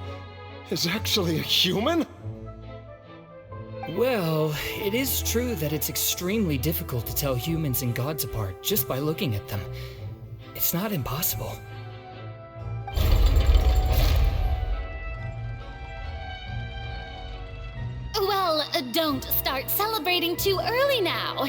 is actually a human? Well, it is true that it's extremely difficult to tell humans and gods apart just by looking at them. It's not impossible. Well, don't start celebrating too early now.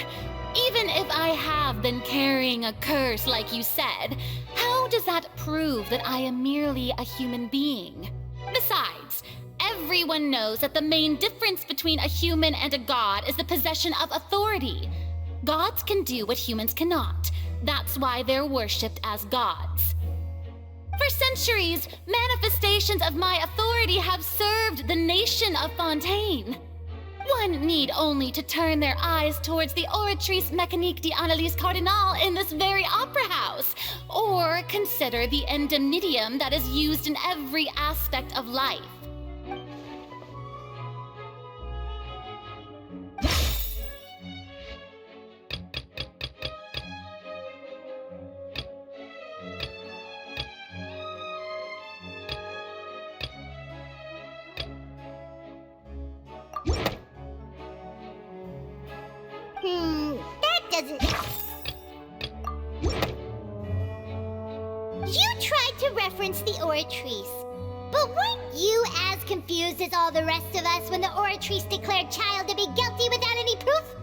Even if I have been carrying a curse like you said, how does that prove that I am merely a human being? Besides, everyone knows that the main difference between a human and a god is the possession of authority. Gods can do what humans cannot. That's why they're worshipped as gods. For centuries, manifestations of my authority have served the nation of Fontaine. One need only to turn their eyes towards the Oratrice Mécanique d'Analyse Cardinal in this very opera house, or consider the indemnitium that is used in every aspect of life. That doesn't... You tried to reference the Oratrice, but weren't you as confused as all the rest of us when the Oratrice declared Child to be guilty without any proof?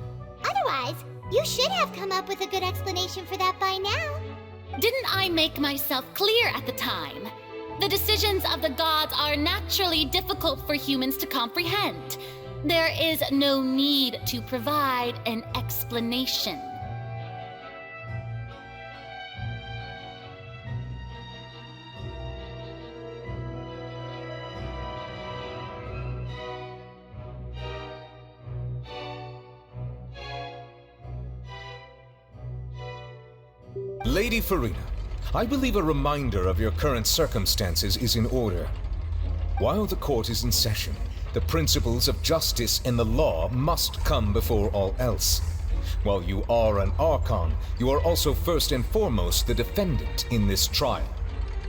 Otherwise, you should have come up with a good explanation for that by now. Didn't I make myself clear at the time? The decisions of the gods are naturally difficult for humans to comprehend. There is no need to provide an explanation. Lady Farina, I believe a reminder of your current circumstances is in order. While the court is in session, the principles of justice and the law must come before all else. While you are an Archon, you are also first and foremost the defendant in this trial.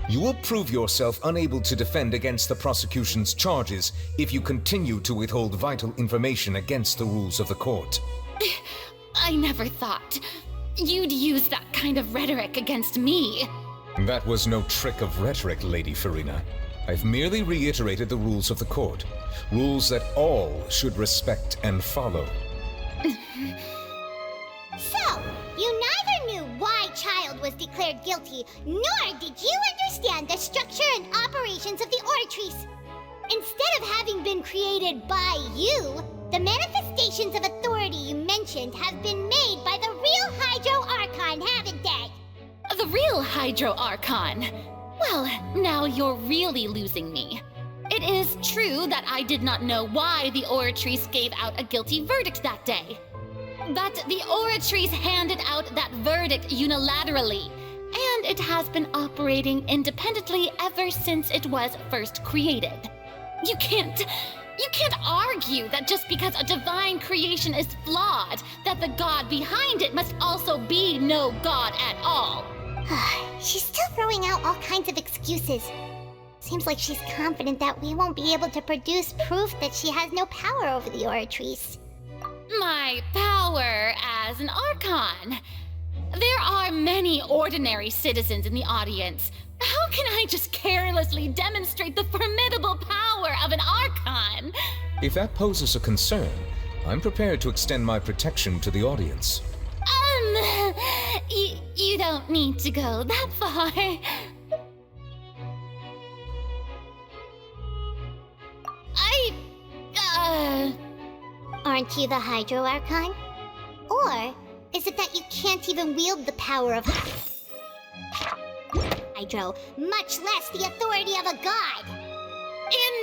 You will prove yourself unable to defend against the prosecution's charges if you continue to withhold vital information against the rules of the court. I never thought you'd use that kind of rhetoric against me. That was no trick of rhetoric, Lady Farina. I've merely reiterated the rules of the court. Rules that all should respect and follow. So, you neither knew why Child was declared guilty, nor did you understand the structure and operations of the Oratrice. Instead of having been created by you, the manifestations of authority you mentioned have been made by the real Hydro Archon, haven't they? The real Hydro Archon? Well, now you're really losing me. It is true that I did not know why the Oratrice gave out a guilty verdict that day. But the Oratrice handed out that verdict unilaterally, and it has been operating independently ever since it was first created. You can't argue that just because a divine creation is flawed, that the god behind it must also be no god at all. She's still throwing out all kinds of excuses. Seems like she's confident that we won't be able to produce proof that she has no power over the Oratrice. My power as an Archon? There are many ordinary citizens in the audience. How can I just carelessly demonstrate the formidable power of an Archon? If that poses a concern, I'm prepared to extend my protection to the audience. You don't need to go that far. Aren't you the Hydro Archon? Or is it that you can't even wield the power of Hydro, much less the authority of a god?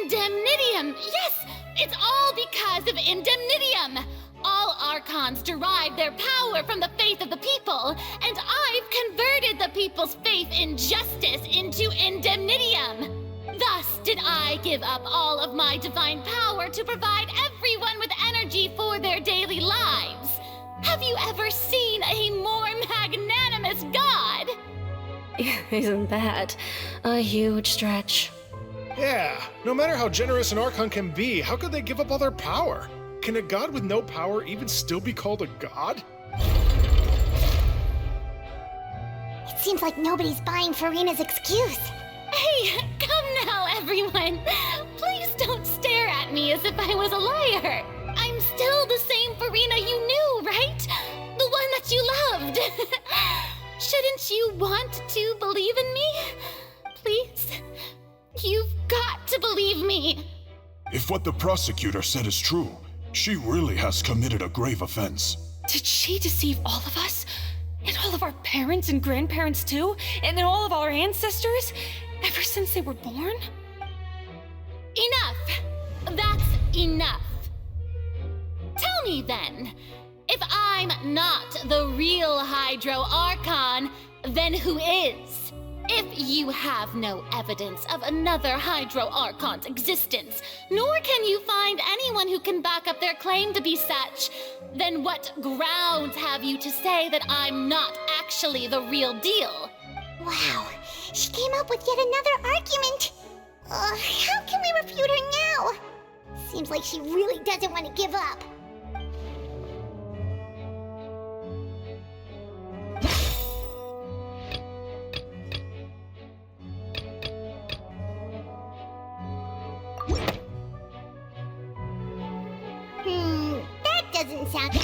Indemnitium! Yes! It's all because of Indemnitium! All Archons derive their power from the faith of the people, and I've converted the people's faith in justice into Indemnitium! Thus did I give up all of my divine power to provide everyone with energy for their daily lives. Have you ever seen a more magnanimous god? Isn't that a huge stretch? Yeah, no matter how generous an Archon can be, how could they give up all their power? Can a god with no power even still be called a god? It seems like nobody's buying Farina's excuse. Hey, come now, everyone. Please don't stare at me as if I was a liar. I'm still the same Farina you knew, right? The one that you loved. Shouldn't you want to believe in me? Please? You've got to believe me! If what the prosecutor said is true, she really has committed a grave offense. Did she deceive all of us? And all of our parents and grandparents too? And then all of our ancestors? Ever since they were born? Enough! That's enough. Tell me then, if I'm not the real Hydro Archon, then who is? If you have no evidence of another Hydro Archon's existence, nor can you find anyone who can back up their claim to be such, then what grounds have you to say that I'm not actually the real deal? Wow, she came up with yet another argument. How can we refute her now? Seems like she really doesn't want to give up. That doesn't sound...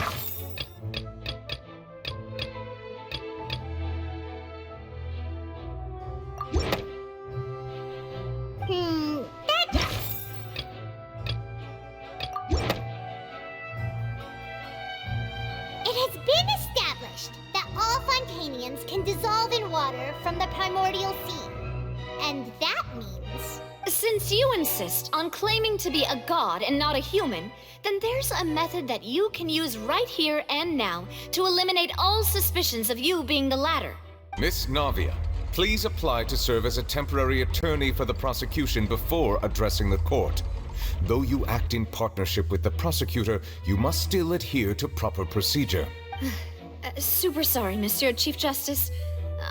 It has been established that all Fontainians can dissolve in water from the primordial sea. And that means... Since you insist on claiming to be a god and not a human, then there's a method that you can use right here and now to eliminate all suspicions of you being the latter. Miss Navia, please apply to serve as a temporary attorney for the prosecution before addressing the court. Though you act in partnership with the prosecutor, you must still adhere to proper procedure. Super sorry, Monsieur Chief Justice.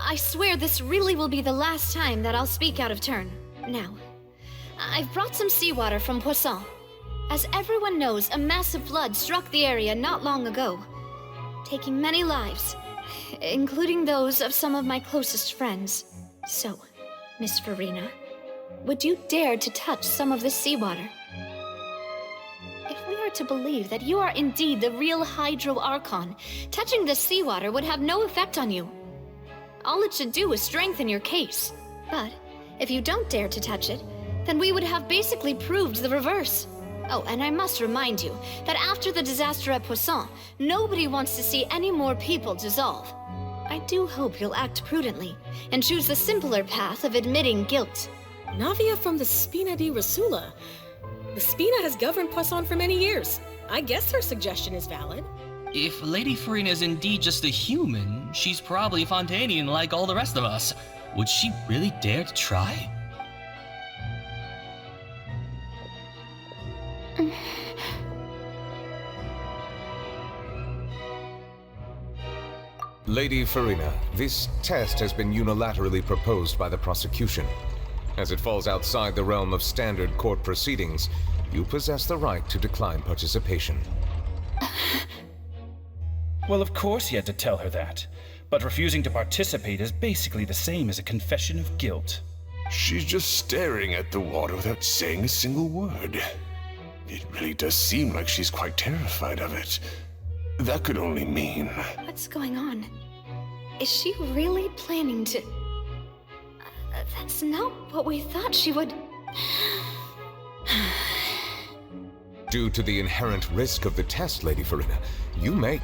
I swear this really will be the last time that I'll speak out of turn. Now, I've brought some seawater from Poisson. As everyone knows, a massive flood struck the area not long ago, taking many lives, including those of some of my closest friends. So, Miss Farina, would you dare to touch some of this seawater? If we are to believe that you are indeed the real Hydro Archon, touching this seawater would have no effect on you. All it should do is strengthen your case. But if you don't dare to touch it, then we would have basically proved the reverse. Oh, and I must remind you that after the disaster at Poisson, nobody wants to see any more people dissolve. I do hope you'll act prudently and choose the simpler path of admitting guilt. Navia from the Spina di Rasula. The Spina has governed Poisson for many years. I guess her suggestion is valid. If Lady Farina is indeed just a human, she's probably Fontainian like all the rest of us. Would she really dare to try? Lady Farina, this test has been unilaterally proposed by the prosecution. As it falls outside the realm of standard court proceedings, you possess the right to decline participation. Well, of course he had to tell her that. But refusing to participate is basically the same as a confession of guilt. She's just staring at the water without saying a single word. It really does seem like she's quite terrified of it. That could only mean... What's going on? Is she really planning to... That's not what we thought she would... Due to the inherent risk of the test, Lady Farina, you may...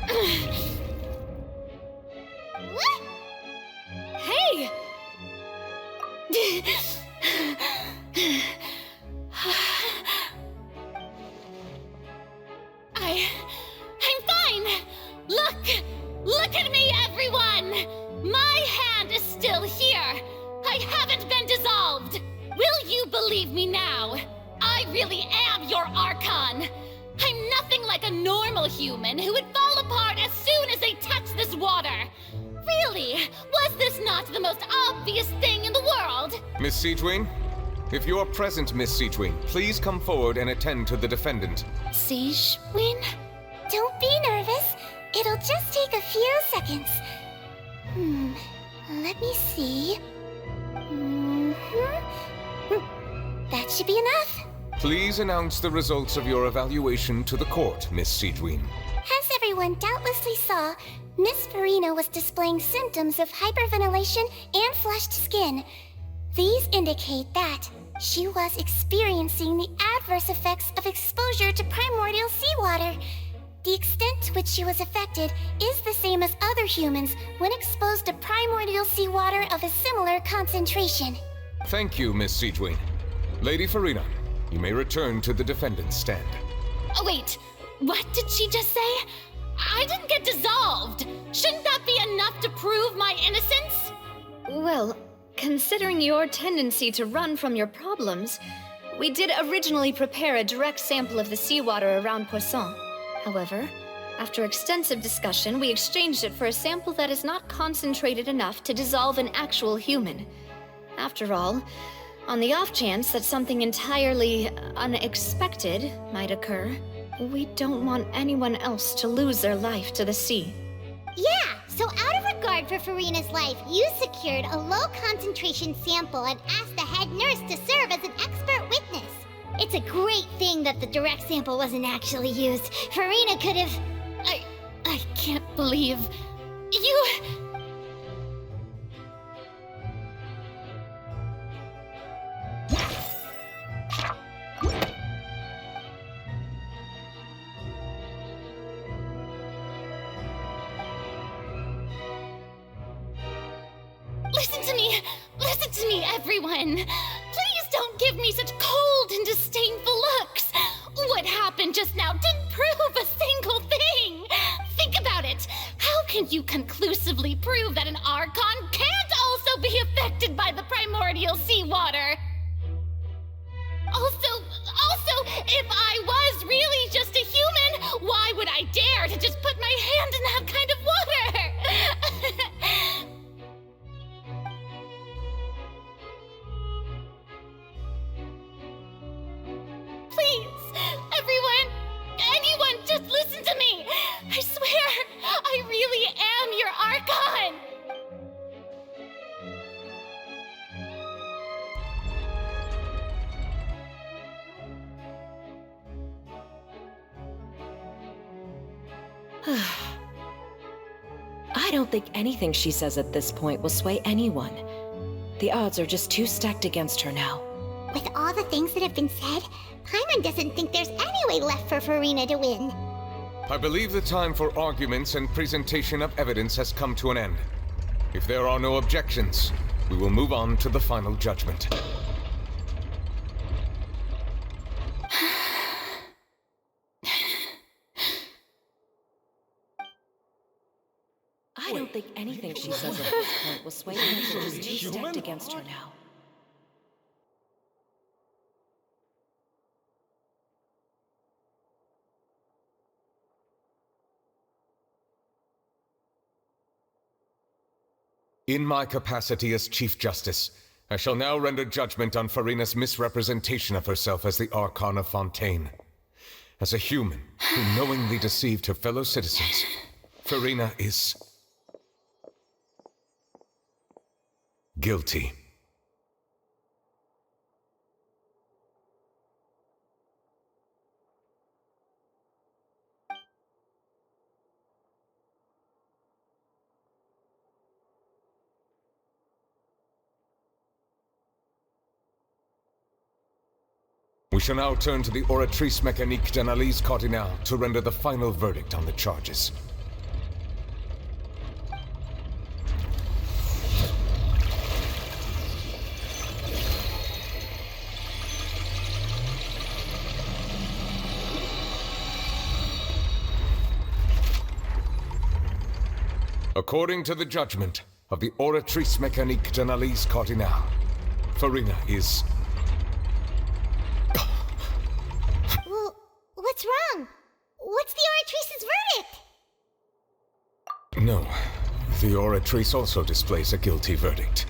What? Hey! I'm fine! Look at me, everyone! My hand is still here! I haven't been dissolved! Will you believe me now? I really am your Archon! I'm nothing like a normal human who would fall apart as soon as they touch this water! Really? Was this not the most obvious thing in the world? Miss Seedwing? If you are present, Miss Seedwing, please come forward and attend to the defendant. Seedwing? Don't be nervous. It'll just take a few seconds. Let me see. That should be enough. Please announce the results of your evaluation to the court, Miss Seedwing. As everyone doubtlessly saw, Miss Farina was displaying symptoms of hyperventilation and flushed skin. These indicate that, She was experiencing the adverse effects of exposure to primordial seawater. The extent to which she was affected is the same as other humans when exposed to primordial seawater of a similar concentration. Thank you, Miss Siegewing. Lady Farina, you may return to the defendant's stand. Oh, wait. What did she just say? I didn't get dissolved. Shouldn't that be enough to prove my innocence? Well, considering your tendency to run from your problems, we did originally prepare a direct sample of the seawater around Poisson. However, after extensive discussion, we exchanged it for a sample that is not concentrated enough to dissolve an actual human. After all, on the off chance that something entirely unexpected might occur, we don't want anyone else to lose their life to the sea. Yeah, so out of regard for Farina's life, you secured a low-concentration sample and asked the head nurse to serve as an expert witness. It's a great thing that the direct sample wasn't actually used. Farina could have... I can't believe... You... Listen to me, everyone. Please don't give me such cold and disdainful looks. What happened just now didn't prove a single thing. Think about it. How can you conclusively prove that an Archon can't also be affected by the primordial seawater? Also, if I was really just a human, why would I dare to just put my hand in that kind of water? Please, everyone, anyone, just listen to me. I swear, I really am your Archon. I don't think anything she says at this point will sway anyone. The odds are just too stacked against her now. With all the things that have been said, Paimon doesn't think there's any way left for Farina to win. I believe the time for arguments and presentation of evidence has come to an end. If there are no objections, we will move on to the final judgment. I don't think anything she says at this point will sway anyone. She's too stacked against her now. In my capacity as Chief Justice, I shall now render judgment on Farina's misrepresentation of herself as the Archon of Fontaine. As a human who knowingly deceived her fellow citizens, Farina is... guilty. We shall now turn to the Oratrice Mécanique d'Analyse Cardinale to render the final verdict on the charges. According to the judgment of the Oratrice Mécanique d'Analyse Cardinale, Farina is... Well, what's wrong? What's the Oratrice's verdict? No, the Oratrice also displays a guilty verdict.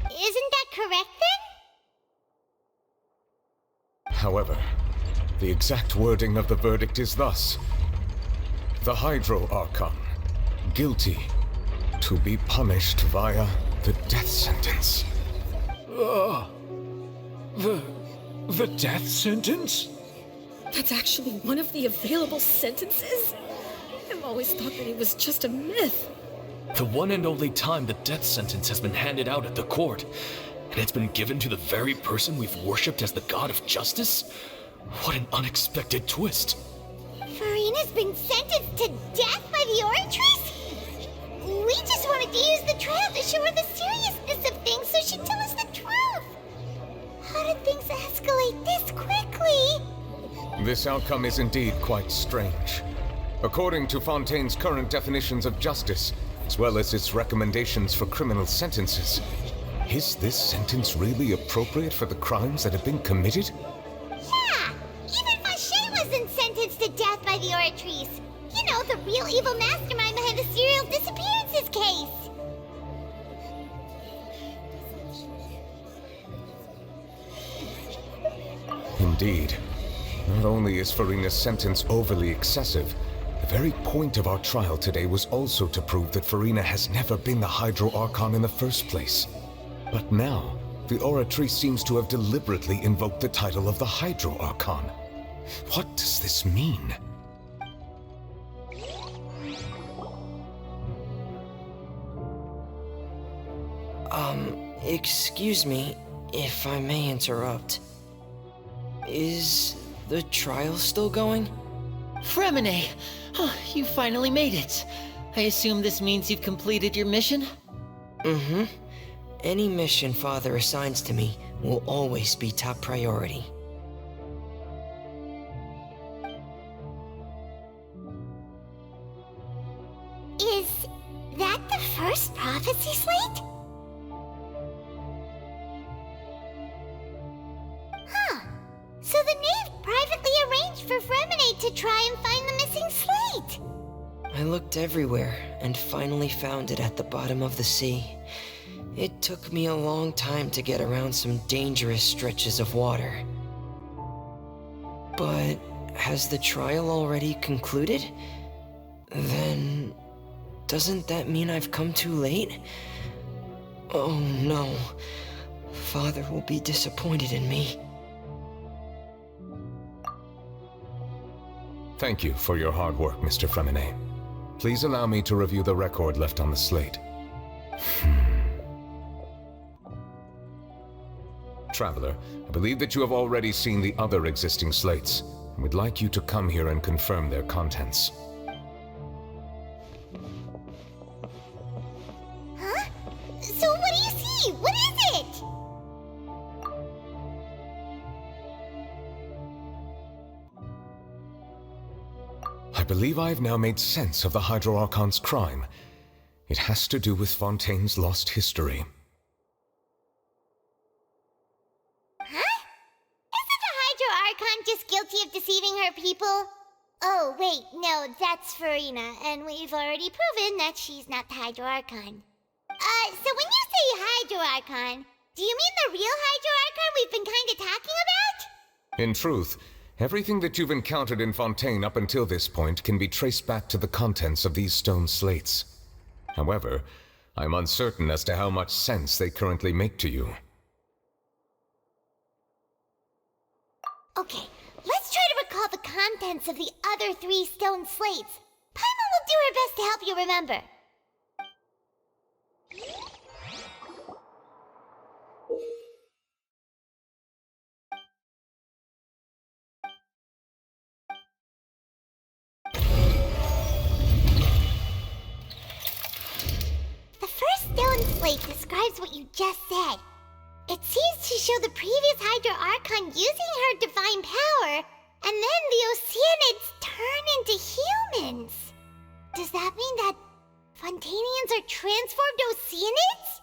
Isn't that correct then? However, the exact wording of the verdict is thus: the Hydro Archon, guilty, to be punished via the death sentence. The death sentence? That's actually one of the available sentences? I've always thought that it was just a myth. The one and only time the death sentence has been handed out at the court, and it's been given to the very person we've worshipped as the god of justice? What an unexpected twist. Furina's been sentenced to death by the Oratrice? We just wanted to use the trial to show her the seriousness of things so she'd tell us the truth. How did things escalate this quickly? This outcome is indeed quite strange. According to Fontaine's current definitions of justice, as well as its recommendations for criminal sentences, is this sentence really appropriate for the crimes that have been committed? Yeah! Even Fauché wasn't sentenced to death by the Oratrice. You know, the real evil mastermind behind the serial disappearances case. Indeed. Not only is Furina's sentence overly excessive, the very point of our trial today was also to prove that Furina has never been the Hydro Archon in the first place. But now, the Oratrice seems to have deliberately invoked the title of the Hydro Archon. What does this mean? Excuse me, if I may interrupt. Is the trial still going? Fremine! Oh, you finally made it. I assume this means you've completed your mission? Mm-hmm. Any mission Father assigns to me will always be top priority. Is that the first prophecy slate? Huh. So the knave privately arranged for Fremine to try and find the missing slate. I looked everywhere and finally found it at the bottom of the sea. It took me a long time to get around some dangerous stretches of water. But has the trial already concluded? Then doesn't that mean I've come too late? Oh no. Father will be disappointed in me. Thank you for your hard work, Mr. Fremine. Please allow me to review the record left on the slate. Traveler, I believe that you have already seen the other existing slates, and would like you to come here and confirm their contents. Huh? So what do you see? What is it? I believe I have now made sense of the Hydro Archon's crime. It has to do with Fontaine's lost history. Huh? Isn't the Hydro Archon just guilty of deceiving her people? Oh, wait, no, that's Furina, and we've already proven that she's not the Hydro Archon. So when you say Hydro Archon, do you mean the real Hydro Archon we've been kinda talking about? In truth, everything that you've encountered in Fontaine up until this point can be traced back to the contents of these stone slates. However, I'm uncertain as to how much sense they currently make to you. Okay, let's try to recall the contents of the other 3 stone slates. Paimon will do her best to help you remember. The first stone slate describes what you just said. It seems to show the previous Hydro Archon using her divine power, and then the Oceanids turn into humans. Does that mean that Fontainians are transformed Oceanids?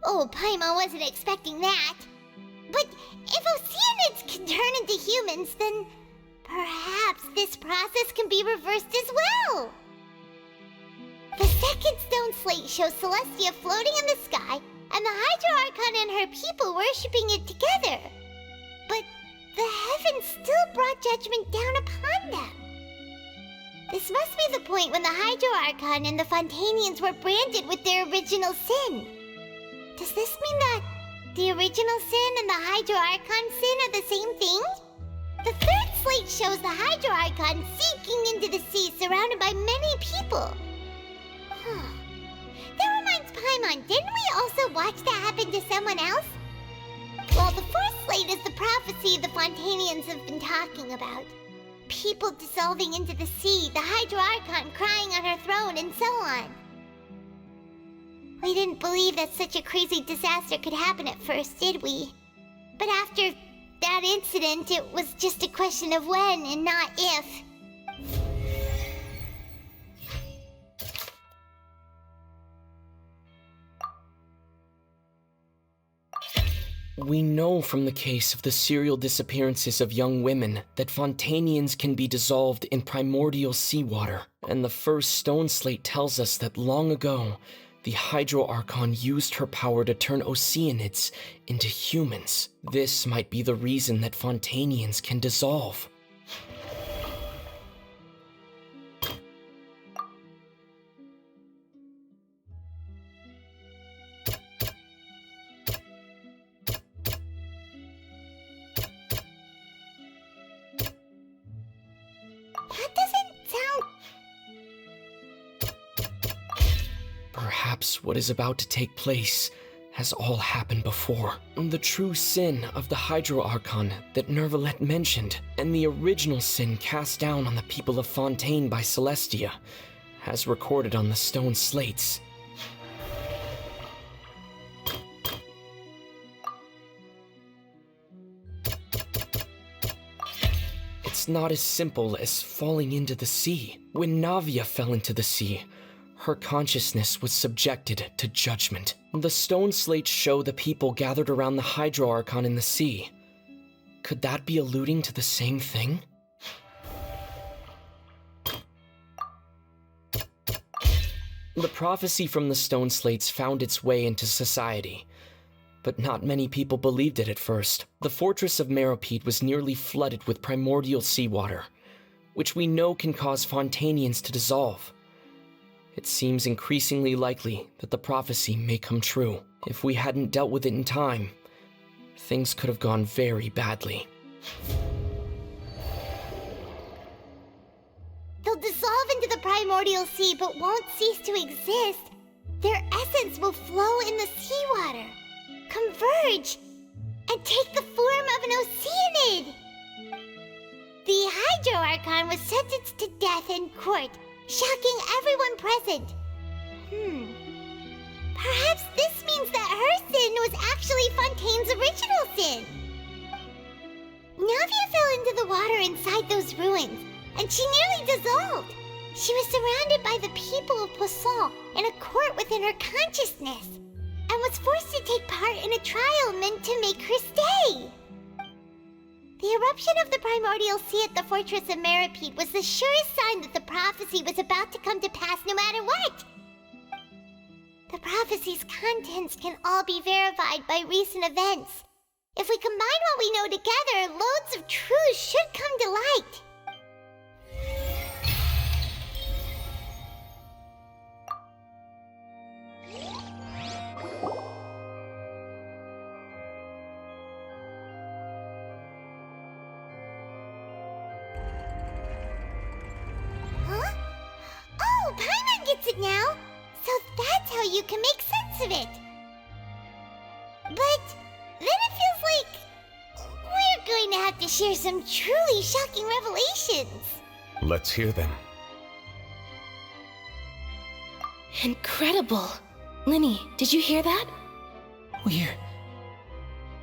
Oh, Paimon wasn't expecting that. But if Oceanids can turn into humans, then perhaps this process can be reversed as well. The second stone slate shows Celestia floating in the sky, and the Hydro Archon and her people worshipping it together. But the heavens still brought judgment down upon them. This must be the point when the Hydro Archon and the Fontainians were branded with their original sin. Does this mean that the original sin and the Hydro Archon sin are the same thing? The third slate shows the Hydro Archon sinking into the sea surrounded by many people. Paimon, didn't we also watch that happen to someone else? Well, the first slate is the prophecy the Fontanians have been talking about. People dissolving into the sea, the Hydro Archon crying on her throne, and so on. We didn't believe that such a crazy disaster could happen at first, did we? But after that incident, it was just a question of when and not if. We know from the case of the serial disappearances of young women that Fontanians can be dissolved in primordial seawater, and the first stone slate tells us that long ago, the Hydro Archon used her power to turn Oceanids into humans. This might be the reason that Fontanians can dissolve. Perhaps what is about to take place has all happened before. The true sin of the Hydro Archon that Nervalet mentioned, and the original sin cast down on the people of Fontaine by Celestia, as recorded on the stone slates. It's not as simple as falling into the sea. When Navia fell into the sea, her consciousness was subjected to judgment. The stone slates show the people gathered around the Hydro Archon in the sea. Could that be alluding to the same thing? The prophecy from the stone slates found its way into society, but not many people believed it at first. The fortress of Meropide was nearly flooded with primordial seawater, which we know can cause Fontanians to dissolve. It seems increasingly likely that the prophecy may come true. If we hadn't dealt with it in time, things could have gone very badly. They'll dissolve into the primordial sea but won't cease to exist. Their essence will flow in the seawater, converge, and take the form of an Oceanid. The Hydro Archon was sentenced to death in court, shocking everyone present. Perhaps this means that her sin was actually Fontaine's original sin. Navia fell into the water inside those ruins, and she nearly dissolved. She was surrounded by the people of Poisson in a court within her consciousness, and was forced to take part in a trial meant to make her stay. The eruption of the primordial sea at the fortress of Meropide was the surest sign that the prophecy was about to come to pass no matter what. The prophecy's contents can all be verified by recent events. If we combine what we know together, loads of truth should come to light. Huh? Oh, Paimon gets it now! So that's how you can make sense of it. But then it feels like we're going to have to share some truly shocking revelations. Let's hear them. Incredible. Linny, did you hear that? We're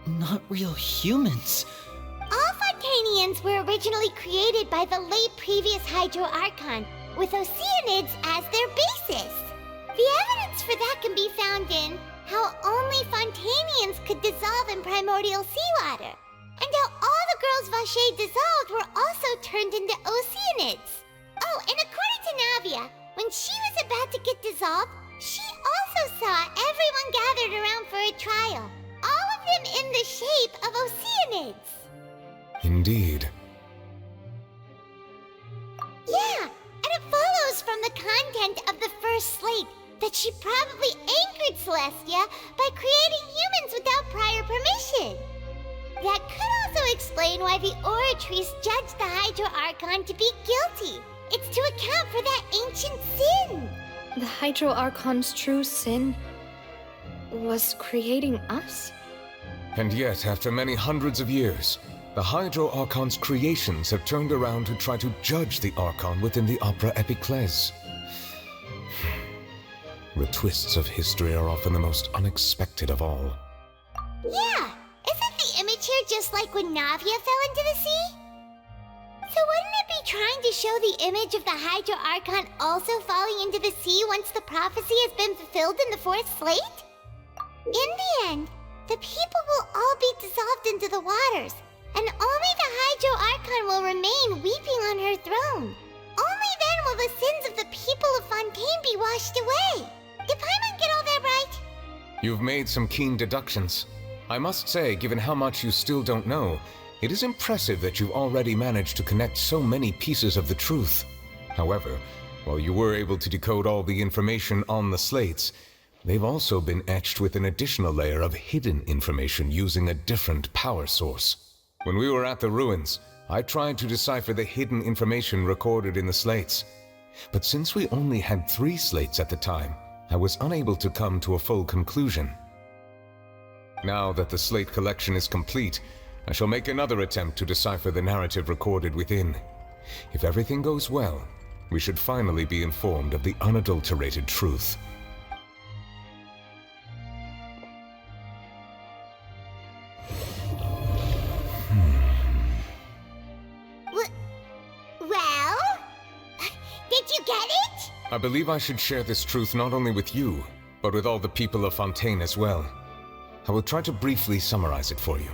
not real humans. All Fontanians were originally created by the late previous Hydro Archon, with Oceanids as their basis. The evidence for that can be found in how only Fontanians could dissolve in primordial seawater, and how all the girls Vacher dissolved were also turned into Oceanids. Oh, and according to Navia, when she was about to get dissolved, she also saw everyone gathered around for a trial, all of them in the shape of Oceanids. Indeed. Yeah, and it follows from the content of the first slate that she probably angered Celestia by creating humans without prior permission. That could also explain why the Oratrice judged the Hydro Archon to be guilty. It's to account for that ancient sin. The Hydro Archon's true sin was creating us? And yet, after many hundreds of years, the Hydro Archon's creations have turned around to try to judge the Archon within the Opera Epiclese. The twists of history are often the most unexpected of all. Yeah, isn't the image here just like when Navia fell into the sea? So wouldn't it be trying to show the image of the Hydro Archon also falling into the sea once the prophecy has been fulfilled in the fourth slate? In the end, the people will all be dissolved into the waters, and only the Hydro Archon will remain weeping on her throne. Only then will the sins of the people of Fontaine be washed away. Did Paimon get all that right? You've made some keen deductions. I must say, given how much you still don't know, it is impressive that you've already managed to connect so many pieces of the truth. However, while you were able to decode all the information on the slates, they've also been etched with an additional layer of hidden information using a different power source. When we were at the ruins, I tried to decipher the hidden information recorded in the slates. But since we only had 3 slates at the time, I was unable to come to a full conclusion. Now that the slate collection is complete, I shall make another attempt to decipher the narrative recorded within. If everything goes well, we should finally be informed of the unadulterated truth. Well? Did you get it? I believe I should share this truth not only with you, but with all the people of Fontaine as well. I will try to briefly summarize it for you.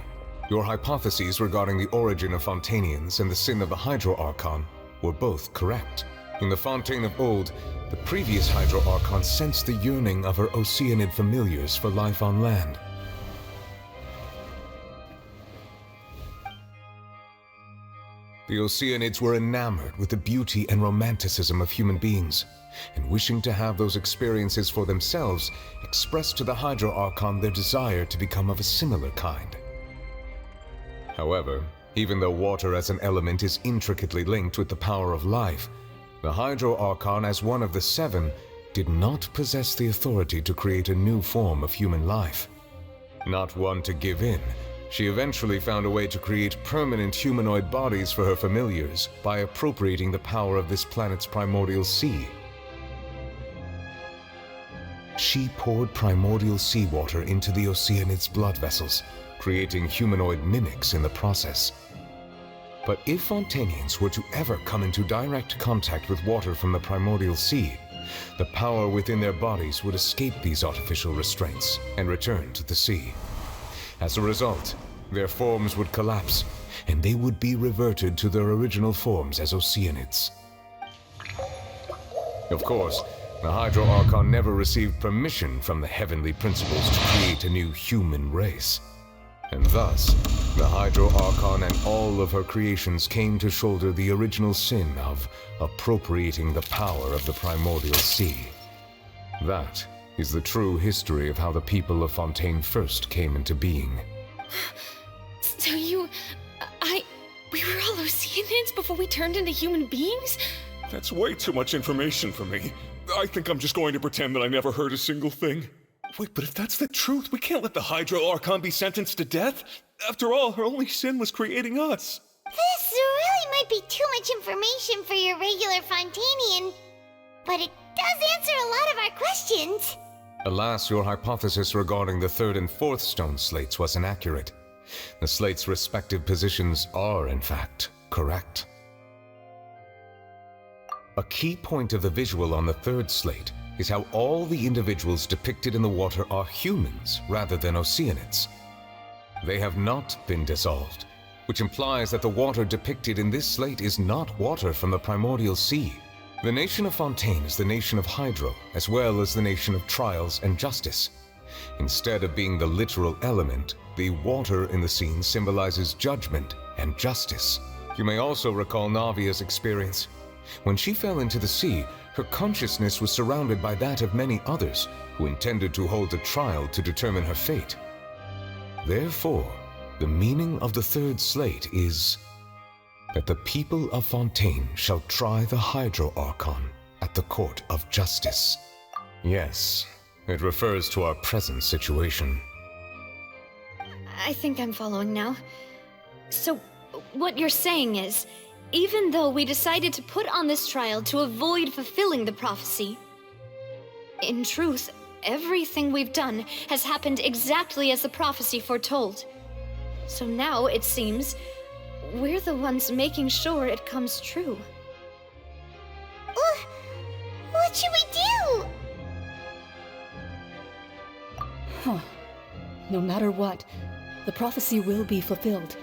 Your hypotheses regarding the origin of Fontainians and the sin of the Hydro Archon were both correct. In the Fontaine of old, the previous Hydro Archon sensed the yearning of her Oceanid familiars for life on land. The Oceanids were enamored with the beauty and romanticism of human beings, and wishing to have those experiences for themselves, expressed to the Hydro Archon their desire to become of a similar kind. However, even though water as an element is intricately linked with the power of life, the Hydro Archon, as one of the 7, did not possess the authority to create a new form of human life. Not one to give in, she eventually found a way to create permanent humanoid bodies for her familiars by appropriating the power of this planet's primordial sea. She poured primordial seawater into the Oceanids' blood vessels, creating humanoid mimics in the process. But if Fontainians were to ever come into direct contact with water from the primordial sea, the power within their bodies would escape these artificial restraints and return to the sea. As a result, their forms would collapse, and they would be reverted to their original forms as Oceanids. Of course, the Hydro Archon never received permission from the heavenly principles to create a new human race. And thus, the Hydro Archon and all of her creations came to shoulder the original sin of appropriating the power of the primordial sea. That is the true history of how the people of Fontaine first came into being. So we were all Oceanids before we turned into human beings? That's way too much information for me. I think I'm just going to pretend that I never heard a single thing. Wait, but if that's the truth, we can't let the Hydro Archon be sentenced to death. After all, her only sin was creating us. This really might be too much information for your regular Fontainian, but it does answer a lot of our questions. Alas, your hypothesis regarding the 3rd and 4th stone slates was inaccurate. The slates' respective positions are, in fact, correct. A key point of the visual on the 3rd slate is how all the individuals depicted in the water are humans rather than Oceanids. They have not been dissolved, which implies that the water depicted in this slate is not water from the primordial sea. The nation of Fontaine is the nation of Hydro, as well as the nation of trials and justice. Instead of being the literal element, the water in the scene symbolizes judgment and justice. You may also recall Navia's experience. When she fell into the sea, her consciousness was surrounded by that of many others who intended to hold a trial to determine her fate. Therefore, the meaning of the 3rd slate is that the people of Fontaine shall try the Hydro Archon at the court of justice. Yes, It refers to our present situation. I think I'm following now. So, what you're saying is, even though we decided to put on this trial to avoid fulfilling the prophecy, in truth, everything we've done has happened exactly as the prophecy foretold. So now, it seems, we're the ones making sure it comes true. What should we do? Huh. No matter what, the prophecy will be fulfilled.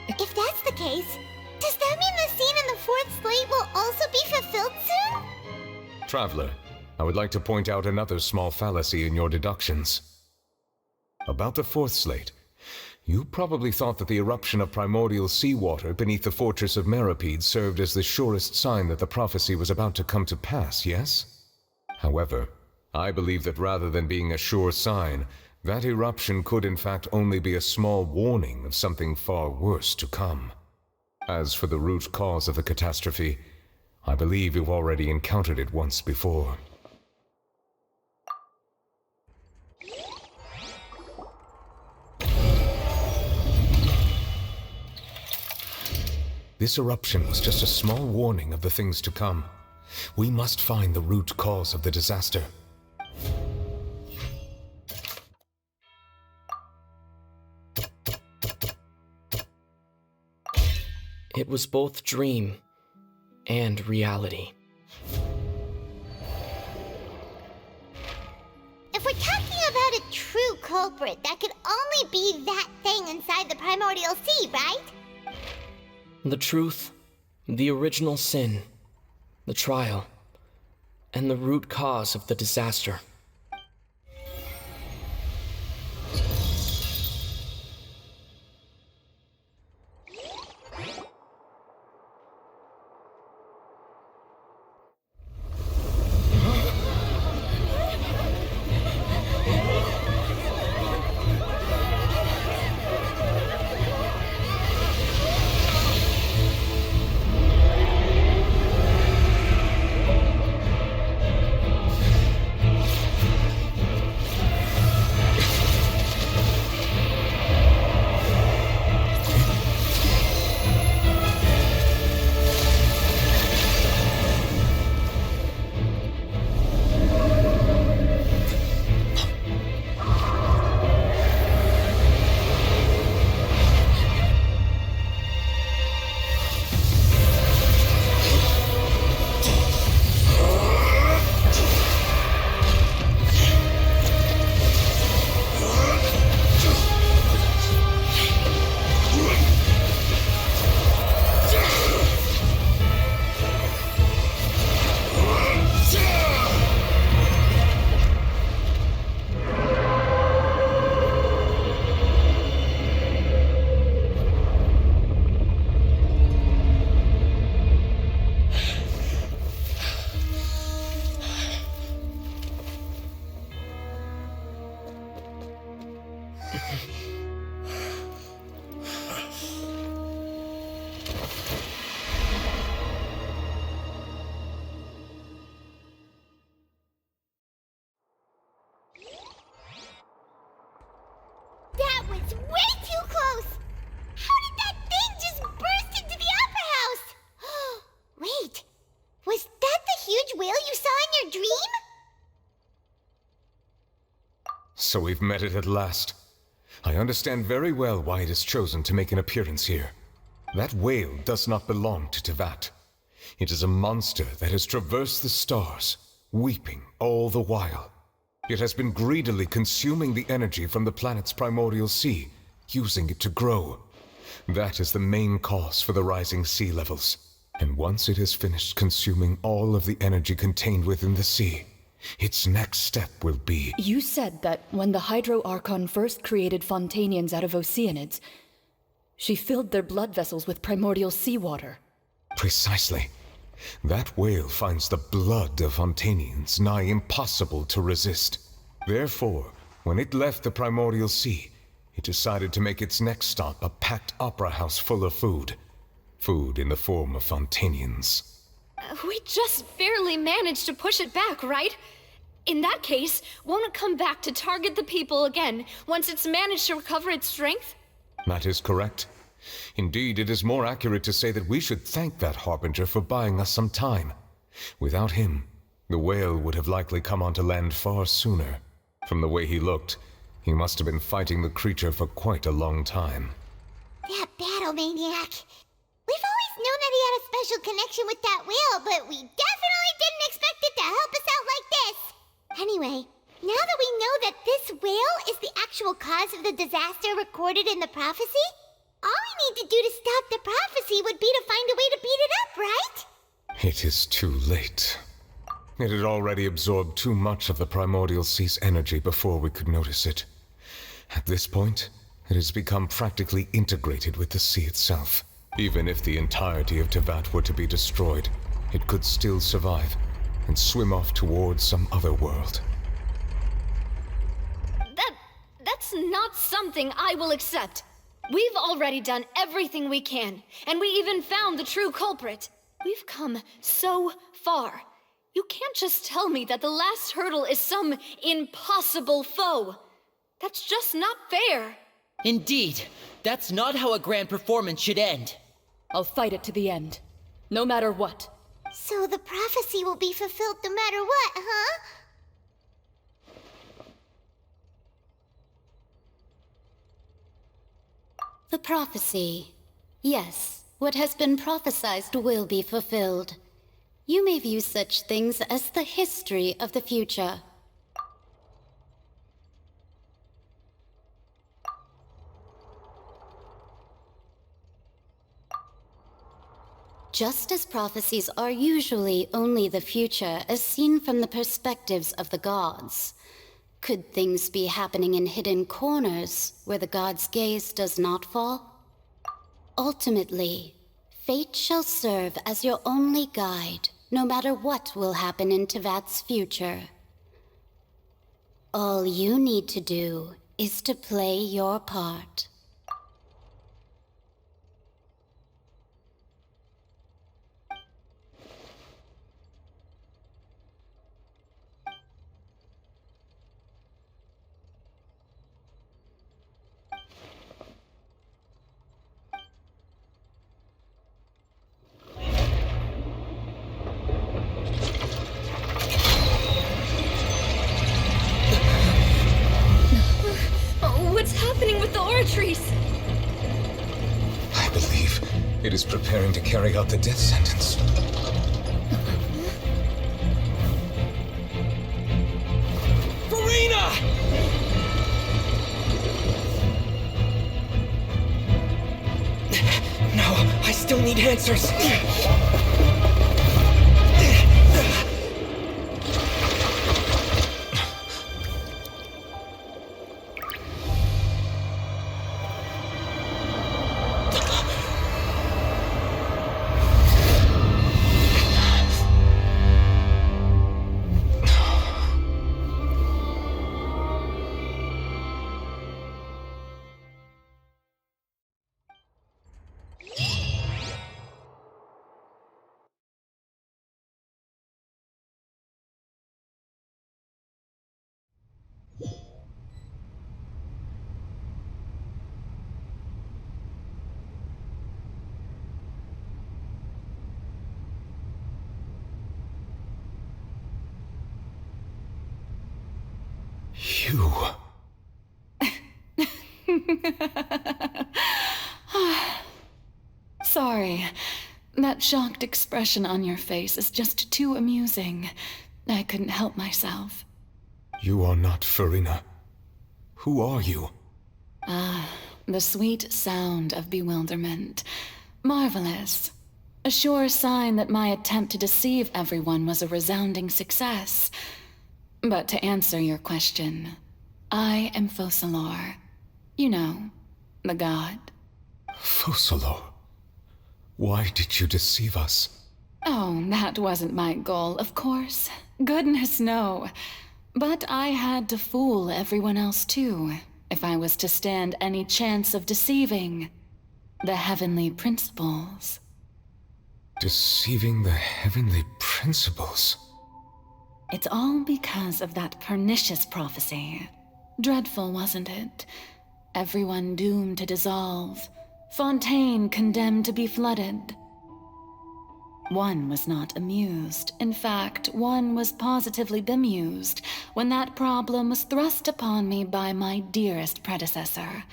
If that's the case, does that mean the scene in the fourth slate will also be fulfilled soon? Traveler, I would like to point out another small fallacy in your deductions. About the fourth slate, you probably thought that the eruption of primordial seawater beneath the fortress of Meropide served as the surest sign that the prophecy was about to come to pass, yes? However, I believe that rather than being a sure sign, that eruption could in fact only be a small warning of something far worse to come. As for the root cause of the catastrophe, I believe you've already encountered it once before. This eruption was just a small warning of the things to come. We must find the root cause of the disaster. It was both dream and reality. If we're talking about a true culprit, that could only be that thing inside the primordial sea, right? The truth, the original sin, the trial, and the root cause of the disaster. That was way too close! How did that thing just burst into the Opera House? Wait, was that the huge whale you saw in your dream? So we've met it at last. I understand very well why it has chosen to make an appearance here. That whale does not belong to Tevat. It is a monster that has traversed the stars, weeping all the while. It has been greedily consuming the energy from the planet's primordial sea, using it to grow. That is the main cause for the rising sea levels. And once it has finished consuming all of the energy contained within the sea, its next step will be... You said that when the Hydro Archon first created Fontainians out of Oceanids, she filled their blood vessels with primordial seawater. Precisely. That whale finds the blood of Fontainians nigh impossible to resist. Therefore, when it left the primordial sea, it decided to make its next stop a packed opera house full of food. Food in the form of Fontainians. We just barely managed to push it back, right? In that case, won't it come back to target the people again once it's managed to recover its strength? That is correct. Indeed, it is more accurate to say that we should thank that Harbinger for buying us some time. Without him, the whale would have likely come onto land far sooner. From the way he looked, he must have been fighting the creature for quite a long time. That battle maniac. We've always known that he had a special connection with that whale, but we definitely didn't expect it to help us out like this. Anyway, now that we know that this whale is the actual cause of the disaster recorded in the prophecy, all we need to do to stop the prophecy would be to find a way to beat it up, right? It is too late. It had already absorbed too much of the primordial sea's energy before we could notice it. At this point, it has become practically integrated with the sea itself. Even if the entirety of Tevat were to be destroyed, it could still survive and swim off towards some other world. That's not something I will accept. We've already done everything we can, and we even found the true culprit. We've come so far. You can't just tell me that the last hurdle is some impossible foe. That's just not fair. Indeed, that's not how a grand performance should end. I'll fight it to the end, no matter what. So the prophecy will be fulfilled no matter what, huh? The prophecy. Yes, what has been prophesied will be fulfilled. You may view such things as the history of the future. Just as prophecies are usually only the future as seen from the perspectives of the gods, could things be happening in hidden corners where the gods' gaze does not fall? Ultimately, fate shall serve as your only guide, no matter what will happen in Tevat's future. All you need to do is to play your part. What's happening with the aura trees? I believe it is preparing to carry out the death sentence. Farina! No, I still need answers. You... Sorry. That shocked expression on your face is just too amusing. I couldn't help myself. You are not Farina. Who are you? The sweet sound of bewilderment. Marvelous. A sure sign that my attempt to deceive everyone was a resounding success. But to answer your question, I am Focalor. You know, the god. Focalor? Why did you deceive us? Oh, that wasn't my goal, of course. Goodness, no. But I had to fool everyone else too, if I was to stand any chance of deceiving the heavenly principles. Deceiving the heavenly principles. It's all because of that pernicious prophecy. Dreadful, wasn't it? Everyone doomed to dissolve. Fontaine condemned to be flooded. One was not amused. In fact, one was positively bemused when that problem was thrust upon me by my dearest predecessor.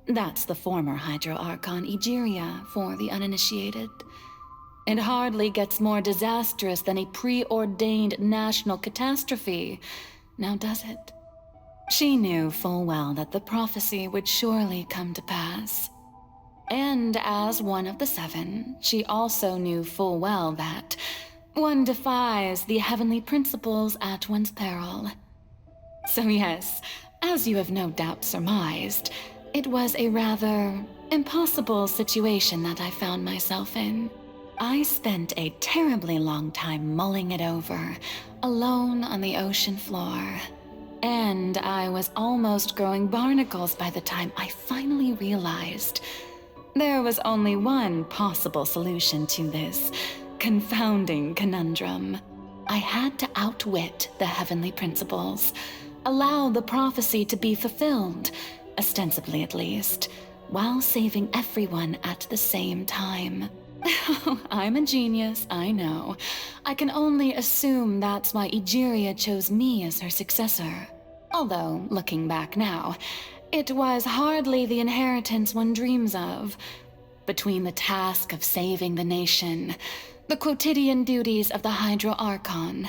That's the former Hydro Archon Egeria, for the uninitiated. It hardly gets more disastrous than a preordained national catastrophe, now does it? She knew full well that the prophecy would surely come to pass. And as one of the seven, she also knew full well that one defies the heavenly principles at one's peril. So yes, as you have no doubt surmised, it was a rather impossible situation that I found myself in. I spent a terribly long time mulling it over, alone on the ocean floor. And I was almost growing barnacles by the time I finally realized there was only one possible solution to this confounding conundrum. I had to outwit the heavenly principles, allow the prophecy to be fulfilled, ostensibly at least, while saving everyone at the same time. I'm a genius, I know. I can only assume that's why Egeria chose me as her successor. Although, looking back now, it was hardly the inheritance one dreams of. Between the task of saving the nation, the quotidian duties of the Hydro Archon,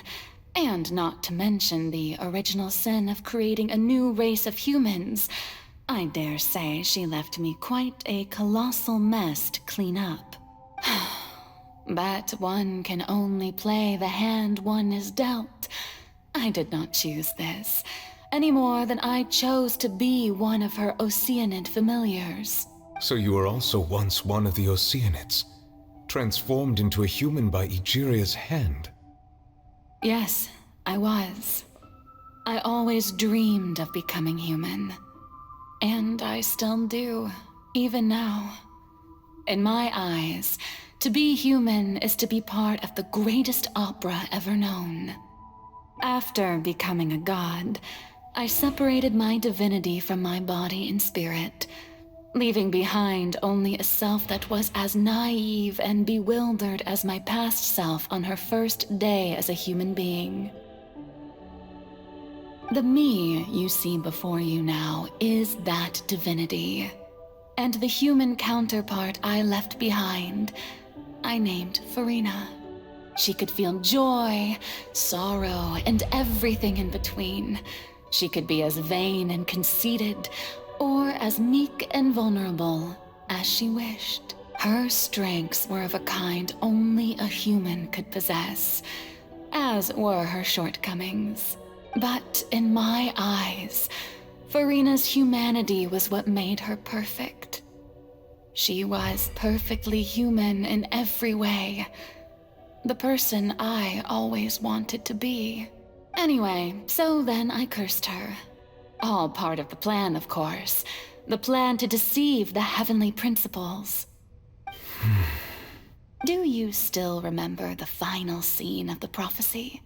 and not to mention the original sin of creating a new race of humans, I dare say she left me quite a colossal mess to clean up. But one can only play the hand one is dealt. I did not choose this, any more than I chose to be one of her Oceanid familiars. So you were also once one of the Oceanids, transformed into a human by Egeria's hand. Yes, I was. I always dreamed of becoming human. And I still do, even now. In my eyes, to be human is to be part of the greatest opera ever known. After becoming a god, I separated my divinity from my body and spirit, leaving behind only a self that was as naive and bewildered as my past self on her first day as a human being. The me you see before you now is that divinity. And the human counterpart I left behind, I named Farina. She could feel joy, sorrow, and everything in between. She could be as vain and conceited, or as meek and vulnerable as she wished. Her strengths were of a kind only a human could possess, as were her shortcomings. But in my eyes, Farina's humanity was what made her perfect. She was perfectly human in every way. The person I always wanted to be. Anyway, so then I cursed her. All part of the plan, of course. The plan to deceive the heavenly principles. Do you still remember the final scene of the prophecy?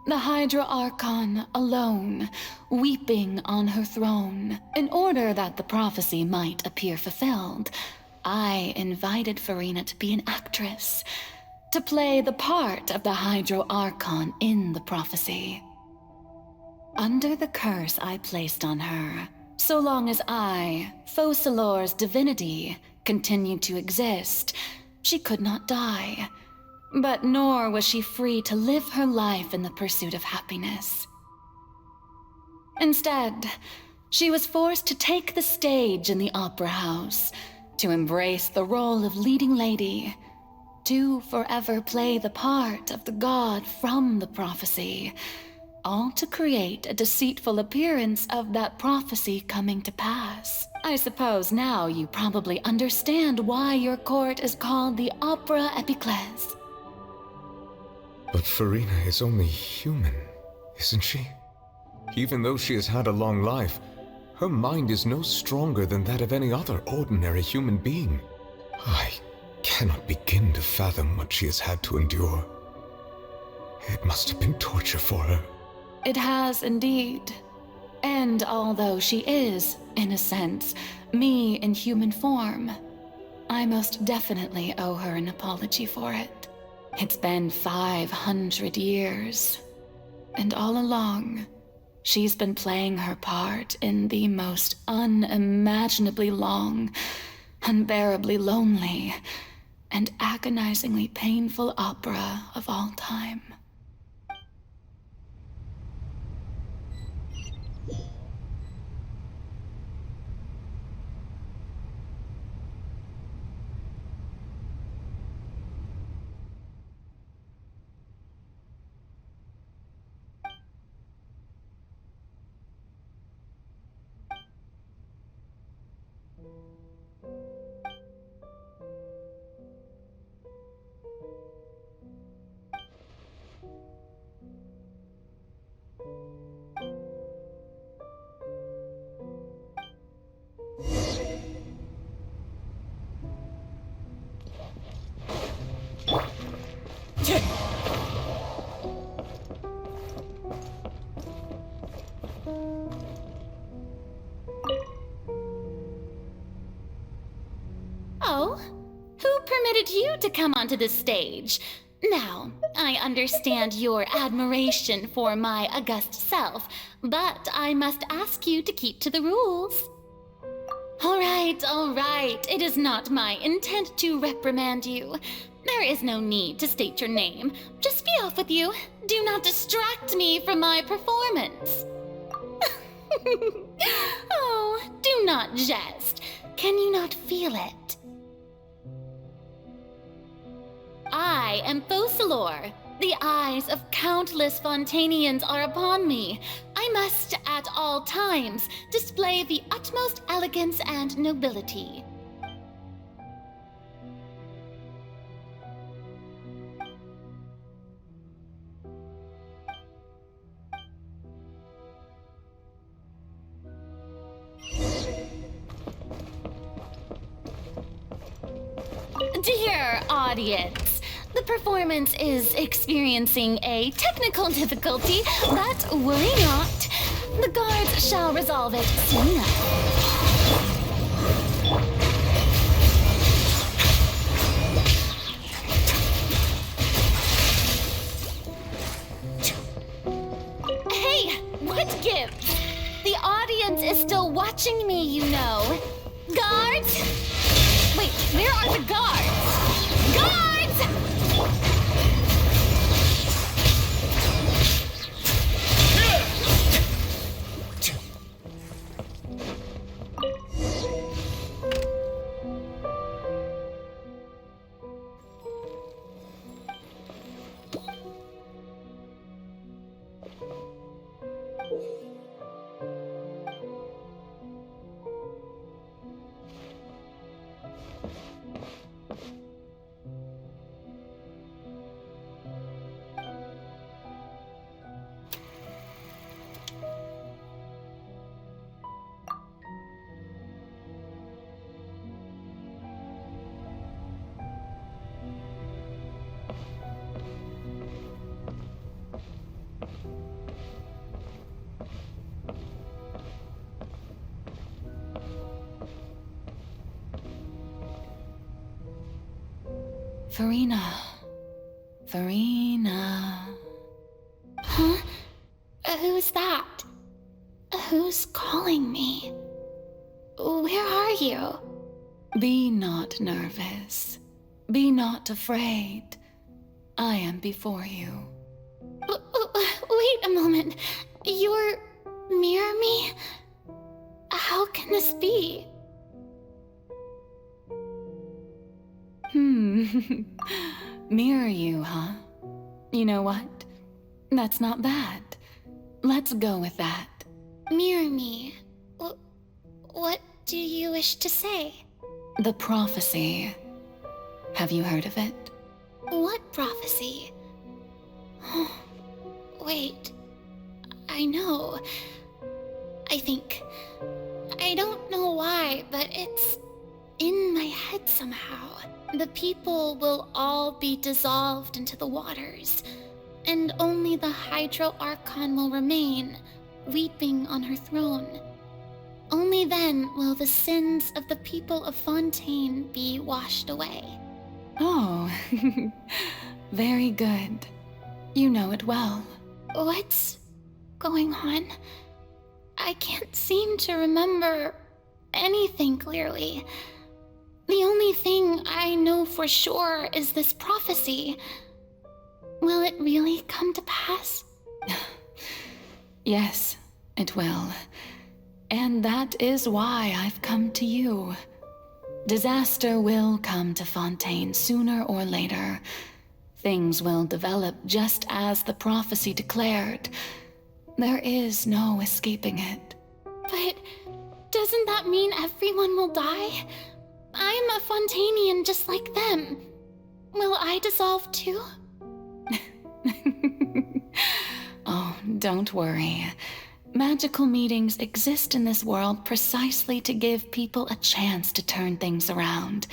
The Hydra Archon alone, weeping on her throne. In order that the prophecy might appear fulfilled, I invited Farina to be an actress, to play the part of the Hydro Archon in the prophecy. Under the curse I placed on her, so long as I, Focalor's divinity, continued to exist, she could not die. But nor was she free to live her life in the pursuit of happiness. Instead, she was forced to take the stage in the opera house, to embrace the role of leading lady, to forever play the part of the god from the prophecy, all to create a deceitful appearance of that prophecy coming to pass. I suppose now you probably understand why your court is called the Opera Epiclese. But Farina is only human, isn't she? Even though she has had a long life, her mind is no stronger than that of any other ordinary human being. I cannot begin to fathom what she has had to endure. It must have been torture for her. It has indeed. And although she is, in a sense, me in human form, I most definitely owe her an apology for it. It's been 500 years, and all along, she's been playing her part in the most unimaginably long, unbearably lonely, and agonizingly painful opera of all time. Oh, who permitted you to come onto the stage? Now, I understand your admiration for my august self, but I must ask you to keep to the rules. All right. It is not my intent to reprimand you. There is no need to state your name. Just be off with you. Do not distract me from my performance. Oh, do not jest. Can you not feel it? I am Focalor. The eyes of countless Fontainians are upon me. I must, at all times, display the utmost elegance and nobility. Dear audience, the performance is experiencing a technical difficulty, but worry not. The guards shall resolve it soon enough. Hey, what gives? The audience is still watching me, you know. Guards? Wait, where are the guards? Guards! Farina. Huh? Who's that? Who's calling me? Where are you? Be not nervous. Be not afraid. I am before you. Wait a moment. You're near me? How can this be? Mirror you, huh? You know what? That's not bad. Let's go with that. Mirror me? What do you wish to say? The prophecy. Have you heard of it? What prophecy? Wait. I know. I don't know why, but it's in my head somehow. The people will all be dissolved into the waters, and only the Hydro Archon will remain, weeping on her throne. Only then will the sins of the people of Fontaine be washed away. Oh, very good. You know it well. What's going on? I can't seem to remember anything clearly. The only thing I know for sure is this prophecy. Will it really come to pass? Yes, it will. And that is why I've come to you. Disaster will come to Fontaine sooner or later. Things will develop just as the prophecy declared. There is no escaping it. But doesn't that mean everyone will die? I'm a Fontainian just like them. Will I dissolve too? Oh, don't worry. Magical meetings exist in this world precisely to give people a chance to turn things around.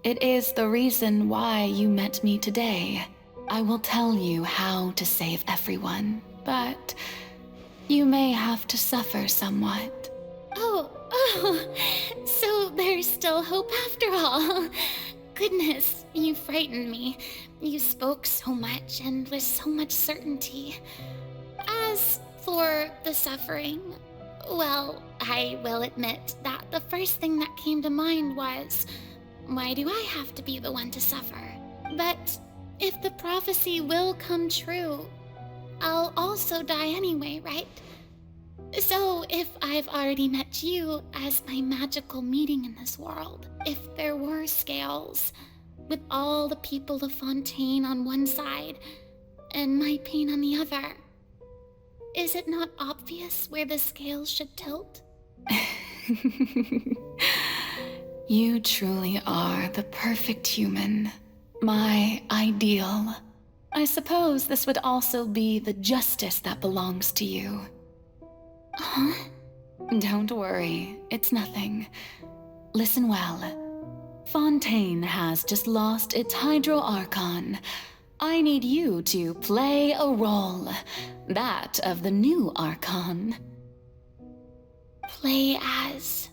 It is the reason why you met me today. I will tell you how to save everyone, but you may have to suffer somewhat. Oh, so there's still hope after all. Goodness, you frightened me. You spoke so much and with so much certainty. As for the suffering, well, I will admit that the first thing that came to mind was, why do I have to be the one to suffer? But if the prophecy will come true, I'll also die anyway, right? So if I've already met you as my magical meeting in this world, if there were scales, with all the people of Fontaine on one side and my pain on the other, is it not obvious where the scales should tilt? You truly are the perfect human. My ideal. I suppose this would also be the justice that belongs to you. Huh? Don't worry, it's nothing. Listen well. Fontaine has just lost its Hydro Archon. I need you to play a role. That of the new Archon. Play as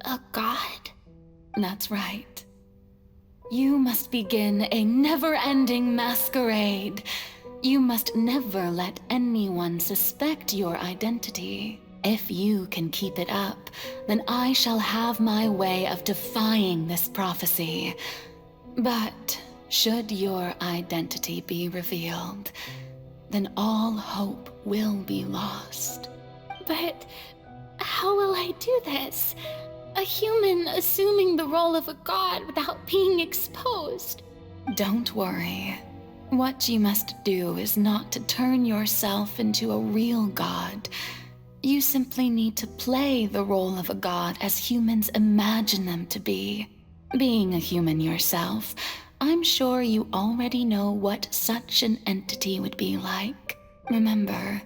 a god? That's right. You must begin a never-ending masquerade. You must never let anyone suspect your identity. If you can keep it up, then I shall have my way of defying this prophecy. But should your identity be revealed, then all hope will be lost. But how will I do this? A human assuming the role of a god without being exposed. Don't worry. What you must do is not to turn yourself into a real god. You simply need to play the role of a god as humans imagine them to be. Being a human yourself, I'm sure you already know what such an entity would be like. Remember,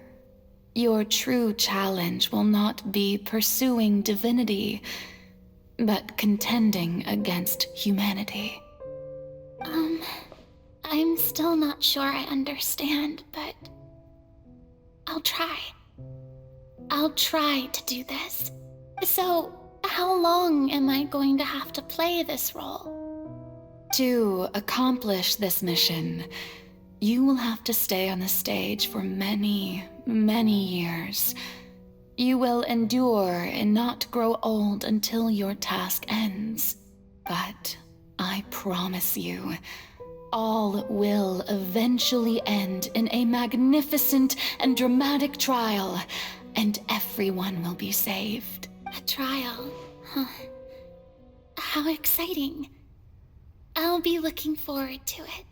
your true challenge will not be pursuing divinity, but contending against humanity. I'm still not sure I understand, but I'll try. I'll try to do this. So, how long am I going to have to play this role? To accomplish this mission, you will have to stay on the stage for many, many years. You will endure and not grow old until your task ends. But I promise you, all will eventually end in a magnificent and dramatic trial, and everyone will be saved. A trial, huh? How exciting. I'll be looking forward to it.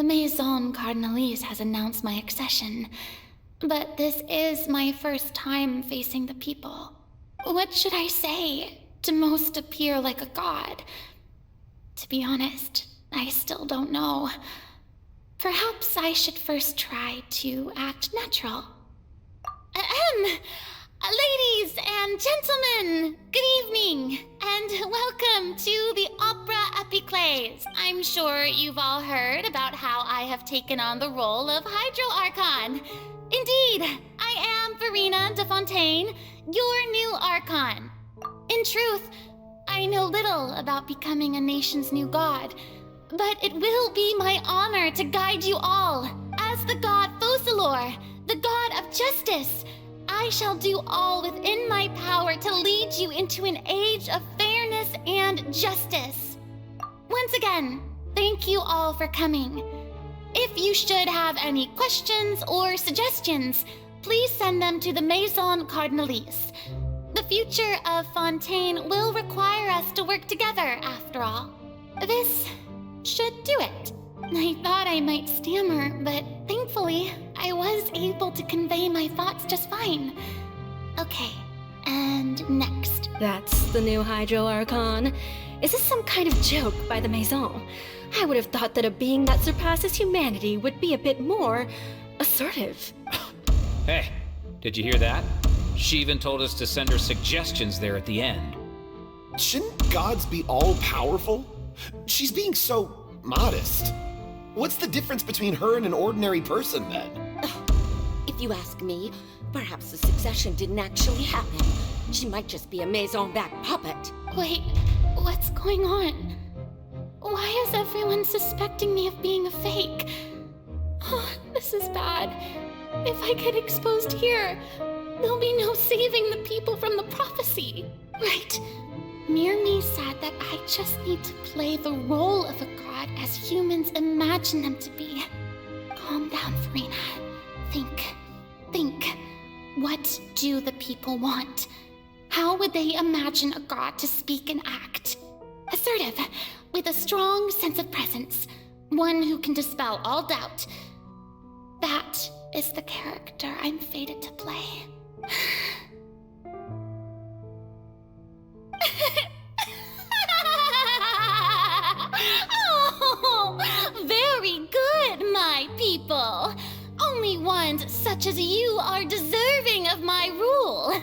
The Maison Cardinalise has announced my accession, but this is my first time facing the people. What should I say to most appear like a god? To be honest, I still don't know. Perhaps I should first try to act natural. Ladies and gentlemen, good evening, and welcome to the Opera Epiclese. I'm sure you've all heard about how I have taken on the role of Hydro Archon. Indeed, I am Farina de Fontaine, your new Archon. In truth, I know little about becoming a nation's new god, but it will be my honor to guide you all. As the god Focalor, the god of justice, I shall do all within my power to lead you into an age of fairness and justice. Once again, thank you all for coming. If you should have any questions or suggestions, please send them to the Maison Cardinalise. The future of Fontaine will require us to work together, after all. This should do it. I thought I might stammer, but thankfully, I was able to convey my thoughts just fine. Okay, and next. That's the new Hydro Archon. Is this some kind of joke by the Maison? I would have thought that a being that surpasses humanity would be a bit more assertive. Hey, did you hear that? She even told us to send her suggestions there at the end. Shouldn't gods be all-powerful? She's being so modest. What's the difference between her and an ordinary person, then? If you ask me, perhaps the succession didn't actually happen. She might just be a Maison-back puppet. Wait, what's going on? Why is everyone suspecting me of being a fake? Oh, this is bad. If I get exposed here, there'll be no saving the people from the prophecy. Right. Mirmi said that I just need to play the role of a god as humans imagine them to be. Calm down, Farina. Think. What do the people want? How would they imagine a god to speak and act? Assertive, with a strong sense of presence. One who can dispel all doubt. That is the character I'm fated to play. Oh, very good, my people. Only ones such as you are deserving of my rule.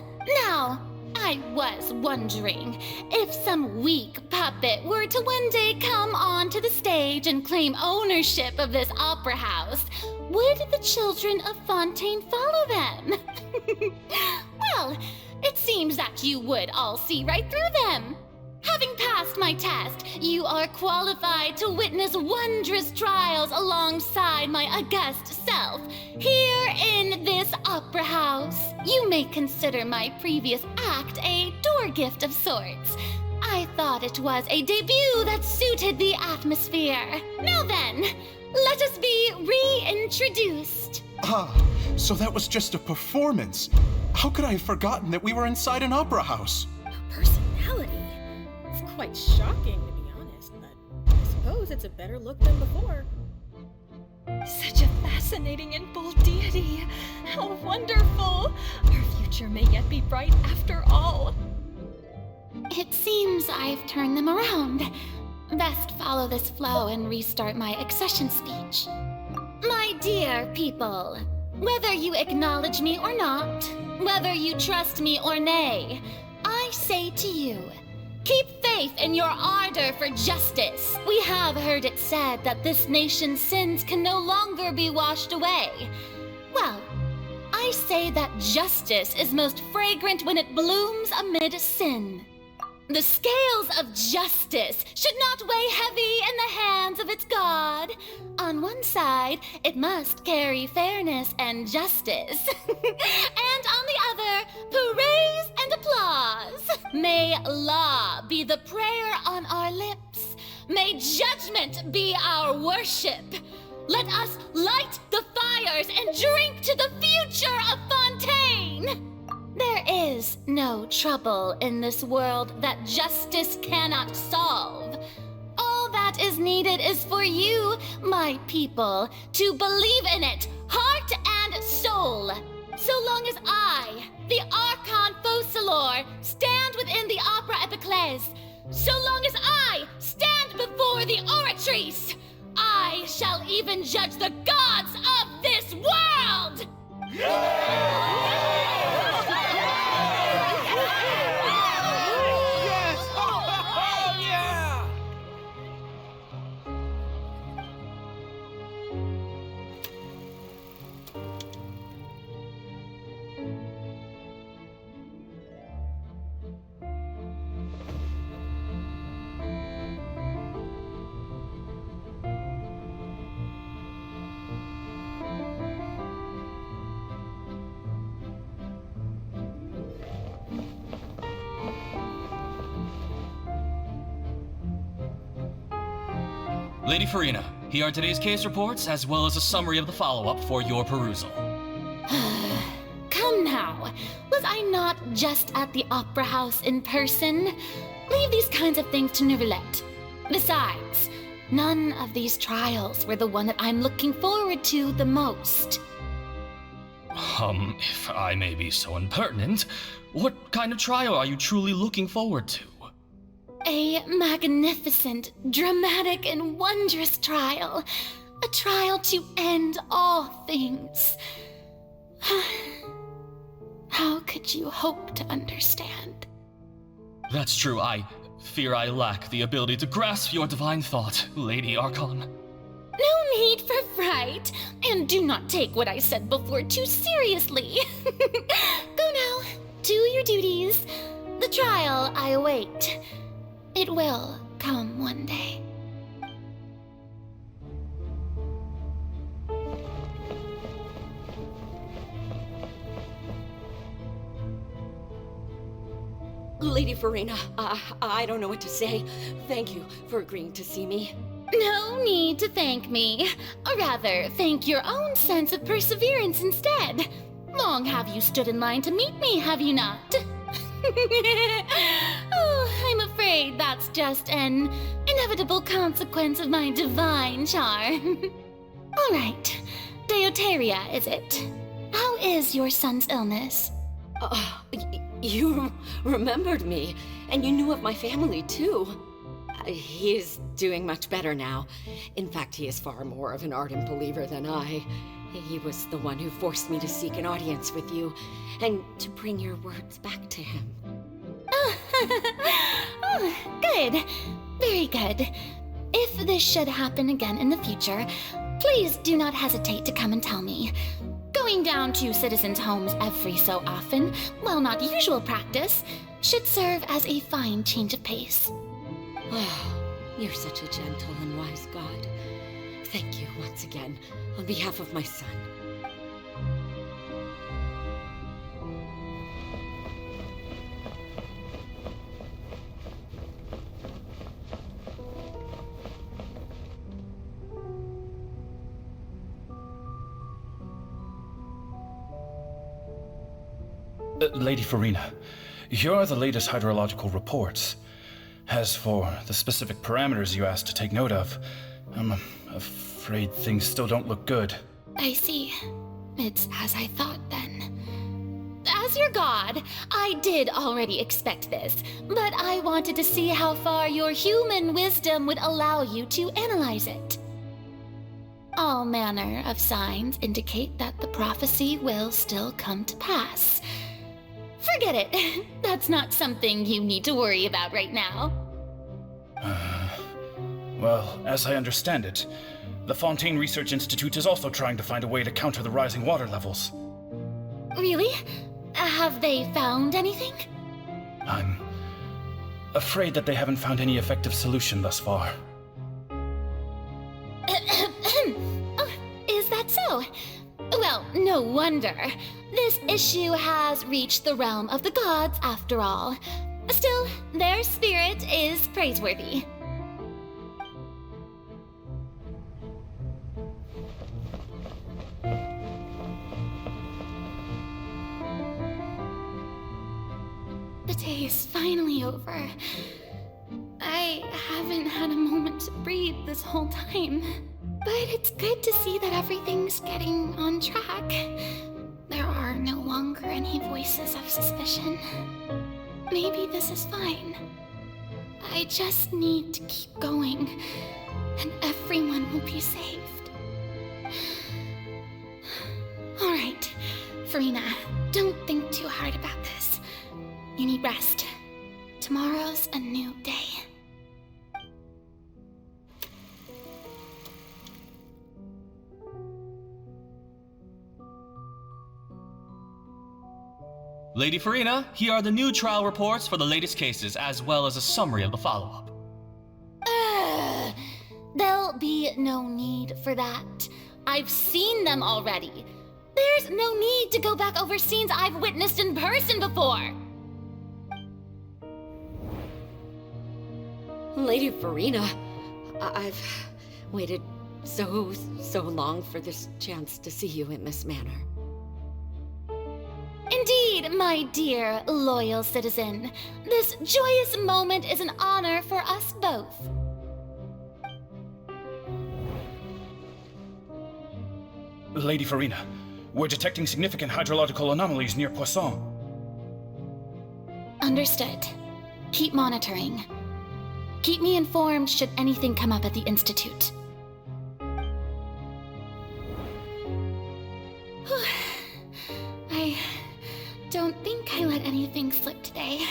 Now, I was wondering if some weak puppet were to one day come onto the stage and claim ownership of this opera house, would the children of Fontaine follow them? Well, it seems that you would all see right through them. Having passed my test, you are qualified to witness wondrous trials alongside my august self, here in this opera house. You may consider my previous act a door gift of sorts. I thought it was a debut that suited the atmosphere. Now then, let us be reintroduced. Ah, so that was just a performance. How could I have forgotten that we were inside an opera house? Personality? It's quite shocking, to be honest, but I suppose it's a better look than before. Such a fascinating and bold deity. How wonderful! Our future may yet be bright after all. It seems I've turned them around. Best follow this flow and restart my accession speech. My dear people, whether you acknowledge me or not, whether you trust me or nay, I say to you, keep faith in your ardor for justice. We have heard it said that this nation's sins can no longer be washed away. Well, I say that justice is most fragrant when it blooms amid sin. The scales of justice should not weigh heavy in the hands of its God. On one side, it must carry fairness and justice. And on the other, praise and applause. May law be the prayer on our lips. May judgment be our worship. Let us light the fires and drink to the future of Fontaine. There is no trouble in this world that justice cannot solve. All that is is needed is for you, my people, to believe in it, heart and soul. So long as I, the Archon Focalor, stand within the Opera Epiclese, so long as I stand before the Oratrice, I shall even judge the gods of this world! Lady Farina, here are today's case reports, as well as a summary of the follow-up for your perusal. Come now, was I not just at the Opera House in person? Leave these kinds of things to Neuvillette. Besides, none of these trials were the one that I'm looking forward to the most. If I may be so impertinent, what kind of trial are you truly looking forward to? A magnificent, dramatic, and wondrous trial. A trial to end all things. How could you hope to understand? That's true. I fear I lack the ability to grasp your divine thought, Lady Archon. No need for fright, and do not take what I said before too seriously. Go now, do your duties. The trial I await. It will come one day. Lady Farina, I don't know what to say. Thank you for agreeing to see me. No need to thank me. Or rather, thank your own sense of perseverance instead. Long have you stood in line to meet me, have you not? Oh, I'm afraid that's just an inevitable consequence of my divine charm. All right, Deoteria, is it? How is your son's illness? You remembered me, and you knew of my family, too. He is doing much better now. In fact, he is far more of an ardent believer than I. He was the one who forced me to seek an audience with you, and to bring your words back to him. Oh, good. Very good. If this should happen again in the future, please do not hesitate to come and tell me. Going down to citizens' homes every so often, while not usual practice, should serve as a fine change of pace. Oh, you're such a gentle and wise god. Thank you once again, on behalf of my son. Lady Farina, here are the latest hydrological reports. As for the specific parameters you asked to take note of, I'm afraid things still don't look good. I see. It's as I thought then. As your god, I did already expect this, but I wanted to see how far your human wisdom would allow you to analyze it. All manner of signs indicate that the prophecy will still come to pass. Forget it. That's not something you need to worry about right now. Well, as I understand it, the Fontaine Research Institute is also trying to find a way to counter the rising water levels. Really? Have they found anything? I'm afraid that they haven't found any effective solution thus far. Oh, is that so? Well, no wonder. This issue has reached the realm of the gods, after all. Still, their spirit is praiseworthy. The day is finally over. I haven't haven't had a moment to breathe this whole time. But it's good to see that everything's getting on track. There are no longer any voices of suspicion. Maybe this is fine. I just need to keep going, and everyone will be saved. Alright, Farina, don't think too hard about this. You need rest. Tomorrow's a new day. Lady Farina, here are the new trial reports for the latest cases, as well as a summary of the follow-up. There'll be no need for that. I've seen them already. There's no need to go back over scenes I've witnessed in person before. Lady Farina, I've waited so long for this chance to see you in this manner. Indeed, my dear, loyal citizen. This joyous moment is an honor for us both. Lady Farina, we're detecting significant hydrological anomalies near Poisson. Understood. Keep monitoring. Keep me informed should anything come up at the Institute. I don't think I let anything slip today.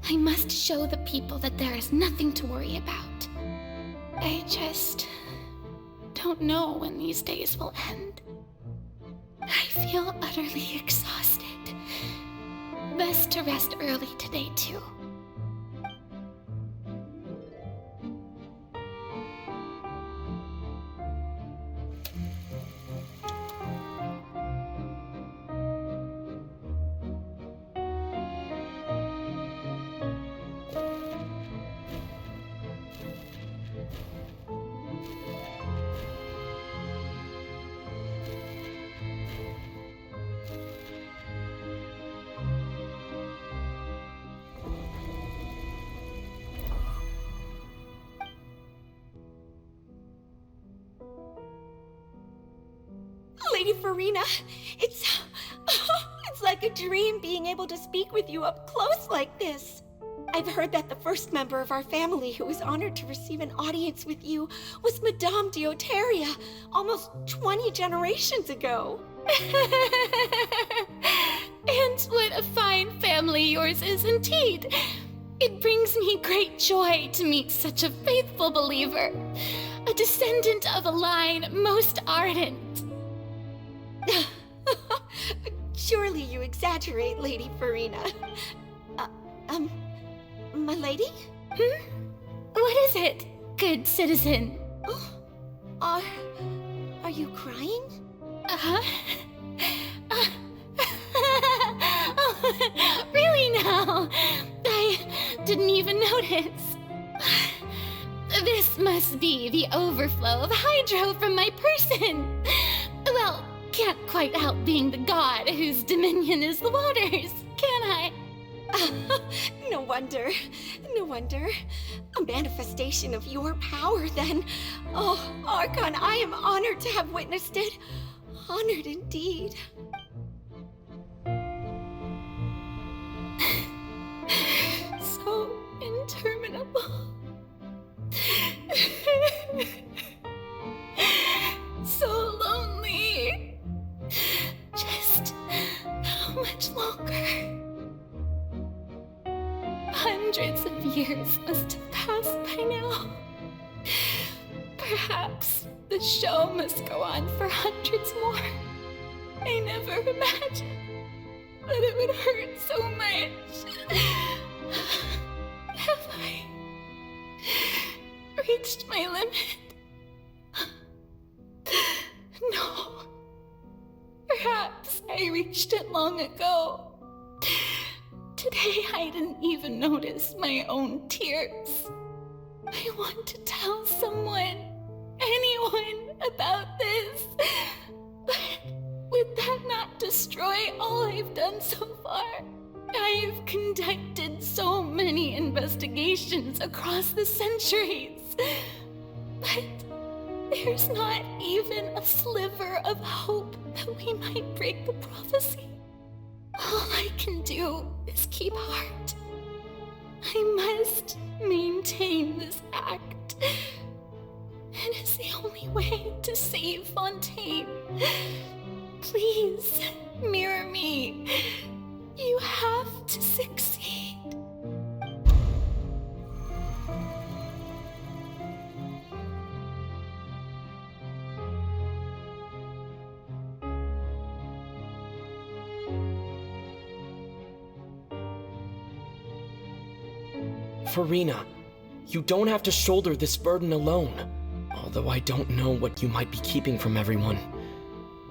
I must show the people that there is nothing to worry about. I just don't know when these days will end. I feel utterly exhausted. Best to rest early today, too. Lady Farina, it's like a dream being able to speak with you up close like this. I've heard that the first member of our family who was honored to receive an audience with you was Madame Dioteria, almost 20 generations ago. And what a fine family yours is indeed. It brings me great joy to meet such a faithful believer, a descendant of a line most ardent. Surely you exaggerate, Lady Farina. My lady? What is it, good citizen? Are you crying? Really now? I didn't even notice. This must be the overflow of hydro from my person. Well, can't quite help being the god whose dominion is the waters, can I? No wonder. A manifestation of your power, then. Oh, Archon, I am honored to have witnessed it. Honored indeed. So interminable. So lonely. Just how much longer? Hundreds of years must have passed by now. Perhaps the show must go on for hundreds more. I never imagined that it would hurt so much. Have I reached my limit? No. Perhaps I reached it long ago. Today I didn't even notice my own tears. I want to tell someone, anyone, about this. But would that not destroy all I've done so far? I I've conducted so many investigations across the centuries, but there's not even a sliver of hope that we might break the prophecy. All I can do is keep heart. I must maintain this act. It is the only way to save Fontaine. Please, mirror me. You have to succeed. Farina, you don't have to shoulder this burden alone. Although I don't know what you might be keeping from everyone.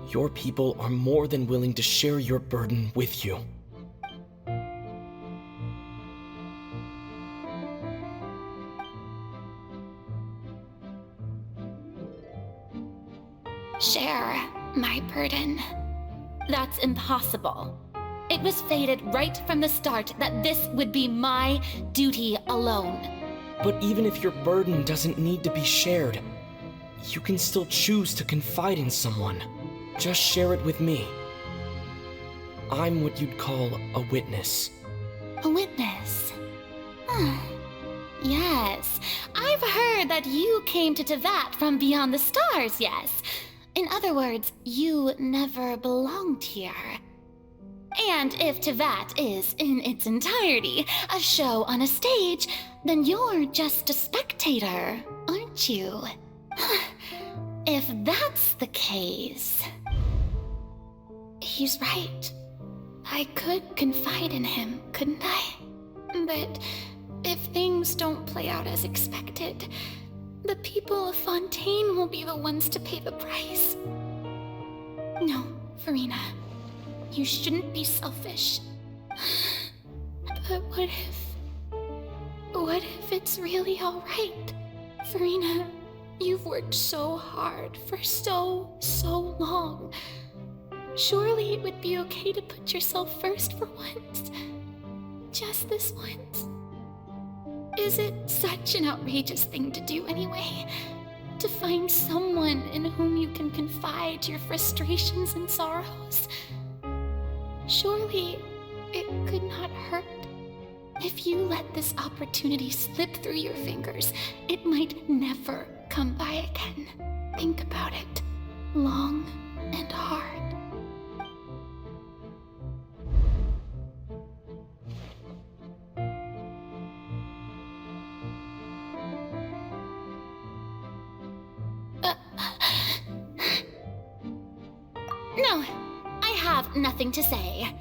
Your people are more than willing to share your burden with you. Share my burden. That's impossible. It was fated right from the start that this would be my duty alone. But even if your burden doesn't need to be shared, you can still choose to confide in someone. Just share it with me. I'm what you'd call a witness. A witness? Yes, I've heard that you came to Tevat from beyond the stars, yes. In other words, you never belonged here. And if Tevat is, in its entirety, a show on a stage, then you're just a spectator, aren't you? If that's the case... He's right. I could confide in him, couldn't I? But if things don't play out as expected, the people of Fontaine will be the ones to pay the price. No, Farina. You shouldn't be selfish. But what if it's really all right? Farina, you've worked so hard for so long. Surely it would be okay to put yourself first for once. Just this once. Is it such an outrageous thing to do anyway? To find someone in whom you can confide your frustrations and sorrows? Surely it could not hurt. If you let this opportunity slip through your fingers, it might never come by again. Think about it long and hard. No, I have nothing to say.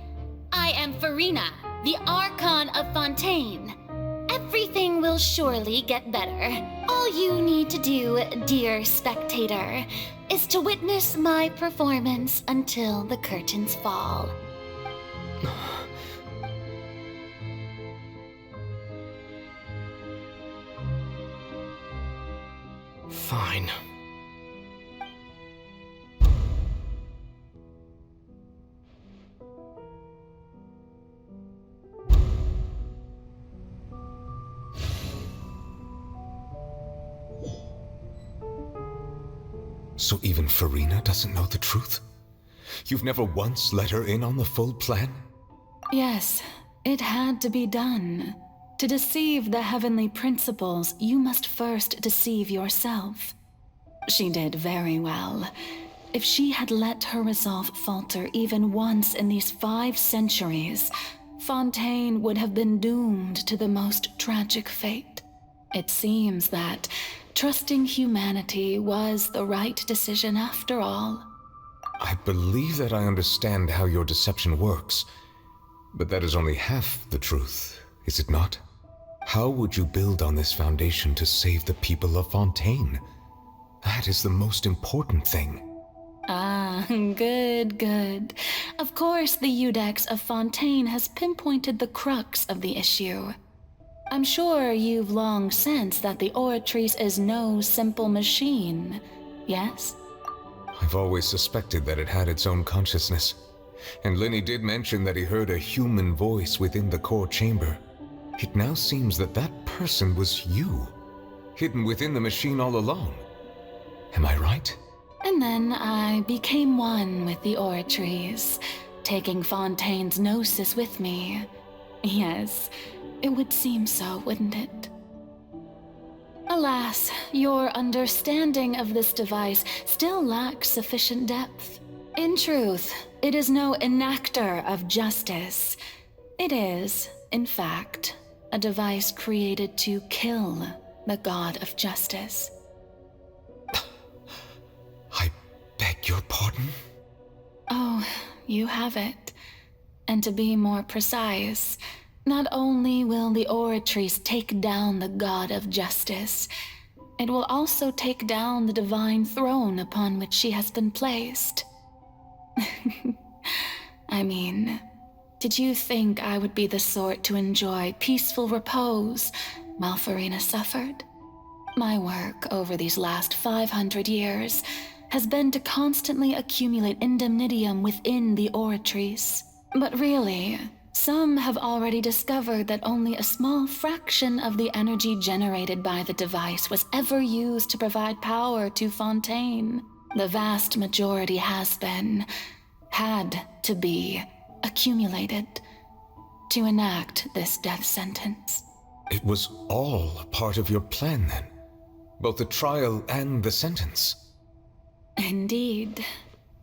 I am Farina, the Archon of Fontaine. Everything will surely get better. All you need to do, dear spectator, is to witness my performance until the curtains fall. Fine. So even Farina doesn't know the truth? You've never once let her in on the full plan? Yes, it had to be done. To deceive the heavenly principles, you must first deceive yourself. She did very well. If she had let her resolve falter even once in these 5 centuries, Fontaine would have been doomed to the most tragic fate. It seems that trusting humanity was the right decision after all. I believe that I understand how your deception works, but that is only half the truth, is it not? How would you build on this foundation to save the people of Fontaine? That is the most important thing. Ah, good. Of course, the Iudex of Fontaine has pinpointed the crux of the issue. I'm sure you've long sensed that the Oratrice is no simple machine, yes? I've always suspected that it had its own consciousness. And Lenny did mention that he heard a human voice within the core chamber. It now seems that that person was you, hidden within the machine all along. Am I right? And then I became one with the Oratories, taking Fontaine's gnosis with me. Yes, it would seem so, wouldn't it? Alas, your understanding of this device still lacks sufficient depth. In truth, it is no enactor of justice. It is, in fact, a device created to kill the god of justice. I beg your pardon? Oh, you have it. And to be more precise, not only will the Oratories take down the god of justice, it will also take down the divine throne upon which she has been placed. I mean, did you think I would be the sort to enjoy peaceful repose while Farina suffered? My work over these last 500 years has been to constantly accumulate indemnitium within the Oratories. But really, some have already discovered that only a small fraction of the energy generated by the device was ever used to provide power to Fontaine. The vast majority had to be, accumulated to enact this death sentence. It was all part of your plan then? Both the trial and the sentence? Indeed.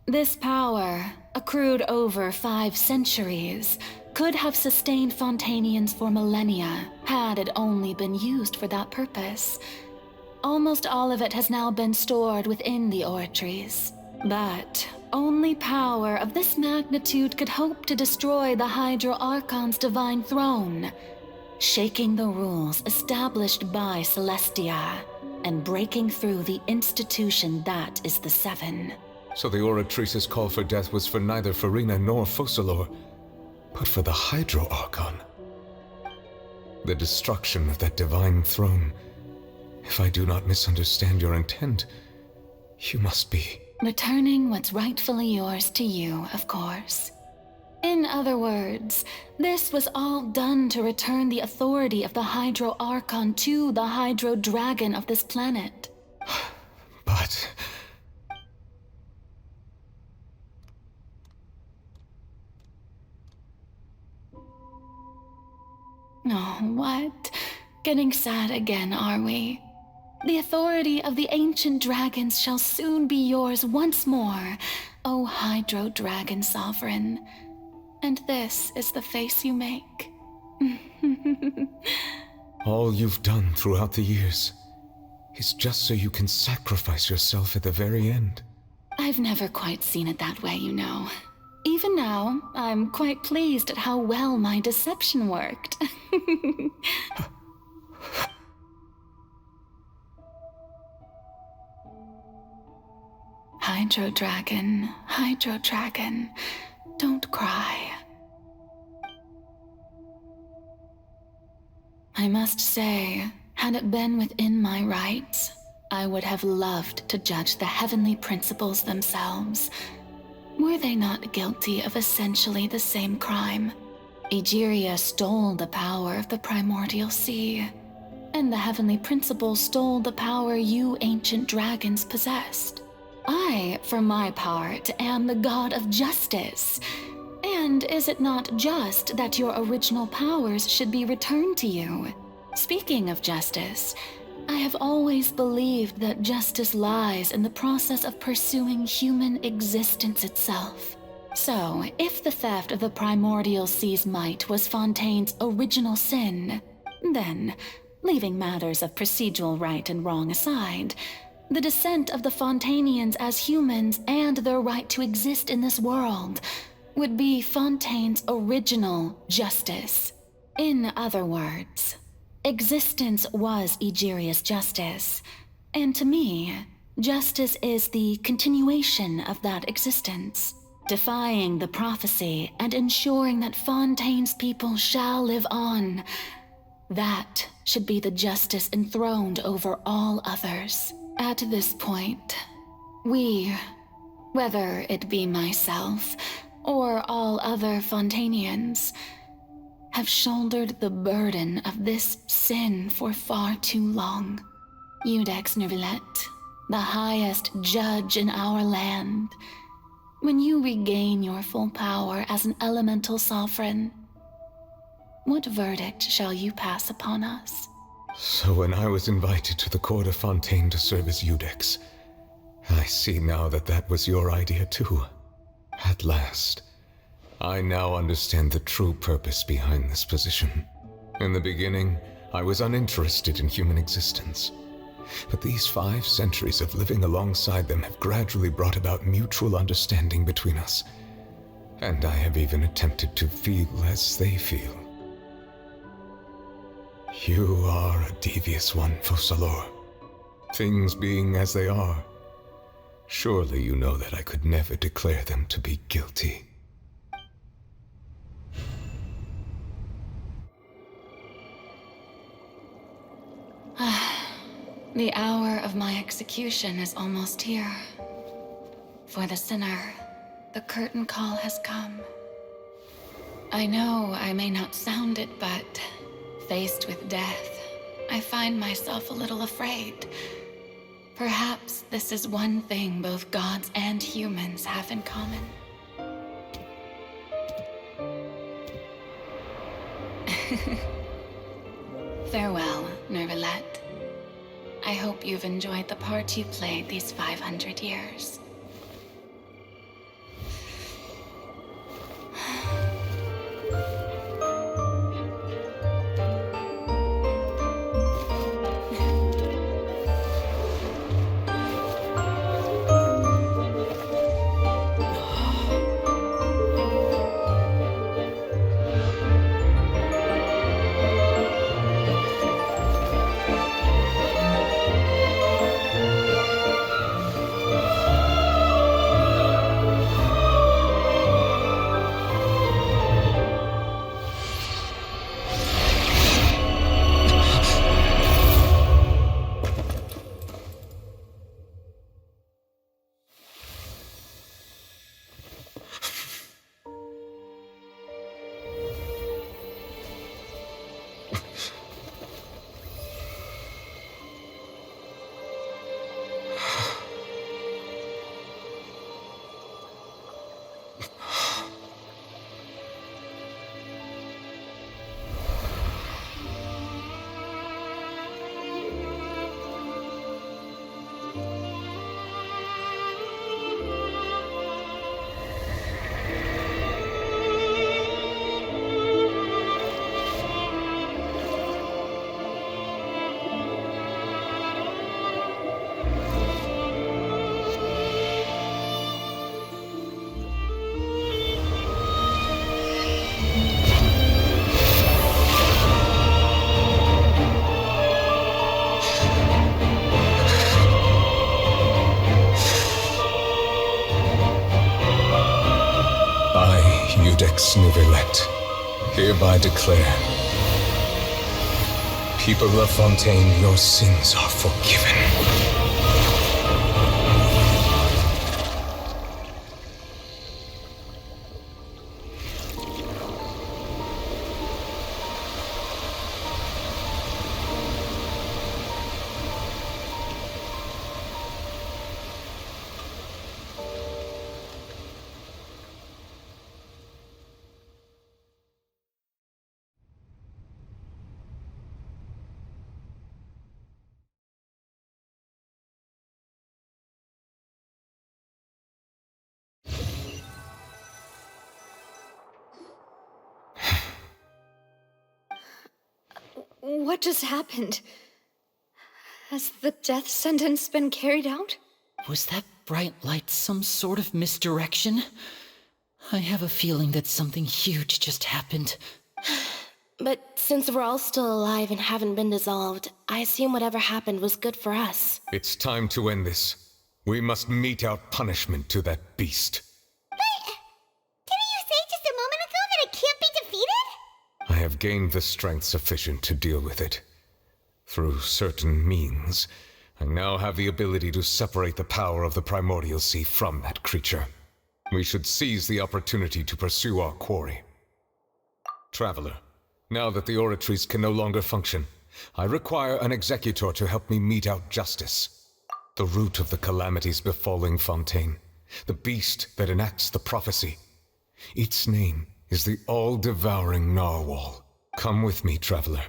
This power, accrued over 5 centuries, could have sustained Fontainians for millennia had it only been used for that purpose. Almost all of it has now been stored within the Oratories. But only power of this magnitude could hope to destroy the Hydro Archon's divine throne, shaking the rules established by Celestia and breaking through the institution that is the Seven. So the Oratrice's call for death was for neither Farina nor Focalor, but for the Hydro Archon. The destruction of that divine throne. If I do not misunderstand your intent, you must be... returning what's rightfully yours to you, of course. In other words, this was all done to return the authority of the Hydro Archon to the Hydro Dragon of this planet. But... Oh, what? Getting sad again, are we? The authority of the ancient dragons shall soon be yours once more, O Hydro Dragon Sovereign. And this is the face you make. all you've done throughout the years is just so you can sacrifice yourself at the very end. I've never quite seen it that way, you know. Even now, I'm quite pleased at how well my deception worked. Hydro Dragon, don't cry. I must say, had it been within my rights, I would have loved to judge the heavenly principles themselves. Were they not guilty of essentially the same crime? Egeria stole the power of the primordial sea, and the heavenly principles stole the power you ancient dragons possessed. I, for my part, am the god of justice. And is it not just that your original powers should be returned to you? Speaking of justice, I have always believed that justice lies in the process of pursuing human existence itself. So, if the theft of the primordial sea's might was Fontaine's original sin, then, leaving matters of procedural right and wrong aside, the descent of the Fontainians as humans and their right to exist in this world would be Fontaine's original justice. In other words, existence was Egeria's justice, and to me, justice is the continuation of that existence, defying the prophecy and ensuring that Fontaine's people shall live on. That should be the justice enthroned over all others. At this point, we, whether it be myself or all other Fontainians, have shouldered the burden of this sin for far too long. Iudex Neuvillette, the highest judge in our land, when you regain your full power as an elemental sovereign, what verdict shall you pass upon us? So when I was invited to the court of Fontaine to serve as Iudex, I see now that that was your idea too. At last, I now understand the true purpose behind this position. In the beginning, I was uninterested in human existence. But these 5 centuries of living alongside them have gradually brought about mutual understanding between us. And I have even attempted to feel as they feel. You are a devious one, Focalors. Things being as they are, surely you know that I could never declare them to be guilty. The hour of my execution is almost here. For the sinner, the curtain call has come. I know I may not sound it, but faced with death, I find myself a little afraid. Perhaps this is one thing both gods and humans have in common. Farewell, Neuvillette. I hope you've enjoyed the part you played these 500 years. Iudex Neuvillette, hereby declare, people of Fontaine, your sins are forgiven. What just happened? Has the death sentence been carried out? Was that bright light some sort of misdirection? I have a feeling that something huge just happened. But since we're all still alive and haven't been dissolved, I assume whatever happened was good for us. It's time to end this. We must mete out punishment to that beast. Didn't you say just a moment ago that it can't be defeated? I have gained the strength sufficient to deal with it. Through certain means, I now have the ability to separate the power of the primordial sea from that creature. We should seize the opportunity to pursue our quarry. Traveler, now that the oratories can no longer function, I require an executor to help me mete out justice. The root of the calamities befalling Fontaine, the beast that enacts the prophecy. Its name is the all-devouring narwhal. Come with me, traveler.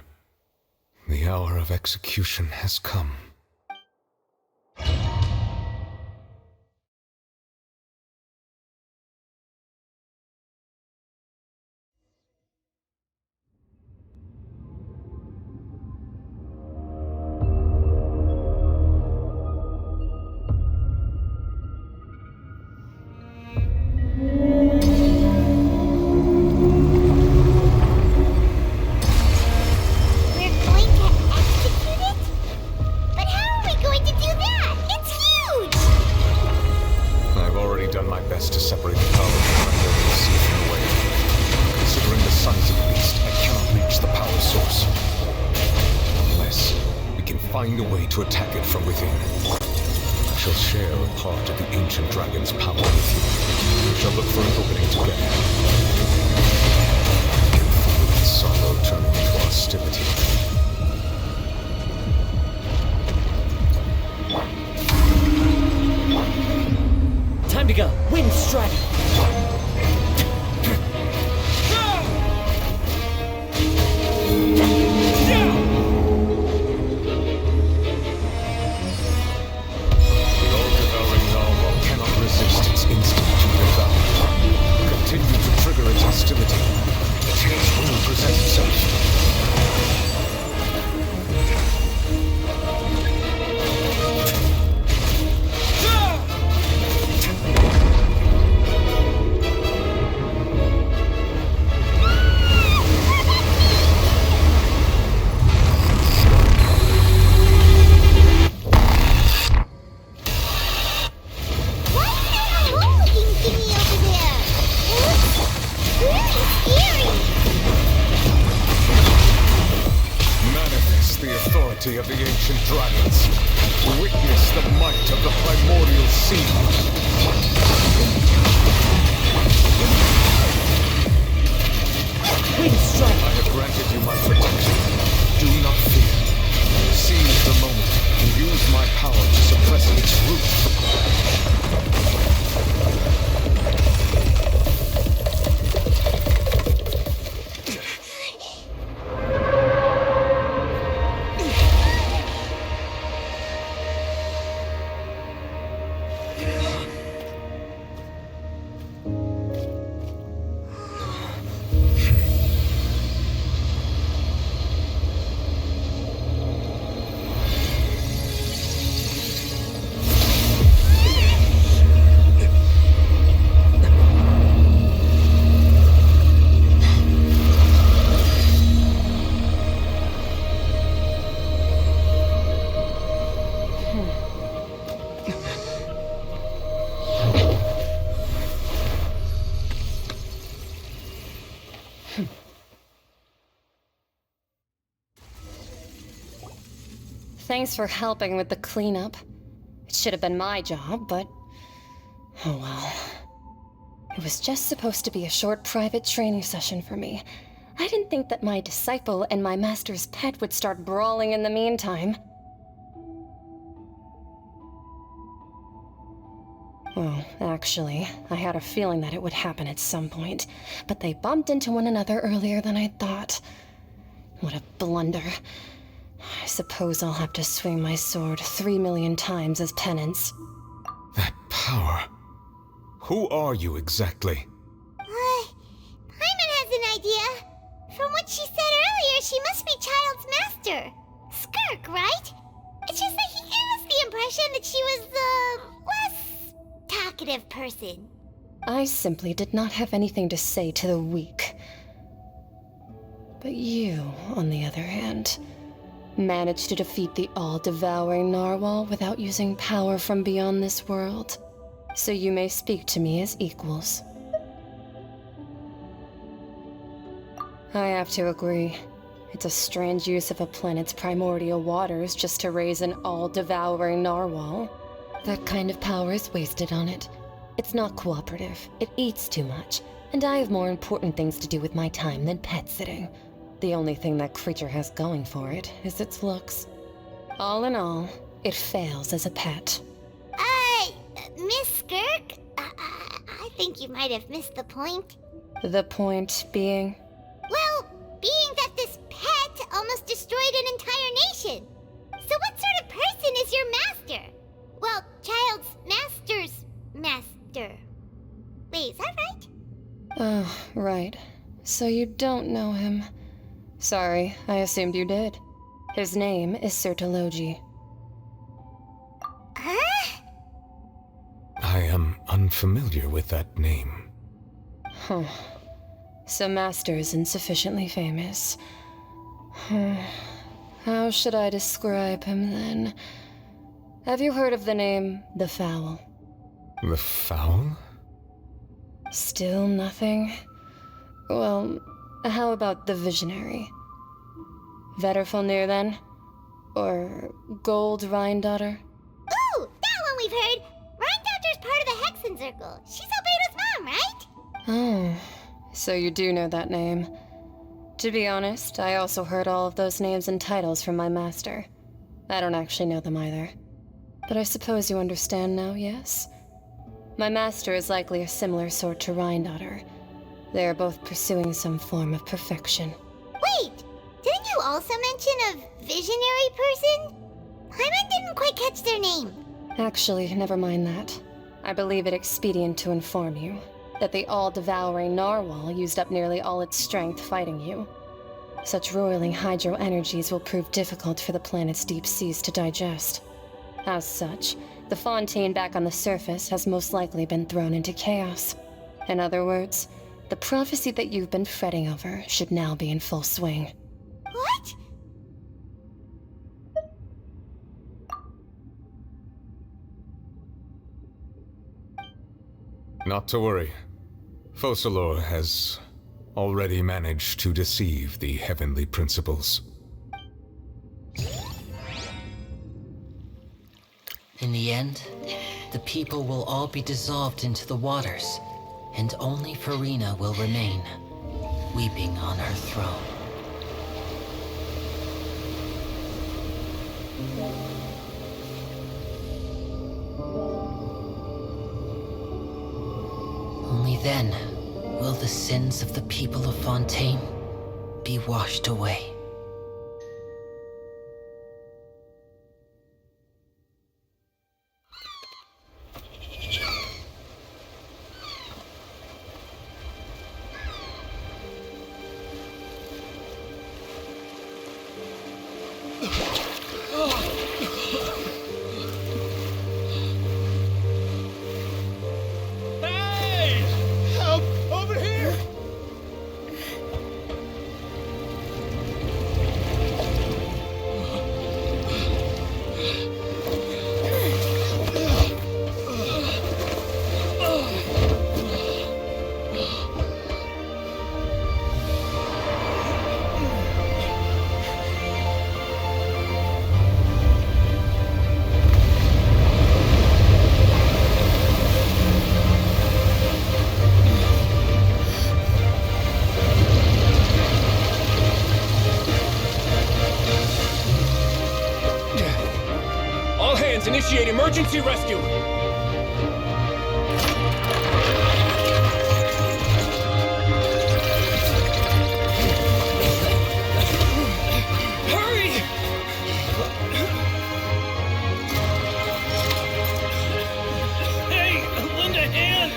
The hour of execution has come. Find a way to attack it from within. I shall share a part of the ancient dragon's power with you. We shall look for an opening together. I can feel its sorrow turning into hostility. Time to go. Wind strike. Continue to trigger its hostility. The chance will present itself. Of the ancient dragons. Witness the might of the primordial sea. I have granted you my protection. Do not fear. Seize the moment and use my power to suppress its roots. Thanks for helping with the cleanup. It should have been my job, but... oh well. It was just supposed to be a short private training session for me. I didn't think that my disciple and my master's pet would start brawling in the meantime. Well, actually, I had a feeling that it would happen at some point, but they bumped into one another earlier than I thought. What a blunder. I suppose I'll have to swing my sword 3 million times as penance. That power. Who are you exactly? Paimon has an idea. From what she said earlier, she must be Child's master. Skirk, right? It's just that he gave us the impression that she was the less talkative person. I simply did not have anything to say to the weak. But you, on the other hand, managed to defeat the all-devouring narwhal without using power from beyond this world. So you may speak to me as equals. I have to agree. It's a strange use of a planet's primordial waters just to raise an all-devouring narwhal. That kind of power is wasted on it. It's not cooperative. It eats too much. And I have more important things to do with my time than pet sitting. The only thing that creature has going for it is its looks. All in all, it fails as a pet. Miss Skirk? I think you might have missed the point. The point being? Well, being that this pet almost destroyed an entire nation. So what sort of person is your master? Well, child's master's master. Wait, is that right? Oh, right. So you don't know him. Sorry, I assumed you did. His name is Sertologi. Huh? I am unfamiliar with that name. Huh. So Master isn't sufficiently famous. How should I describe him then? Have you heard of the name The Fowl? The Fowl? Still nothing? Well, how about the Visionary? Vetterfulnir then? Or Gold Rhine-Daughter? Ooh, that one we've heard! Rhine-Daughter's part of the Hexen Circle. She's Albedo's mom, right? Oh, so you do know that name. To be honest, I also heard all of those names and titles from my master. I don't actually know them either. But I suppose you understand now, yes? My master is likely a similar sort to Rhine-Daughter. They are both pursuing some form of perfection. Wait! Didn't you also mention a visionary person? Paimon didn't quite catch their name. Actually, never mind that. I believe it expedient to inform you that the all-devouring narwhal used up nearly all its strength fighting you. Such roiling hydro energies will prove difficult for the planet's deep seas to digest. As such, the Fontaine back on the surface has most likely been thrown into chaos. In other words, the prophecy that you've been fretting over should now be in full swing. What? Not to worry. Focalor has already managed to deceive the heavenly principles. In the end, the people will all be dissolved into the waters, and only Farina will remain, weeping on her throne. Only then will the sins of the people of Fontaine be washed away. Hey! Help! Over here! All hands, initiate emergency rescue! Hurry! Hey, lend a hand!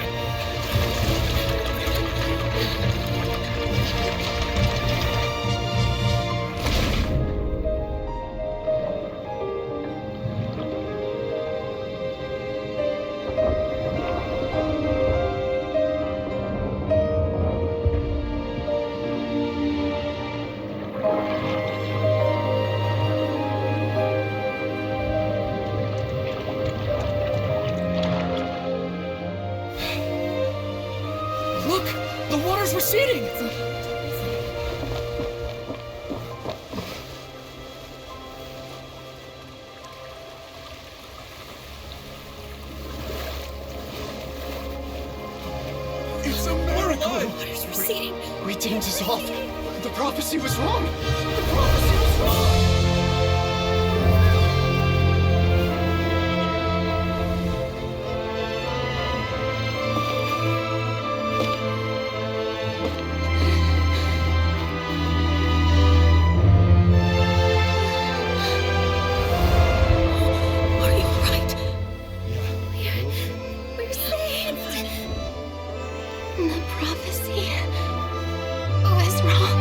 Look! The water's receding! It's a miracle! Waters receding. We didn't dissolve. The prophecy was wrong. The prophecy was wrong! We're saved. The prophecy was wrong.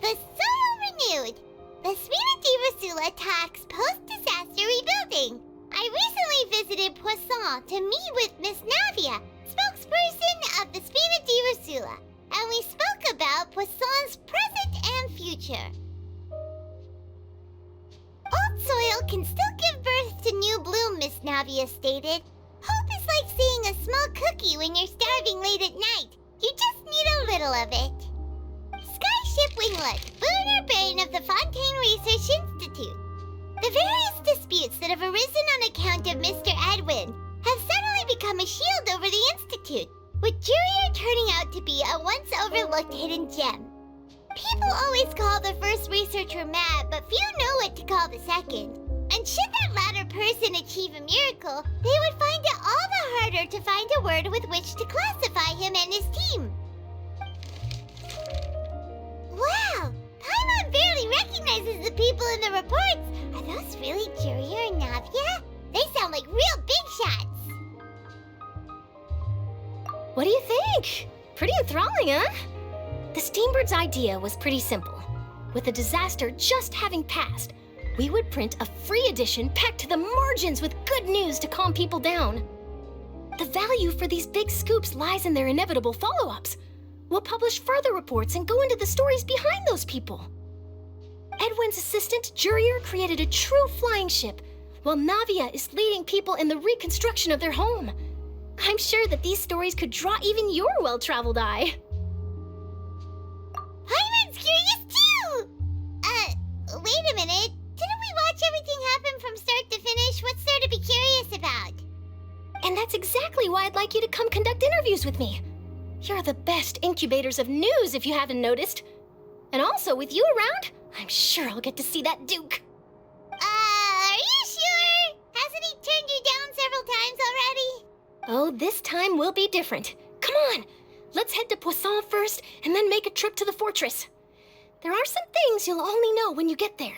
The soil renewed. The Spina di Rosula talks post-disaster rebuilding. I recently visited Poisson to meet with Miss Navia, spokesperson of the Spina di Rosula, and we spoke about Poisson's present and future. Old soil can still give birth to new bloom, Miss Navia stated. Hope is like seeing a small cookie when you're starving late at night. You just need a little of it. Skyship Winglet, boon or bane of the Fontaine Research Institute. The various disputes that have arisen on account of Mr. Edwin have suddenly become a shield over the Institute, with Jurier turning out to be a once overlooked hidden gem. People always call the first researcher mad, but few know what to call the second. And should that latter person achieve a miracle, they would find it all the harder to find a word with which to classify him and his team. Wow! Paimon barely recognizes the people in the reports. Are those really Jurier and Navia? They sound like real big shots. What do you think? Pretty enthralling, huh? The Steambird's idea was pretty simple. With the disaster just having passed, we would print a free edition packed to the margins with good news to calm people down. The value for these big scoops lies in their inevitable follow-ups. We'll publish further reports and go into the stories behind those people. Edwin's assistant, Jurier, created a true flying ship, while Navia is leading people in the reconstruction of their home. I'm sure that these stories could draw even your well-traveled eye. Paimon's curious too! Wait a minute. Didn't we watch everything happen from start to finish? What's there to be curious about? And that's exactly why I'd like you to come conduct interviews with me. You're the best incubators of news, if you haven't noticed. And also, with you around, I'm sure I'll get to see that Duke. Are you sure? Hasn't he turned you down several times already? Oh, this time will be different. Come on, let's head to Poisson first, and then make a trip to the fortress. There are some things you'll only know when you get there.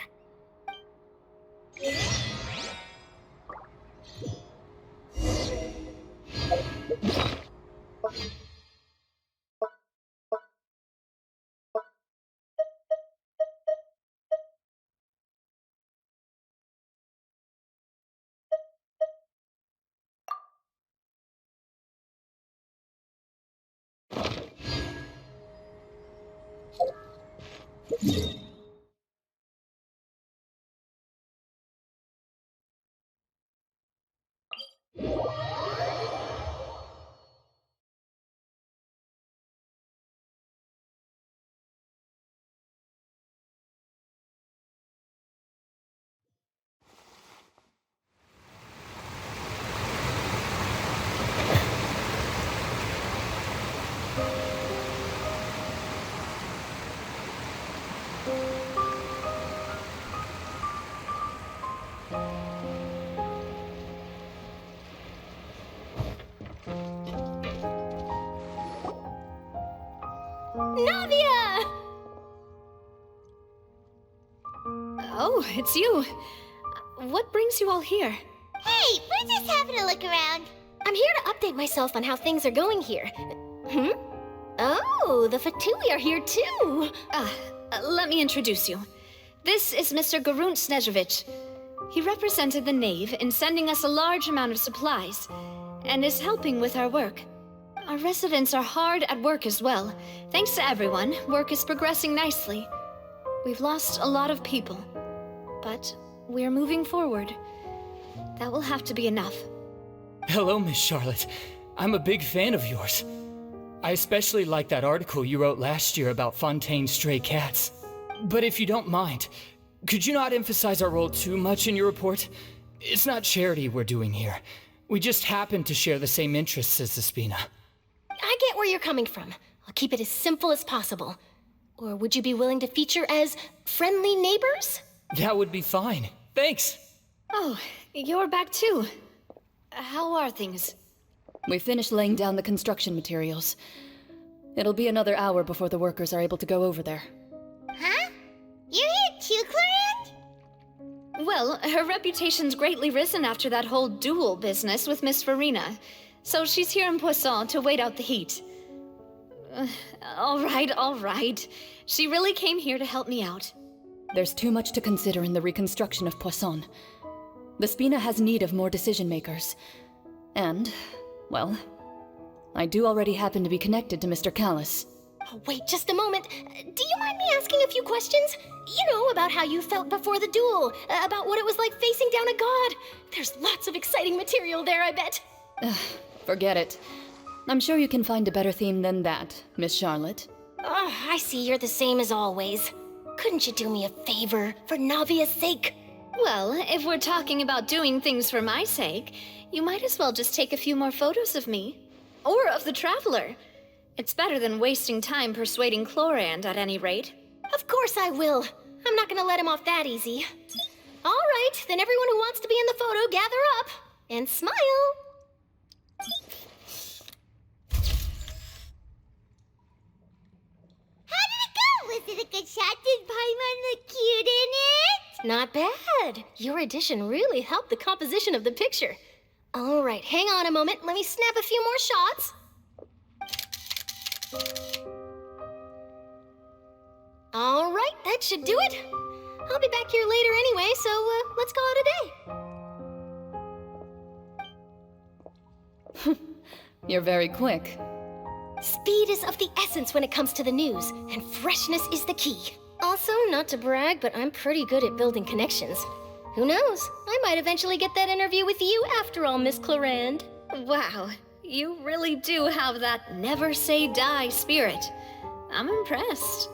Navia! Oh, it's you. What brings you all here? Hey, we're just having a look around. I'm here to update myself on how things are going here. Oh, the Fatui are here too. Let me introduce you. This is Mr. Garunt Snezhevich. He represented the Knave in sending us a large amount of supplies, and is helping with our work. Our residents are hard at work as well. Thanks to everyone, work is progressing nicely. We've lost a lot of people, but we're moving forward. That will have to be enough. Hello, Miss Charlotte. I'm a big fan of yours. I especially like that article you wrote last year about Fontaine's stray cats. But if you don't mind, could you not emphasize our role too much in your report? It's not charity we're doing here. We just happen to share the same interests as the Spina. I get where you're coming from. I'll keep it as simple as possible. Or would you be willing to feature as friendly neighbors? That would be fine. Thanks. Oh, you're back too. How are things? We finished laying down the construction materials. It'll be another hour before the workers are able to go over there. Huh? You're here too, Clorinde? Well, her reputation's greatly risen after that whole duel business with Miss Farina, so she's here in Poisson to wait out the heat. All right. She really came here to help me out. There's too much to consider in the reconstruction of Poisson. The Spina has need of more decision-makers. And, well, I do already happen to be connected to Mr. Callis. Oh, wait just a moment. Do you mind me asking a few questions? You know, about how you felt before the duel, about what it was like facing down a god. There's lots of exciting material there, I bet. Forget it. I'm sure you can find a better theme than that, Miss Charlotte. I see you're the same as always. Couldn't you do me a favor, for Navia's sake? Well, if we're talking about doing things for my sake, you might as well just take a few more photos of me. Or of the Traveler. It's better than wasting time persuading Clorinde, at any rate. Of course I will. I'm not gonna let him off that easy. All right, then everyone who wants to be in the photo, gather up. And smile. How did it go? Was it a good shot? Did Paimon look cute in it? Not bad. Your addition really helped the composition of the picture. All right, hang on a moment. Let me snap a few more shots. All right, that should do it. I'll be back here later anyway, so let's call it a day. You're very quick. Speed is of the essence when it comes to the news, and freshness is the key. Also, not to brag, but I'm pretty good at building connections. Who knows? I might eventually get that interview with you after all, Miss Clorinde. Wow, you really do have that never say die spirit. I'm impressed.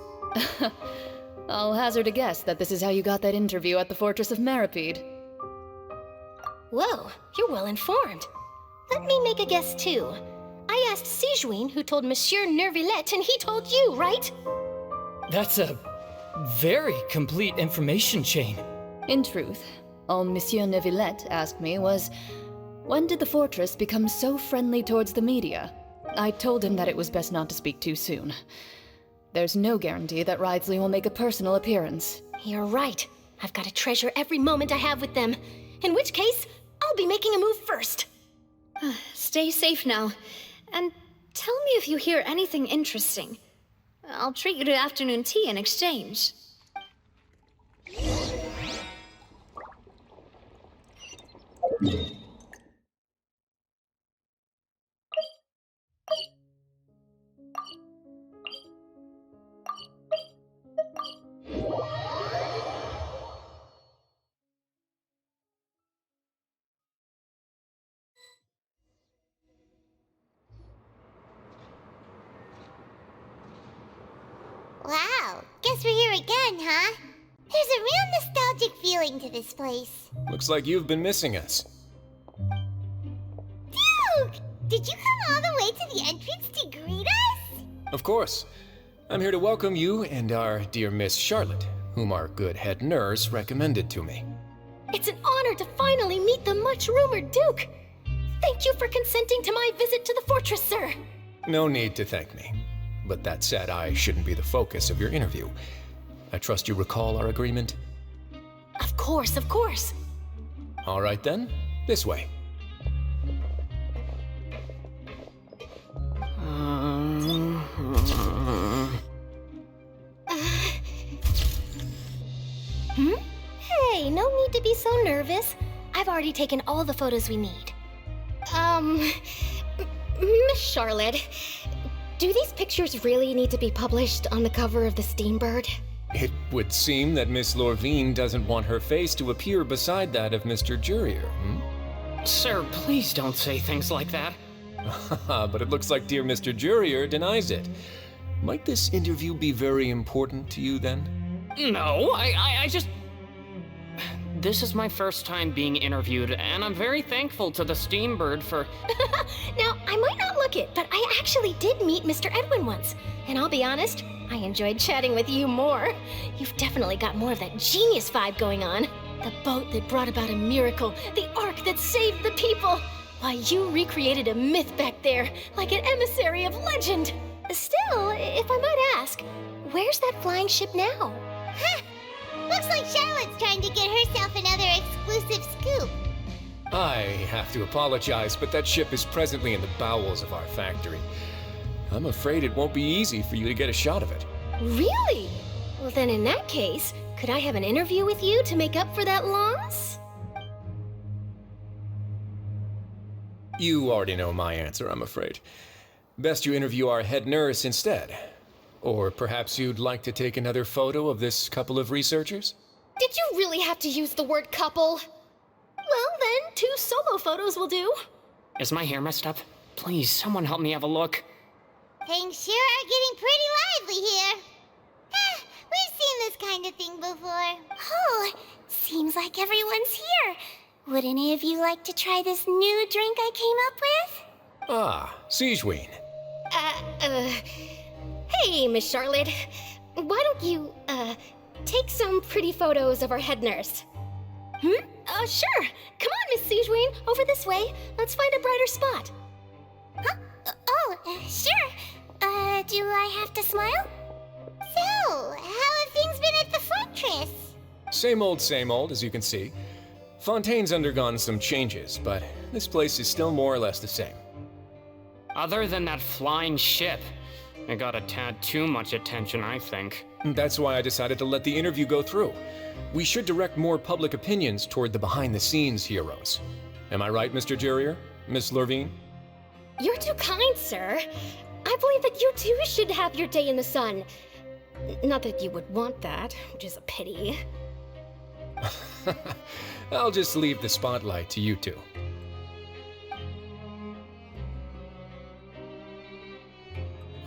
I'll hazard a guess that this is how you got that interview at the Fortress of Maripede. Whoa, you're well informed. Let me make a guess too. I asked Sijuin, who told Monsieur Nervillet, and he told you, right? That's a very complete information chain. In truth, all Monsieur Nervillet asked me was, when did the fortress become so friendly towards the media? I told him that it was best not to speak too soon. There's no guarantee that Ridsley will make a personal appearance. You're right. I've got to treasure every moment I have with them. In which case, I'll be making a move first. Stay safe now. And tell me if you hear anything interesting. I'll treat you to afternoon tea in exchange. Wow, guess we're here again, huh? There's a real nostalgic feeling to this place. Looks like you've been missing us. Duke! Did you come all the way to the entrance to greet us? Of course. I'm here to welcome you and our dear Miss Charlotte, whom our good head nurse recommended to me. It's an honor to finally meet the much-rumored Duke. Thank you for consenting to my visit to the fortress, sir. No need to thank me. But that said, I shouldn't be the focus of your interview. I trust you recall our agreement? Of course, of course. All right then, this way. Hey, no need to be so nervous. I've already taken all the photos we need. Miss Charlotte, do these pictures really need to be published on the cover of the Steambird? It would seem that Miss Lorvine doesn't want her face to appear beside that of Mr. Jurier, Sir, please don't say things like that. But it looks like dear Mr. Jurier denies it. Might this interview be very important to you, then? No, I just... This is my first time being interviewed, and I'm very thankful to the Steambird for... Now, I might not look it, but I actually did meet Mr. Edwin once. And I'll be honest, I enjoyed chatting with you more. You've definitely got more of that genius vibe going on. The boat that brought about a miracle, the ark that saved the people. Why, you recreated a myth back there, like an emissary of legend. Still, if I might ask, where's that flying ship now? Huh. Looks like Charlotte's trying to get herself another exclusive scoop. I have to apologize, but that ship is presently in the bowels of our factory. I'm afraid it won't be easy for you to get a shot of it. Really? Well, then in that case, could I have an interview with you to make up for that loss? You already know my answer, I'm afraid. Best you interview our head nurse instead. Or perhaps you'd like to take another photo of this couple of researchers? Did you really have to use the word couple? Well, then, 2 solo photos will do. Is my hair messed up? Please, someone help me have a look. Things sure are getting pretty lively here. We've seen this kind of thing before. Oh, seems like everyone's here. Would any of you like to try this new drink I came up with? Ah, Siegeween. Hey, Miss Charlotte. Why don't you, take some pretty photos of our head nurse? Sure. Come on, Miss Siegeween. Over this way. Let's find a brighter spot. Huh? Sure. Do I have to smile? So, how have things been at the fortress? Same old, as you can see. Fontaine's undergone some changes, but this place is still more or less the same. Other than that flying ship, it got a tad too much attention, I think. That's why I decided to let the interview go through. We should direct more public opinions toward the behind-the-scenes heroes. Am I right, Mr. Jurier? Miss Lorvine? You're too kind, sir. I believe that you too should have your day in the sun. Not that you would want that, which is a pity. I'll just leave the spotlight to you two.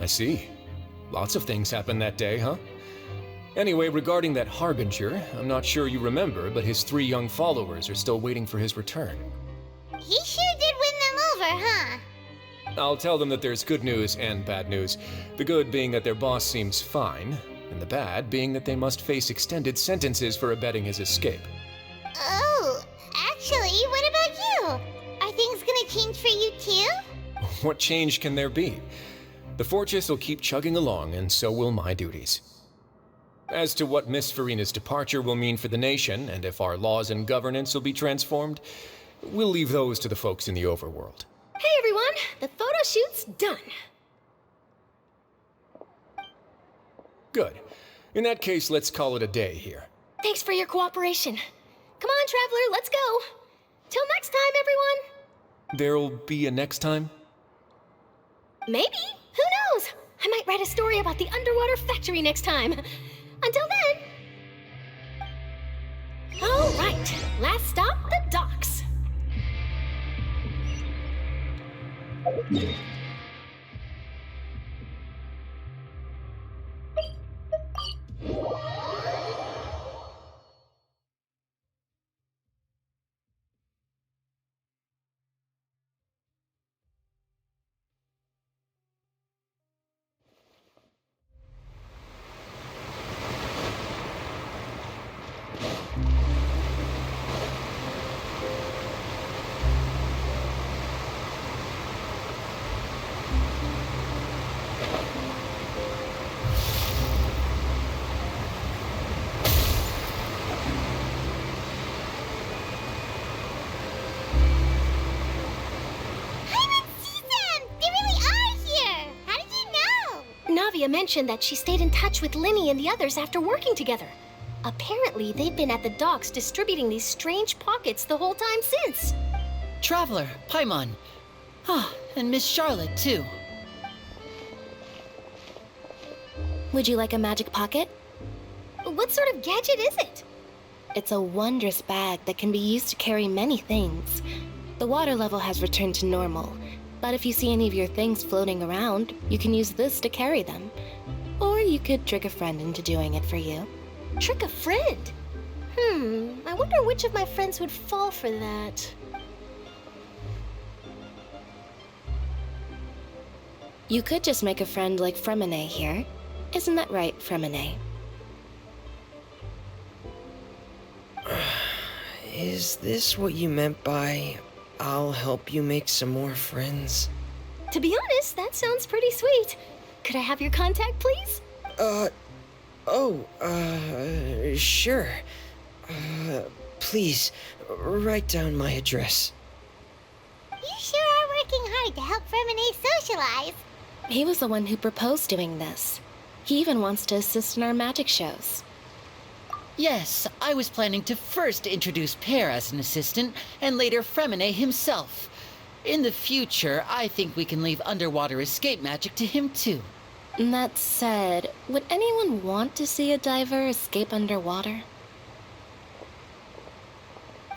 I see. Lots of things happened that day, huh? Anyway, regarding that Harbinger, I'm not sure you remember, but his 3 young followers are still waiting for his return. He sure did win them over, huh? I'll tell them that there's good news and bad news. The good being that their boss seems fine, and the bad being that they must face extended sentences for abetting his escape. Oh, actually, what about you? Are things gonna change for you too? What change can there be? The fortress will keep chugging along, and so will my duties. As to what Miss Farina's departure will mean for the nation, and if our laws and governance will be transformed, we'll leave those to the folks in the overworld. Hey everyone, the photo shoot's done. Good. In that case, let's call it a day here. Thanks for your cooperation. Come on, Traveler, let's go. Till next time, everyone. There'll be a next time? Maybe. Who knows? I might write a story about the underwater factory next time. Until then. All right, last stop, the docks. Navia mentioned that she stayed in touch with Linny and the others after working together. Apparently, they've been at the docks distributing these strange pockets the whole time since. Traveler, Paimon. Ah, and Miss Charlotte, too. Would you like a magic pocket? What sort of gadget is it? It's a wondrous bag that can be used to carry many things. The water level has returned to normal, but if you see any of your things floating around, you can use this to carry them. Or you could trick a friend into doing it for you. Trick a friend? I wonder which of my friends would fall for that. You could just make a friend like Fremine here. Isn't that right, Fremine? Is this what you meant by, I'll help you make some more friends? To be honest, that sounds pretty sweet. Could I have your contact, please? Sure. Please, write down my address. You sure are working hard to help Fremine socialize. He was the one who proposed doing this. He even wants to assist in our magic shows. Yes, I was planning to first introduce Pear as an assistant, and later Fremine himself. In the future, I think we can leave underwater escape magic to him too. That said, would anyone want to see a diver escape underwater?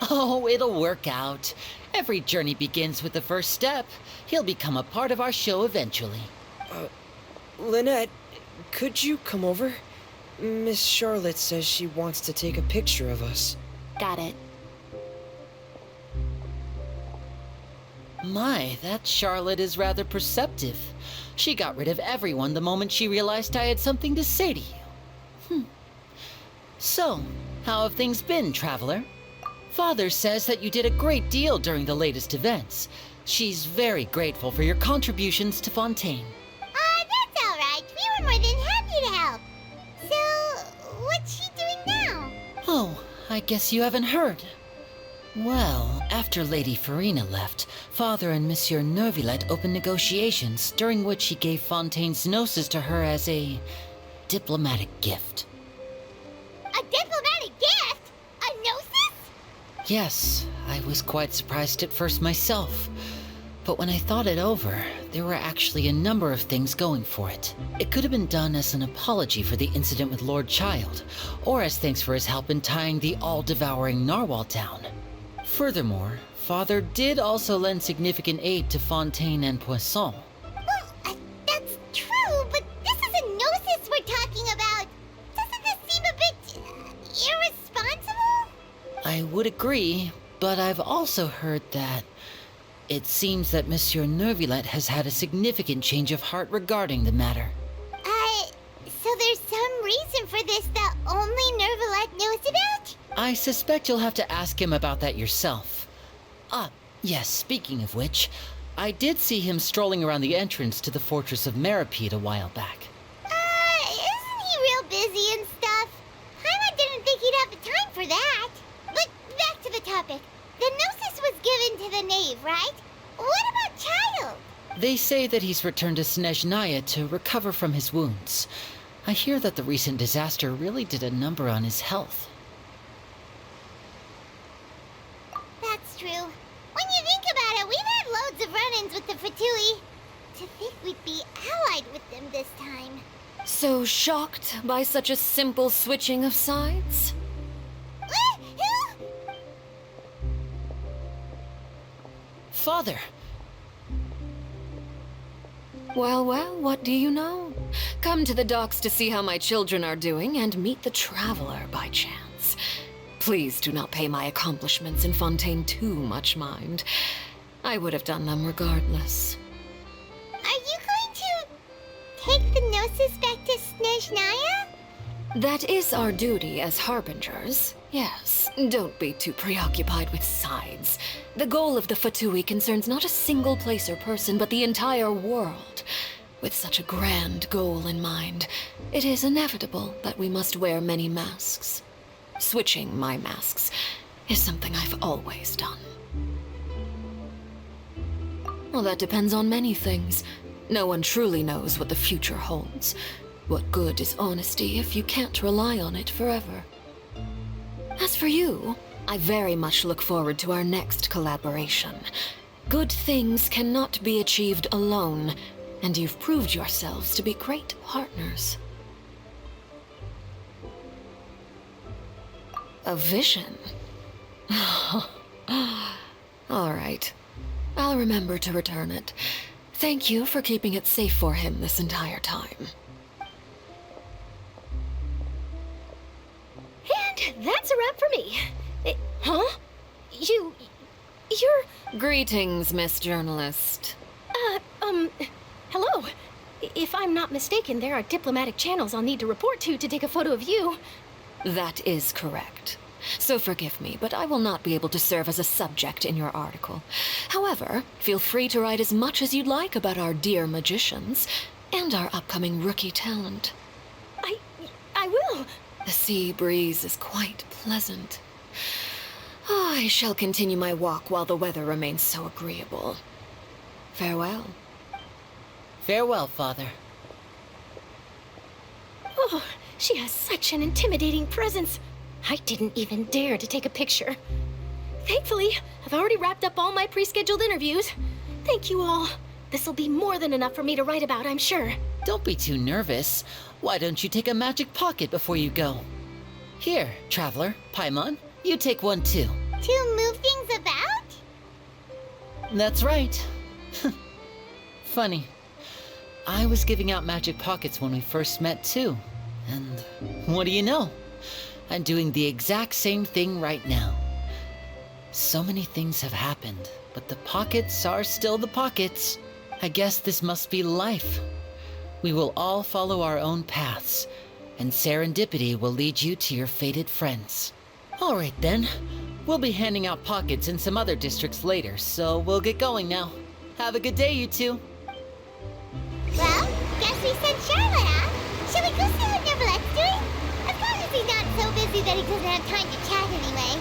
Oh, it'll work out. Every journey begins with the first step. He'll become a part of our show eventually. Lynette, could you come over? Miss Charlotte says she wants to take a picture of us. Got it. My, that Charlotte is rather perceptive. She got rid of everyone the moment she realized I had something to say to you. So, how have things been, Traveler? Father says that you did a great deal during the latest events. She's very grateful for your contributions to Fontaine. That's all right. We were more than happy to help. So, what's she doing now? Oh, I guess you haven't heard. Well, after Lady Farina left, Father and Monsieur Neuvillette opened negotiations, during which he gave Fontaine's gnosis to her as a diplomatic gift. A diplomatic gift? A gnosis? Yes, I was quite surprised at first myself. But when I thought it over, there were actually a number of things going for it. It could have been done as an apology for the incident with Lord Child, or as thanks for his help in tying the all-devouring narwhal down. Furthermore, Father did also lend significant aid to Fontaine and Poisson. Well, that's true, but this is a gnosis we're talking about. Doesn't this seem a bit irresponsible? I would agree, but I've also heard that it seems that Monsieur Neuvillette has had a significant change of heart regarding the matter. So there's some reason for this that only Neuvillette knows about? I suspect you'll have to ask him about that yourself. Yes, speaking of which, I did see him strolling around the entrance to the Fortress of Maripede a while back. Isn't he real busy and stuff? Paimon didn't think he'd have the time for that. But back to the topic. The gnosis was given to the knave, right? What about Child? They say that he's returned to Snezhnaya to recover from his wounds. I hear that the recent disaster really did a number on his health. That's true. When you think about it, we've had loads of run-ins with the Fatui. To think we'd be allied with them this time. So shocked by such a simple switching of sides? Father! Well, what do you know? Come to the docks to see how my children are doing and meet the Traveler by chance. Please do not pay my accomplishments in Fontaine too much mind. I would have done them regardless. Are you going to take the gnosis back to Snezhnaya? That is our duty as harbingers. Yes, don't be too preoccupied with sides. The goal of the Fatui concerns not a single place or person, but the entire world. With such a grand goal in mind, it is inevitable that we must wear many masks. Switching my masks is something I've always done. Well, that depends on many things. No one truly knows what the future holds. What good is honesty if you can't rely on it forever? As for you, I very much look forward to our next collaboration. Good things cannot be achieved alone, and you've proved yourselves to be great partners. A vision? All right. I'll remember to return it. Thank you for keeping it safe for him this entire time. And that's a wrap for me. Huh? You're... Greetings, Miss Journalist. Hello. If I'm not mistaken, there are diplomatic channels I'll need to report to take a photo of you. That is correct. So forgive me, but I will not be able to serve as a subject in your article. However, feel free to write as much as you'd like about our dear magicians and our upcoming rookie talent. I will. The sea breeze is quite pleasant. I shall continue my walk while the weather remains so agreeable. Farewell. Farewell, Father. Oh, she has such an intimidating presence. I didn't even dare to take a picture. Thankfully, I've already wrapped up all my pre-scheduled interviews. Thank you all. This'll be more than enough for me to write about, I'm sure. Don't be too nervous. Why don't you take a magic pocket before you go? Here, Traveler, Paimon, you take one too. To move things about? That's right. Funny. I was giving out magic pockets when we first met too. And what do you know? I'm doing the exact same thing right now. So many things have happened, but the pockets are still the pockets. I guess this must be life. We will all follow our own paths, and serendipity will lead you to your fated friends. All right then. We'll be handing out pockets in some other districts later, so we'll get going now. Have a good day, you two. Well, guess we sent Charlotte, huh? Shall we go see what Neverlette's doing? As long as he's not so busy that he doesn't have time to chat anyway.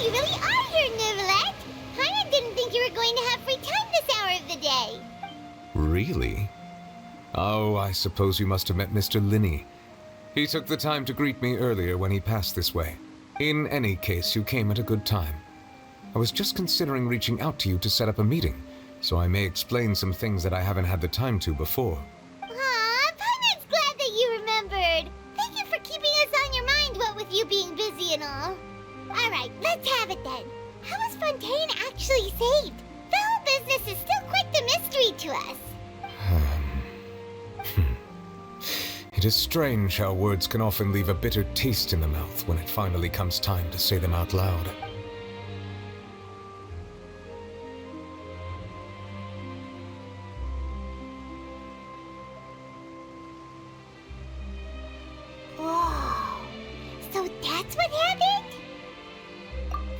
You really are here, Neverlet. Paimon didn't think you were going to have free time this hour of the day. Really? Oh, I suppose you must have met Mr. Linney. He took the time to greet me earlier when he passed this way. In any case, you came at a good time. I was just considering reaching out to you to set up a meeting, so I may explain some things that I haven't had the time to before. Aw, Paimon's glad that you remembered. Thank you for keeping us on your mind, what with you being busy and all. Alright, let's have it then. How was Fontaine actually saved? The whole business is still quite the mystery to us. It is strange how words can often leave a bitter taste in the mouth when it finally comes time to say them out loud. Whoa. So that's what happened?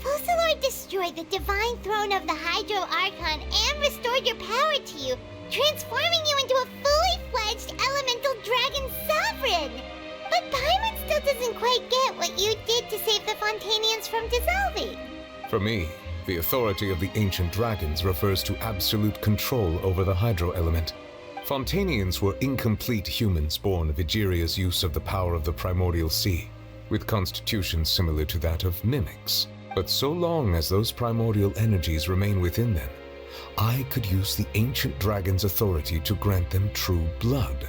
Focalord destroyed the divine throne of the Hydro Archon and restored your power to you, transforming you into a fully fledged elemental dragon sovereign. But Paimon still doesn't quite get what you did to save the Fontainians from dissolving. For me, the authority of the ancient dragons refers to absolute control over the hydro element. Fontainians were incomplete humans born of Egeria's use of the power of the primordial sea, with constitutions similar to that of mimics. But so long as those primordial energies remain within them, I could use the ancient dragon's authority to grant them true blood,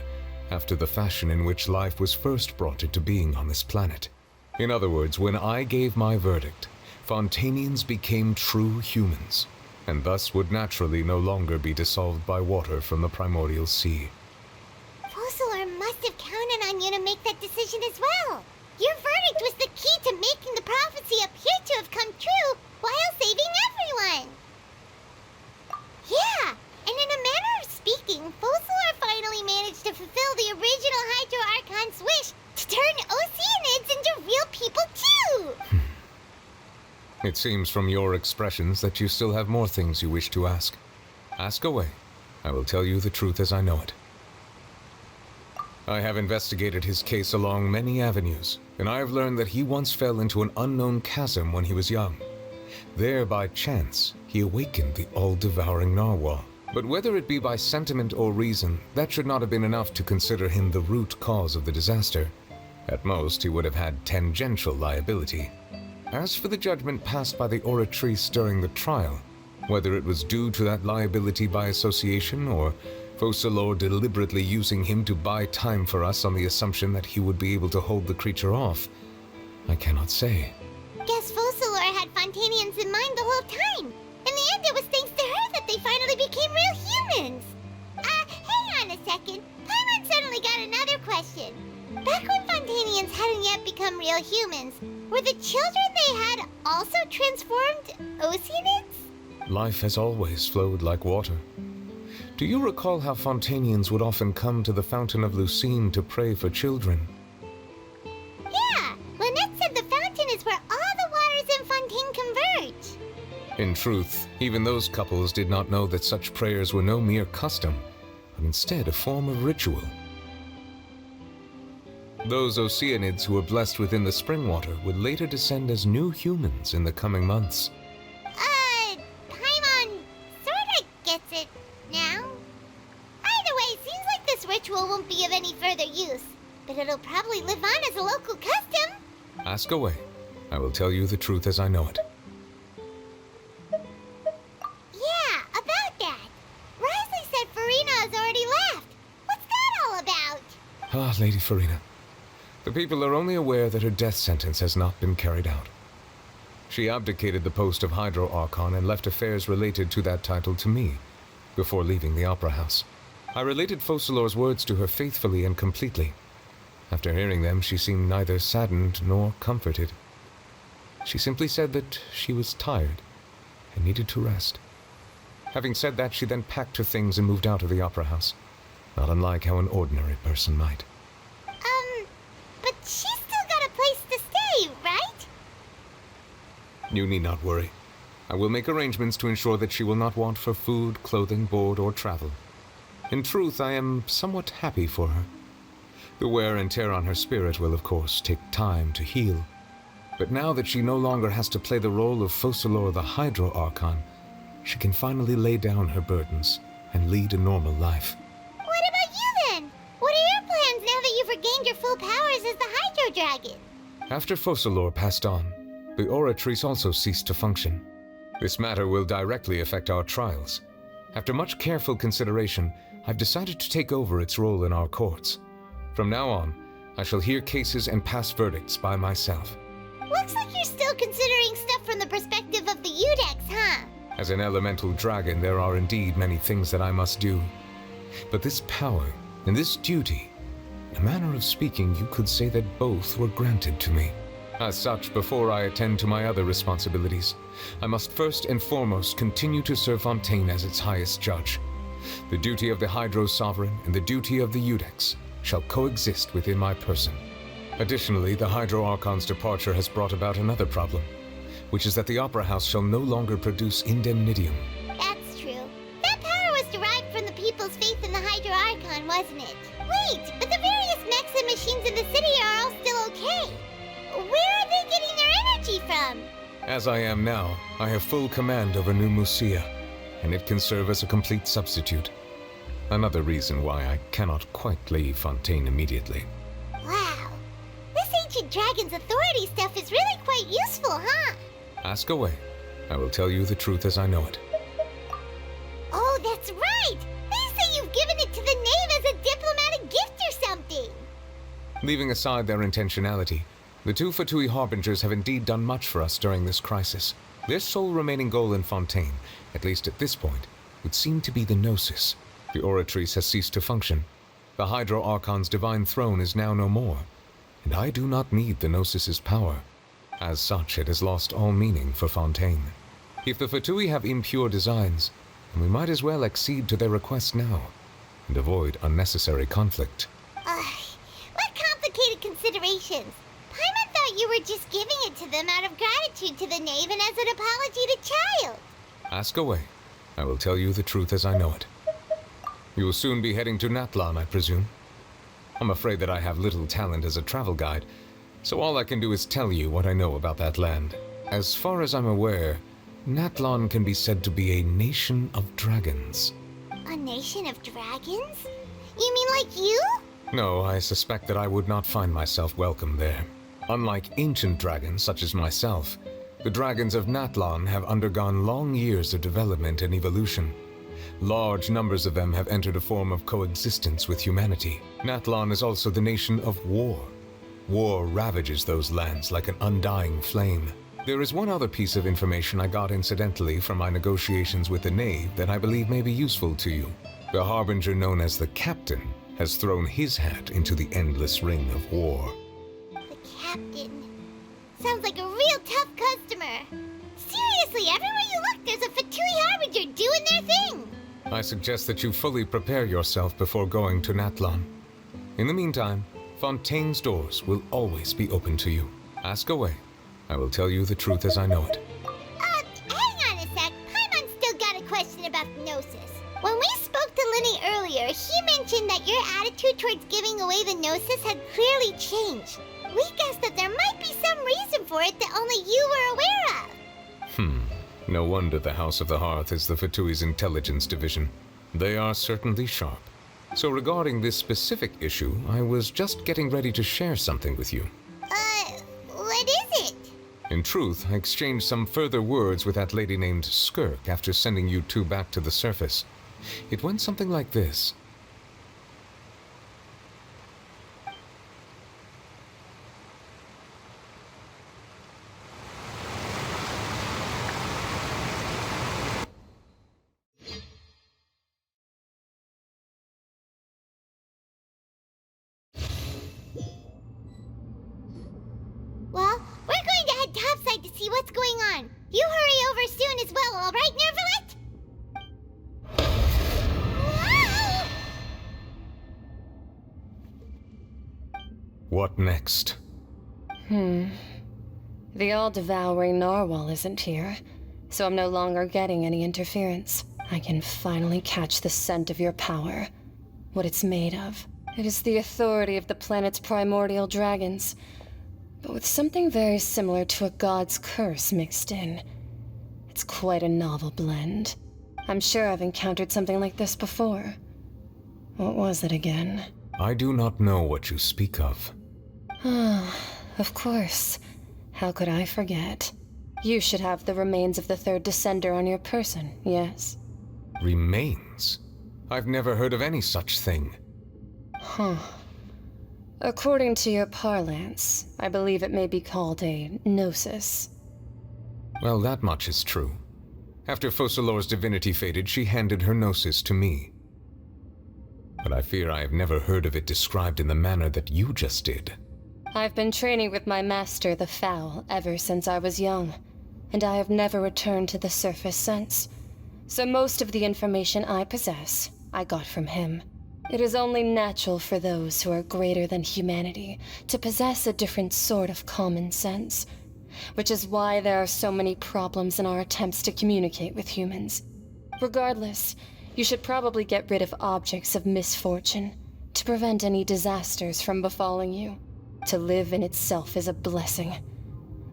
after the fashion in which life was first brought into being on this planet. In other words, when I gave my verdict, Fontainians became true humans, and thus would naturally no longer be dissolved by water from the primordial sea. Focalor must have counted on you to make that decision as well. Your verdict was the key to making the prophecy appear to have come true while saving everyone. Yeah, and in a manner of speaking, Focalor finally managed to fulfill the original Hydro Archon's wish to turn Oceanids into real people too! It seems from your expressions that you still have more things you wish to ask. Ask away. I will tell you the truth as I know it. I have investigated his case along many avenues, and I have learned that he once fell into an unknown chasm when he was young. There, by chance, he awakened the all-devouring narwhal. But whether it be by sentiment or reason, that should not have been enough to consider him the root cause of the disaster. At most, he would have had tangential liability. As for the judgment passed by the Oratrice during the trial, whether it was due to that liability by association or Focalor deliberately using him to buy time for us on the assumption that he would be able to hold the creature off, I cannot say. Guess Focalor had Fontainians in mind the whole time. In the end, it was thanks to her that they finally became real humans. Hang on a second. Paimon suddenly got another question. Back when Fontainians hadn't yet become real humans, were the children they had also transformed Oceanids? Life has always flowed like water. Do you recall how Fontainians would often come to the Fountain of Lucine to pray for children? Yeah, Lynette said the fountain is where all the waters in Fontaine converge. In truth, even those couples did not know that such prayers were no mere custom, but instead a form of ritual. Those Oceanids who were blessed within the spring water would later descend as new humans in the coming months. Paimon sorta gets it now. Either way, seems like this ritual won't be of any further use, but it'll probably live on as a local custom. Ask away. I will tell you the truth as I know it. Yeah, about that. Risley said Farina has already left. What's that all about? Ah, Lady Farina. The people are only aware that her death sentence has not been carried out. She abdicated the post of Hydro Archon and left affairs related to that title to me, before leaving the Opera House. I related Focalor's words to her faithfully and completely. After hearing them, she seemed neither saddened nor comforted. She simply said that she was tired and needed to rest. Having said that, she then packed her things and moved out of the Opera House, not unlike how an ordinary person might. But she's still got a place to stay, right? You need not worry. I will make arrangements to ensure that she will not want for food, clothing, board, or travel. In truth, I am somewhat happy for her. The wear and tear on her spirit will, of course, take time to heal. But now that she no longer has to play the role of Focalor the Hydro Archon, she can finally lay down her burdens and lead a normal life. What about you then? What are your plans now that you've regained your full powers as the Hydro Dragon? After Focalor passed on, the Oratrice also ceased to function. This matter will directly affect our trials. After much careful consideration, I've decided to take over its role in our courts. From now on, I shall hear cases and pass verdicts by myself. Looks like you're still considering stuff from the perspective of the Udex, huh? As an elemental dragon, there are indeed many things that I must do. But this power and this duty, in a manner of speaking, you could say that both were granted to me. As such, before I attend to my other responsibilities, I must first and foremost continue to serve Fontaine as its highest judge. The duty of the Hydro Sovereign and the duty of the Udex shall coexist within my person. Additionally, the Hydro Archon's departure has brought about another problem, which is that the Opera House shall no longer produce indemnitium. That's true. That power was derived from the people's faith in the Hydro Archon, wasn't it? Wait, but the various mechs and machines in the city are all still okay. Where are they getting their energy from? As I am now, I have full command over New Musia, and it can serve as a complete substitute. Another reason why I cannot quite leave Fontaine immediately. Wow. This ancient dragon's authority stuff is really quite useful, huh? Ask away. I will tell you the truth as I know it. Oh, that's right! They say you've given it to the knave as a diplomatic gift or something! Leaving aside their intentionality, The two Fatui Harbingers have indeed done much for us during this crisis. Their sole remaining goal in Fontaine, at least at this point, would seem to be the Gnosis. The Oratrice has ceased to function. The Hydro Archon's divine throne is now no more, and I do not need the Gnosis's power. As such, it has lost all meaning for Fontaine. If the Fatui have impure designs, then we might as well accede to their request now, and avoid unnecessary conflict. What complicated considerations? Paimon thought you were just giving it to them out of gratitude to the knave and as an apology to Child. Ask away. I will tell you the truth as I know it. You will soon be heading to Natlan, I presume? I'm afraid that I have little talent as a travel guide, so all I can do is tell you what I know about that land. As far as I'm aware, Natlan can be said to be a nation of dragons. A nation of dragons? You mean like you? No, I suspect that I would not find myself welcome there. Unlike ancient dragons such as myself, the dragons of Natlan have undergone long years of development and evolution. Large numbers of them have entered a form of coexistence with humanity. Natlan is also the nation of war. War ravages those lands like an undying flame. There is one other piece of information I got incidentally from my negotiations with the knave that I believe may be useful to you. The harbinger known as the Captain has thrown his hat into the endless ring of war. The Captain. Sounds like a real tough customer. Seriously, everywhere you look, there's a Fatui Harbinger doing their thing. I suggest that you fully prepare yourself before going to Natlan. In the meantime, Fontaine's doors will always be open to you. Ask away. I will tell you the truth as I know it. Hang on a sec. Paimon's still got a question about Gnosis. When we spoke to Lenny earlier, he mentioned that your attitude towards giving away the Gnosis had clearly changed. We guessed that there might be some reason for it that only you were aware of. No wonder the House of the Hearth is the Fatui's intelligence division. They are certainly sharp. So regarding this specific issue, I was just getting ready to share something with you. What is it? In truth, I exchanged some further words with that lady named Skirk after sending you two back to the surface. It went something like this. Well, we're going to head topside to see what's going on. You hurry over soon as well, all right, Nervalet? What next? The all-devouring narwhal isn't here, so I'm no longer getting any interference. I can finally catch the scent of your power. What it's made of. It is the authority of the planet's primordial dragons, but with something very similar to a god's curse mixed in. It's quite a novel blend. I'm sure I've encountered something like this before. What was it again? I do not know what you speak of. Of course. How could I forget? You should have the remains of the third descender on your person, yes? Remains? I've never heard of any such thing. According to your parlance, I believe it may be called a gnosis. Well, that much is true. After Focalor's divinity faded, she handed her gnosis to me. But I fear I have never heard of it described in the manner that you just did. I've been training with my master, the Fowl, ever since I was young, and I have never returned to the surface since. So most of the information I possess, I got from him. It is only natural for those who are greater than humanity to possess a different sort of common sense, which is why there are so many problems in our attempts to communicate with humans. Regardless, you should probably get rid of objects of misfortune to prevent any disasters from befalling you. To live in itself is a blessing.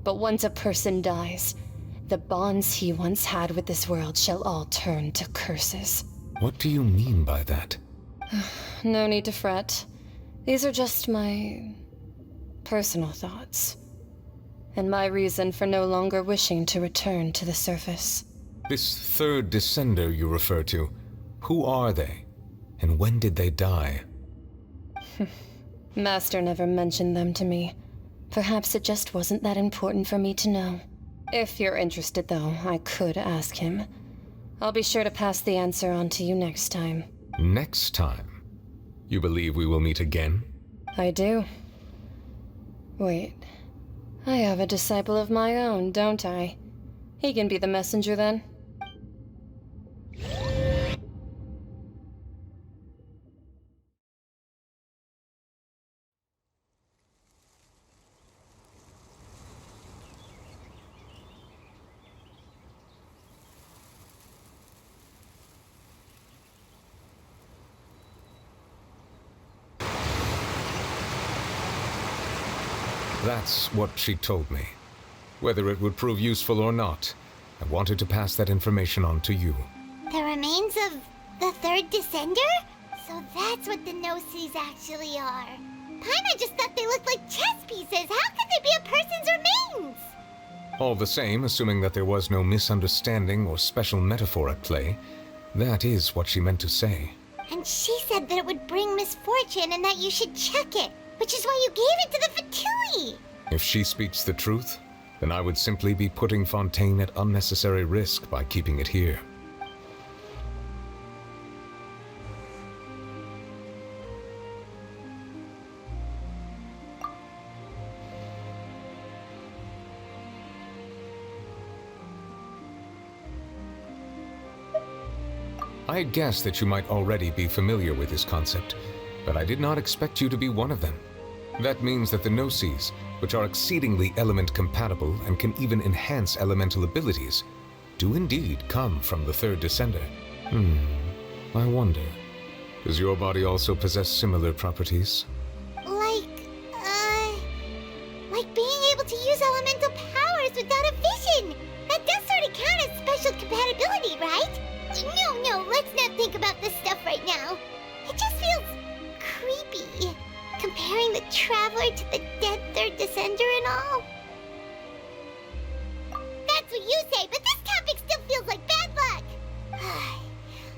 But once a person dies, the bonds he once had with this world shall all turn to curses. What do you mean by that? No need to fret. These are just my personal thoughts, and my reason for no longer wishing to return to the surface. This third descender you refer to, who are they? And when did they die? Master never mentioned them to me, Perhaps it just wasn't that important for me to know. If you're interested, though, I could ask him. I'll be sure to pass the answer on to you next time. Next time? You believe we will meet again? I do. Wait. I have a disciple of my own, don't I? He can be the messenger then. That's what she told me. Whether it would prove useful or not, I wanted to pass that information on to you. The remains of the third descender? So that's what the Gnosis actually are. Paimon just thought they looked like chess pieces. How could they be a person's remains? All the same, assuming that there was no misunderstanding or special metaphor at play, that is what she meant to say. And she said that it would bring misfortune and that you should check it, which is why you gave it to the Fatui. If she speaks the truth, then I would simply be putting Fontaine at unnecessary risk by keeping it here. I guessed that you might already be familiar with this concept, but I did not expect you to be one of them. That means that the Gnosis, which are exceedingly element-compatible and can even enhance elemental abilities, do indeed come from the third descender. I wonder, does your body also possess similar properties? Like being able to use elemental powers without a vision! That does sort of count as special compatibility, right? No, let's not think about this stuff right now. It just feels creepy. Comparing the Traveler to the dead third descender and all. That's what you say, but this topic still feels like bad luck.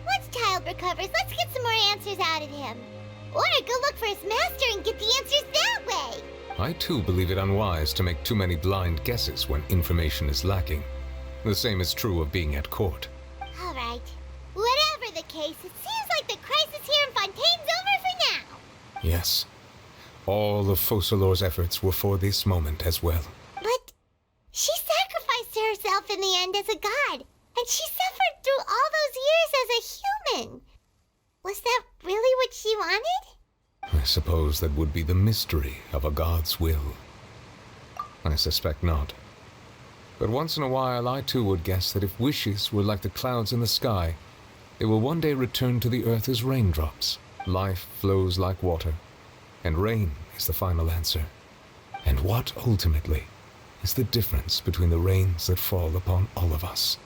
Once Child recovers, let's get some more answers out of him. Or go look for his master and get the answers that way. I too believe it unwise to make too many blind guesses when information is lacking. The same is true of being at court. All right. Whatever the case, it seems like the crisis here in Fontaine's over for now. Yes. All of Focalor's efforts were for this moment as well. But she sacrificed herself in the end as a god, and she suffered through all those years as a human. Was that really what she wanted? I suppose that would be the mystery of a god's will. I suspect not. But once in a while I too would guess that if wishes were like the clouds in the sky, they will one day return to the earth as raindrops. Life flows like water, and rain is the final answer. And what, ultimately, is the difference between the rains that fall upon all of us?